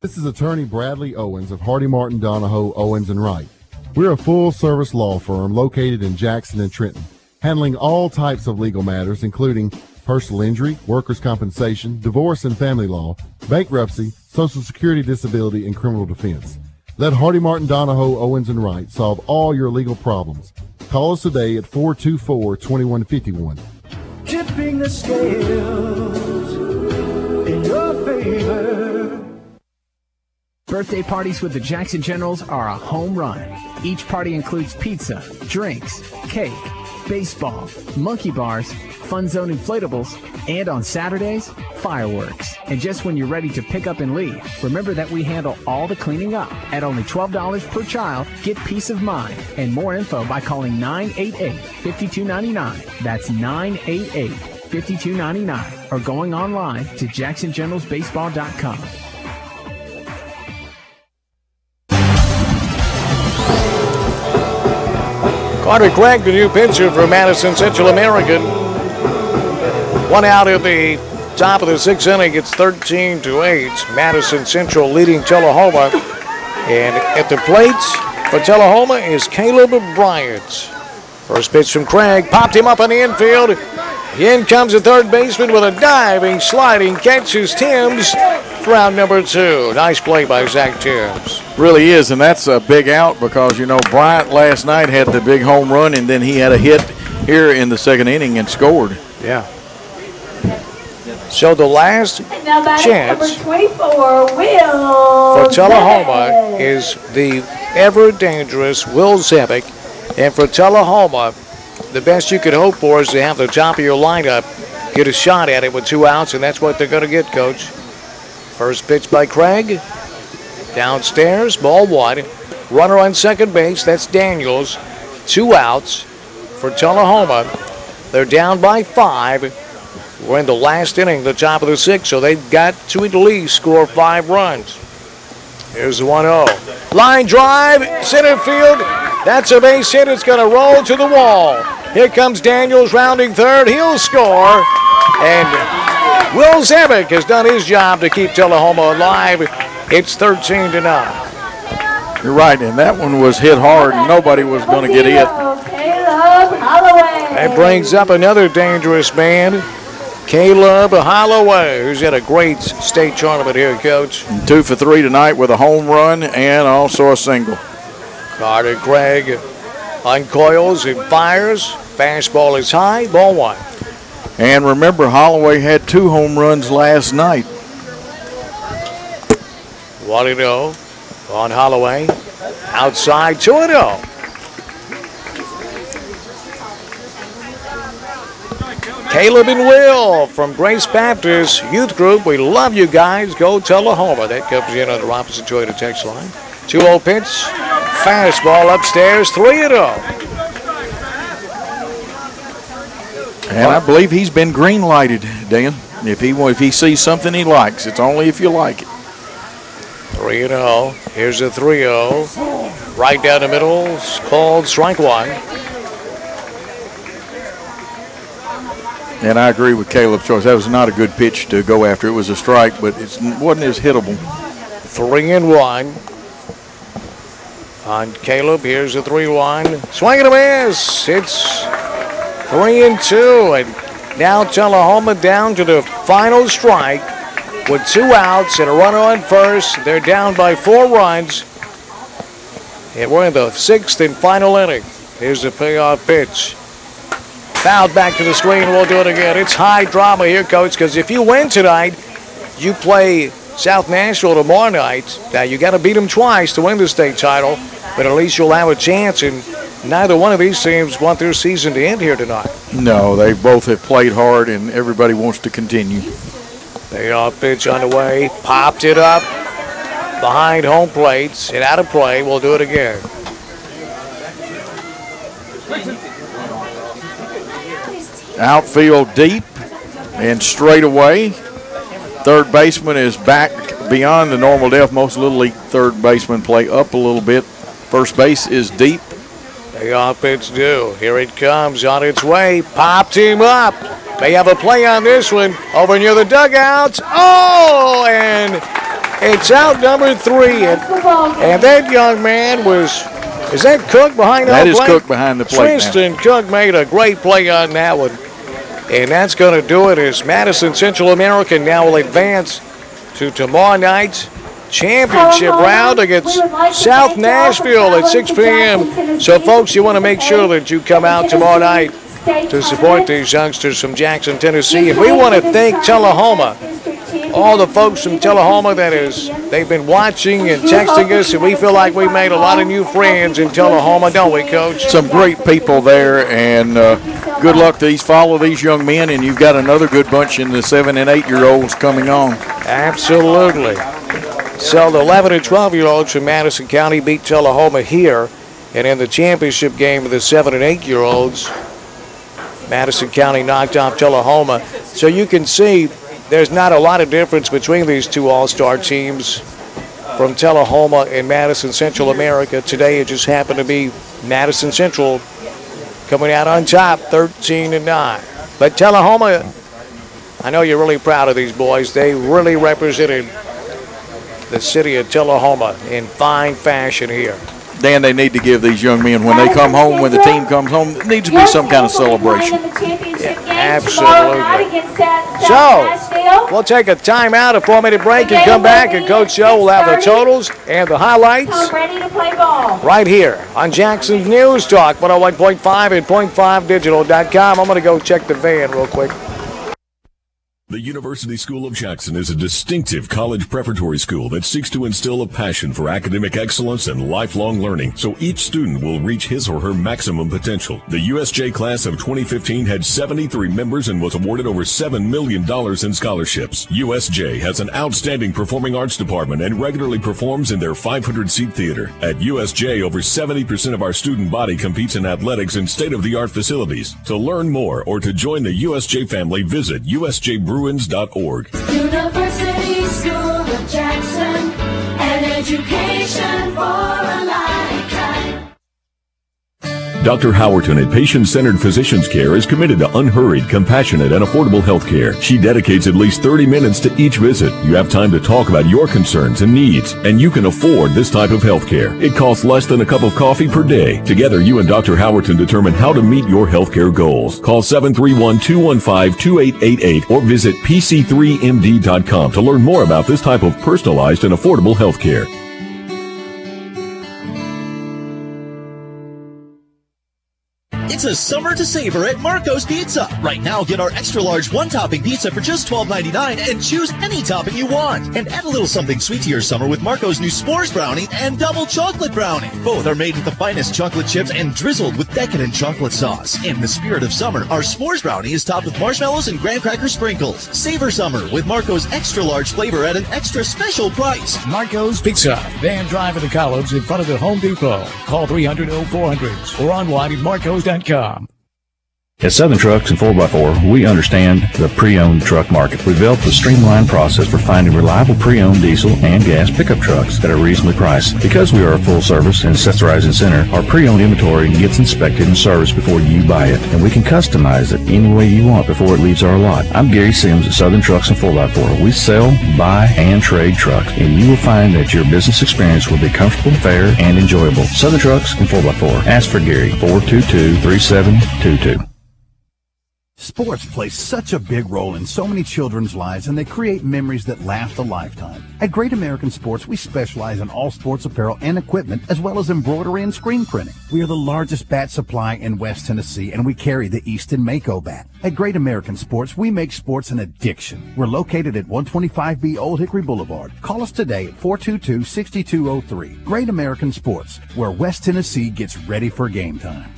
This is attorney Bradley Owens of Hardy Martin Donahoe Owens & Wright. We're a full-service law firm located in Jackson and Trenton, handling all types of legal matters, including personal injury, workers' compensation, divorce and family law, bankruptcy, Social Security disability, and criminal defense. Let Hardy Martin Donahoe Owens & Wright solve all your legal problems. Call us today at 424-2151. Tipping the scales in your favor. Birthday parties with the Jackson Generals are a home run. Each party includes pizza, drinks, cake, baseball, monkey bars, fun zone inflatables, and on Saturdays, fireworks. And just when you're ready to pick up and leave, remember that we handle all the cleaning up. At only $12 per child, get peace of mind and more info by calling 988-5299. That's 988-5299 or going online to jacksongeneralsbaseball.com. Carter Craig, the new pitcher for Madison Central American. 1 out at the top of the 6th inning. It's 13-8. Madison Central leading Tullahoma. And at the plate for Tullahoma is Caleb Bryant. First pitch from Craig. Popped him up on the infield. In comes the third baseman with a diving, sliding catch. Is Timms for out number 2. Nice play by Zach Timms. Really is, and that's a big out because, you know, Bryant last night had the big home run, and then he had a hit here in the 2nd inning and scored. Yeah. So the last chance number 24, Will for Tullahoma is the ever-dangerous Will Zevick. And for Tullahoma, the best you could hope for is to have the top of your lineup get a shot at it with 2 outs, and that's what they're going to get, Coach. First pitch by Craig. Downstairs, ball 1. Runner on second base, that's Daniels. 2 outs for Tullahoma. They're down by 5. We're in the last inning, the top of the 6th, so they've got to at least score 5 runs. Here's the 1-0. Line drive, center field. That's a base hit. It's going to roll to the wall. Here comes Daniels rounding third. He'll score. And Will Zebick has done his job to keep Tullahoma alive. It's 13-9. You're right, and that one was hit hard, and nobody was going to get hit. That brings up another dangerous man, Caleb Holloway, who's had a great state tournament here, Coach. 2 for 3 tonight with a home run and also a single. Carter Craig uncoils and fires. Fastball is high, ball 1. And remember, Holloway had 2 home runs last night. 1-0 on Holloway. Outside, 2-0. Caleb and Will from Grace Baptist Youth Group. We love you guys. Go Tullahoma. That comes in on the Robinson Toyota text line. 2-0 pitch. Fastball upstairs. 3-0. And I believe he's been green lighted, Dan. If he sees something he likes, it's only if you like it. 3-0. Here's a 3-0. Right down the middle. It's called strike 1. And I agree with Caleb's choice. That was not a good pitch to go after. It was a strike, but it wasn't as hittable. 3-1 on Caleb. Here's a 3-1. Swing and a miss. It's 3-2. And now Tullahoma down to the final strike with 2 outs and a runner on first. They're down by 4 runs. And we're in the 6th and final inning. Here's the payoff pitch. Fouled back to the screen. We'll do it again. It's high drama here, Coach, because if you win tonight, you play South Nashville tomorrow night. Now, you got to beat them twice to win the state title, but at least you'll have a chance, and neither one of these teams want their season to end here tonight. No, they both have played hard, and everybody wants to continue. Payoff pitch on the way. Popped it up behind home plates and out of play. We'll do it again. Outfield deep and straight away. Third baseman is back beyond the normal depth. Most Little League third basemen play up a little bit. First base is deep. Payoff pitch due. Here it comes on its way. Popped him up. They have a play on this one over near the dugout. Oh, and it's out number 3. And that young man was... Is that Cook behind the plate? That is Cook behind the plate. Tristan Cook made a great play on that one. And that's going to do it as Madison Central American now will advance to tomorrow night's championship round against South Nashville at 6 p.m. So, folks, you want to make sure that you come out tomorrow night to support these youngsters from Jackson, Tennessee. And we want to thank Tullahoma. All the folks from Tullahoma they've been watching and texting us, and we feel like we made a lot of new friends in Tullahoma, don't we, Coach? Some great people there, and good luck to follow these young men, and you've got another good bunch in the 7- and 8-year-olds coming on. Absolutely. So the 11- and 12-year-olds from Madison County beat Tullahoma here, and in the championship game of the 7- and 8-year-olds, Madison County knocked off Tullahoma. So you can see there's not a lot of difference between these two all-star teams from Tullahoma and Madison Central America. Today it just happened to be Madison Central coming out on top, 13-9. But Tullahoma, I know you're really proud of these boys. They really represented the city of Tullahoma in fine fashion here. Dan, they need to give these young men, when they come home, when the team comes home, there needs to be some kind of celebration. Yeah, absolutely. So, we'll take a timeout, a 4-minute break, and come back, and Coach Joe will have the totals and the highlights right here on Jackson's News Talk, 101.5 and .5digital.com. I'm going to go check the van real quick. The University School of Jackson is a distinctive college preparatory school that seeks to instill a passion for academic excellence and lifelong learning, so each student will reach his or her maximum potential. The USJ class of 2015 had 73 members and was awarded over $7 million in scholarships. USJ has an outstanding performing arts department and regularly performs in their 500-seat theater. At USJ, over 70% of our student body competes in athletics and state-of-the-art facilities. To learn more or to join the USJ family, visit USJBruins.org. University School of Jackson, an education for a lifetime. Dr. Howerton at Patient-Centered Physicians Care is committed to unhurried, compassionate, and affordable health care. She dedicates at least 30 minutes to each visit. You have time to talk about your concerns and needs, and you can afford this type of health care. It costs less than a cup of coffee per day. Together, you and Dr. Howerton determine how to meet your health care goals. Call 731-215-2888 or visit pc3md.com to learn more about this type of personalized and affordable health care. It's a summer to savor at Marco's Pizza. Right now, get our extra large one-topping pizza for just $12.99 and choose any topping you want. And add a little something sweet to your summer with Marco's new S'mores Brownie and Double Chocolate Brownie. Both are made with the finest chocolate chips and drizzled with decadent chocolate sauce. In the spirit of summer, our S'mores Brownie is topped with marshmallows and graham cracker sprinkles. Savor summer with Marco's extra large flavor at an extra special price. Marco's Pizza, Van Drive at the College in front of the Home Depot. Call 300-0400 or online at marcos.com. At Southern Trucks and 4x4, we understand the pre-owned truck market. We developed a streamlined process for finding reliable pre-owned diesel and gas pickup trucks that are reasonably priced. Because we are a full-service and accessorizing center, our pre-owned inventory gets inspected and serviced before you buy it, and we can customize it any way you want before it leaves our lot. I'm Gary Sims at Southern Trucks and 4x4. We sell, buy, and trade trucks, and you will find that your business experience will be comfortable, fair, and enjoyable. Southern Trucks and 4x4. Ask for Gary, 422-3722. Sports play such a big role in so many children's lives, and they create memories that last a lifetime. At Great American Sports, we specialize in all sports apparel and equipment, as well as embroidery and screen printing. We are the largest bat supply in West Tennessee, and we carry the Easton Mako bat. At Great American Sports, we make sports an addiction. We're located at 125B Old Hickory Boulevard. Call us today at 422-6203. Great American Sports, where West Tennessee gets ready for game time.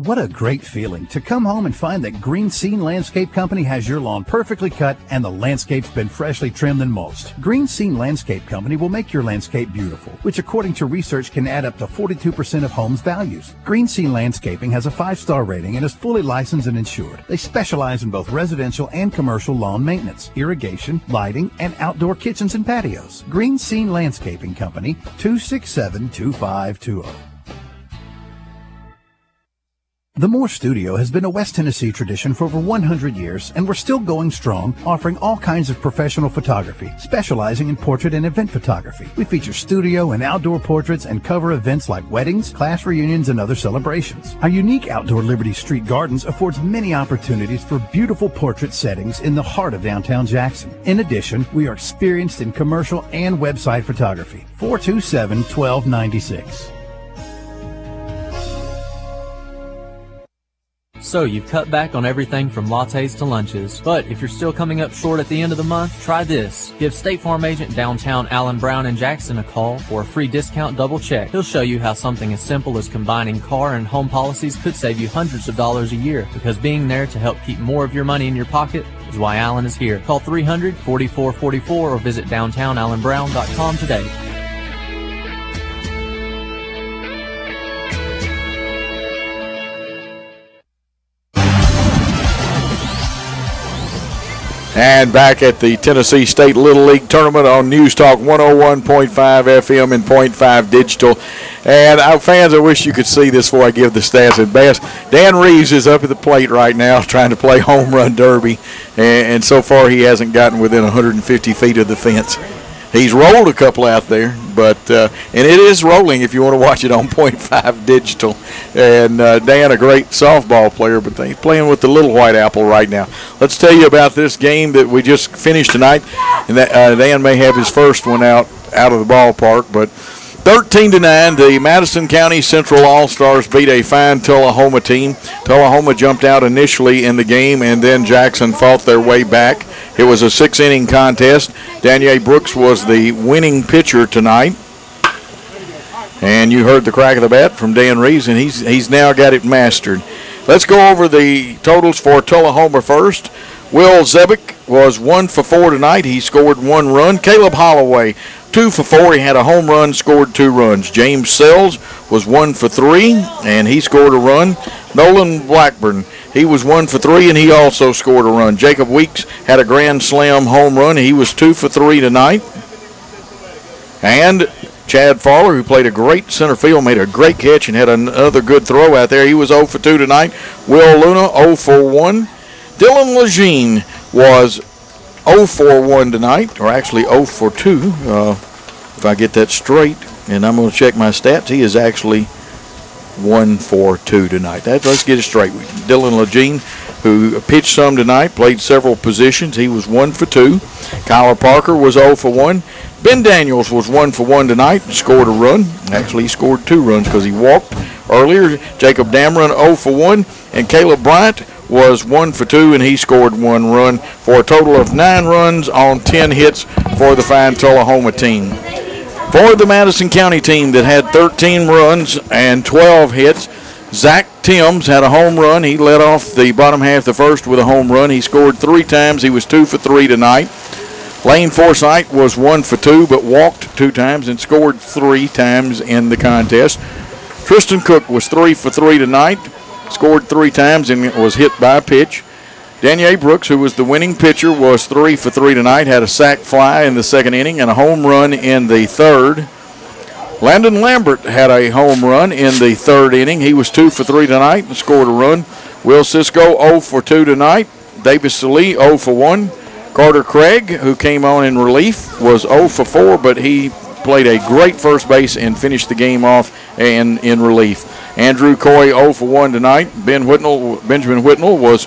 What a great feeling to come home and find that Green Scene Landscape Company has your lawn perfectly cut and the landscape's been freshly trimmed and mulched. Green Scene Landscape Company will make your landscape beautiful, which according to research can add up to 42% of homes' values. Green Scene Landscaping has a 5-star rating and is fully licensed and insured. They specialize in both residential and commercial lawn maintenance, irrigation, lighting, and outdoor kitchens and patios. Green Scene Landscaping Company, 267-2520. The Moore Studio has been a West Tennessee tradition for over 100 years, and we're still going strong, offering all kinds of professional photography, specializing in portrait and event photography. We feature studio and outdoor portraits and cover events like weddings, class reunions, and other celebrations. Our unique outdoor Liberty Street Gardens affords many opportunities for beautiful portrait settings in the heart of downtown Jackson. In addition, we are experienced in commercial and website photography. 427-1296. So you've cut back on everything from lattes to lunches. But if you're still coming up short at the end of the month, try this. Give State Farm agent downtown Allen Brown in Jackson a call for a free discount double check. He'll show you how something as simple as combining car and home policies could save you hundreds of dollars a year. Because being there to help keep more of your money in your pocket is why Allen is here. Call 300-4444 or visit downtownallenbrown.com today. And back at the Tennessee State Little League Tournament on News Talk 101.5 FM and .5 digital. And our fans, I wish you could see this before I give the stats at best. Dan Reeves is up at the plate right now trying to play home run derby. And so far he hasn't gotten within 150 feet of the fence. He's rolled a couple out there, but and it is rolling if you want to watch it on .5 digital. And Dan, a great softball player, but he's playing with the Little White Apple right now. Let's tell you about this game that we just finished tonight. And that, Dan may have his first one out of the ballpark, but 13-9, the Madison County Central All-Stars beat a fine Tullahoma team. Tullahoma jumped out initially in the game, and then Jackson fought their way back. It was a 6-inning contest. Danielle Brooks was the winning pitcher tonight. And you heard the crack of the bat from Dan Reeves, and he's now got it mastered. Let's go over the totals for Tullahoma first. Will Zebick was 1 for 4 tonight. He scored 1 run. Caleb Holloway, 2 for 4. He had a home run, scored 2 runs. James Sells was 1 for 3, and he scored a run. Nolan Blackburn, he was 1 for 3, and he also scored a run. Jacob Weeks had a grand slam home run. He was 2 for 3 tonight. And Chad Fowler, who played a great center field, made a great catch and had another good throw out there. He was 0 for 2 tonight. Will Luna, 0 for 1. Dylan Lejeune was 0 for 1 tonight, or actually 0 for 2, if I get that straight. And I'm going to check my stats. He is actually 1 for 2 tonight. Let's get it straight. Dylan Lejeune, who pitched some tonight, played several positions. He was 1 for 2. Kyler Parker was 0 for 1. Ben Daniels was 1 for 1 tonight and scored a run. Actually, he scored 2 runs because he walked earlier. Jacob Dameron 0 for 1. And Caleb Bryant was 1 for 2, and he scored 1 run for a total of 9 runs on 10 hits for the fine Tullahoma team. For the Madison County team that had 13 runs and 12 hits, Zach Timms had a home run. He led off the bottom half of the first with a home run. He scored 3 times. He was 2 for 3 tonight. Lane Forsythe was 1 for 2, but walked 2 times and scored 3 times in the contest. Tristan Cook was 3 for 3 tonight, scored 3 times and was hit by a pitch. Danielle Brooks, who was the winning pitcher, was 3 for 3 tonight, had a sac fly in the second inning and a home run in the third. Landon Lambert had a home run in the third inning. He was 2 for 3 tonight and scored a run. Will Cisco 0 for 2 tonight. Davis Salee 0 for 1. Carter Craig, who came on in relief, was 0 for 4, but he played a great first base and finished the game off and in relief. Andrew Coy 0 for 1 tonight. Benjamin Whitnell was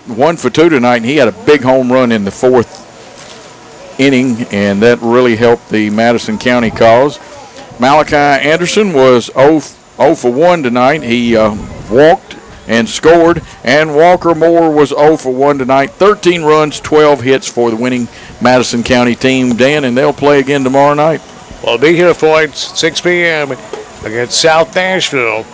1 for 2 tonight, and he had a big home run in the fourth inning, and that really helped the Madison County cause. Malachi Anderson was 0 for 1 tonight. He walked and scored, and Walker Moore was 0 for 1 tonight. 13 runs, 12 hits for the winning Madison County team, Dan, and they'll play again tomorrow night. We'll be here for it, 6 p.m. against South Nashville.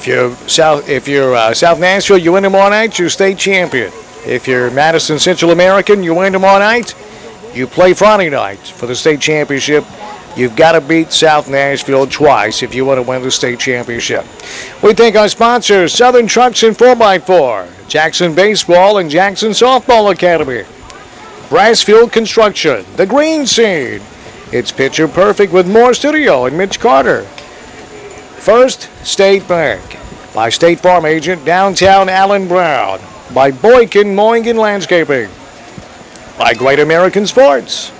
If you're South Nashville, you win tomorrow night, you're state champion. If you're Madison Central American, you win tomorrow night, you play Friday night for the state championship. You've got to beat South Nashville twice if you want to win the state championship. We thank our sponsors, Southern Trucks and 4x4, Jackson Baseball and Jackson Softball Academy, Brassfield Construction, The Green Seed, It's Picture Perfect with Moore Studio and Mitch Carter, First State Bank, by State Farm Agent, Downtown Allen Brown, by Boykin Mowing and Landscaping, by Great American Sports,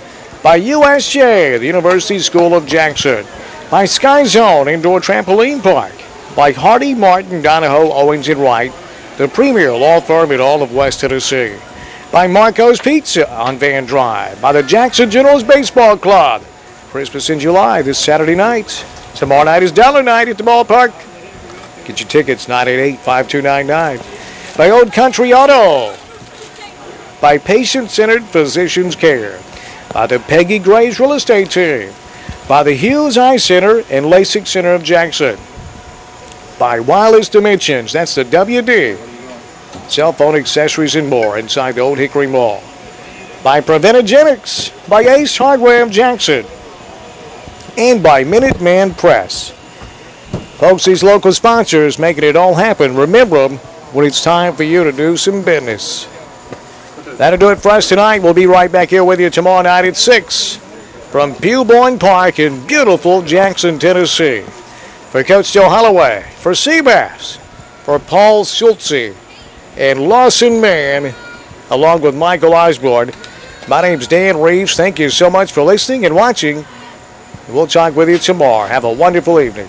by USJ, the University School of Jackson, by Sky Zone Indoor Trampoline Park, by Hardy Martin, Donahoe, Owens & Wright, the premier law firm in all of West Tennessee, by Marco's Pizza on Van Drive, by the Jackson Generals Baseball Club. Christmas in July this Saturday night. Tomorrow night is Dollar Night at the ballpark. Get your tickets, 988-5299. By Old Country Auto, by Patient-Centered Physicians Care, by the Peggy Graves Real Estate Team, by the Hughes Eye Center and LASIK Center of Jackson, by Wireless Dimensions, that's the WD, cell phone accessories and more inside the Old Hickory Mall, by Preventagenics, by Ace Hardware of Jackson, and by Minuteman Press. Folks, these local sponsors making it all happen. Remember them when it's time for you to do some business. That'll do it for us tonight. We'll be right back here with you tomorrow night at 6 from Pewborn Park in beautiful Jackson, Tennessee. For Coach Joe Holloway, for Seabass, for Paul Schultze, and Lawson Mann, along with Michael Osborne, my name's Dan Reeves. Thank you so much for listening and watching. We'll talk with you tomorrow. Have a wonderful evening.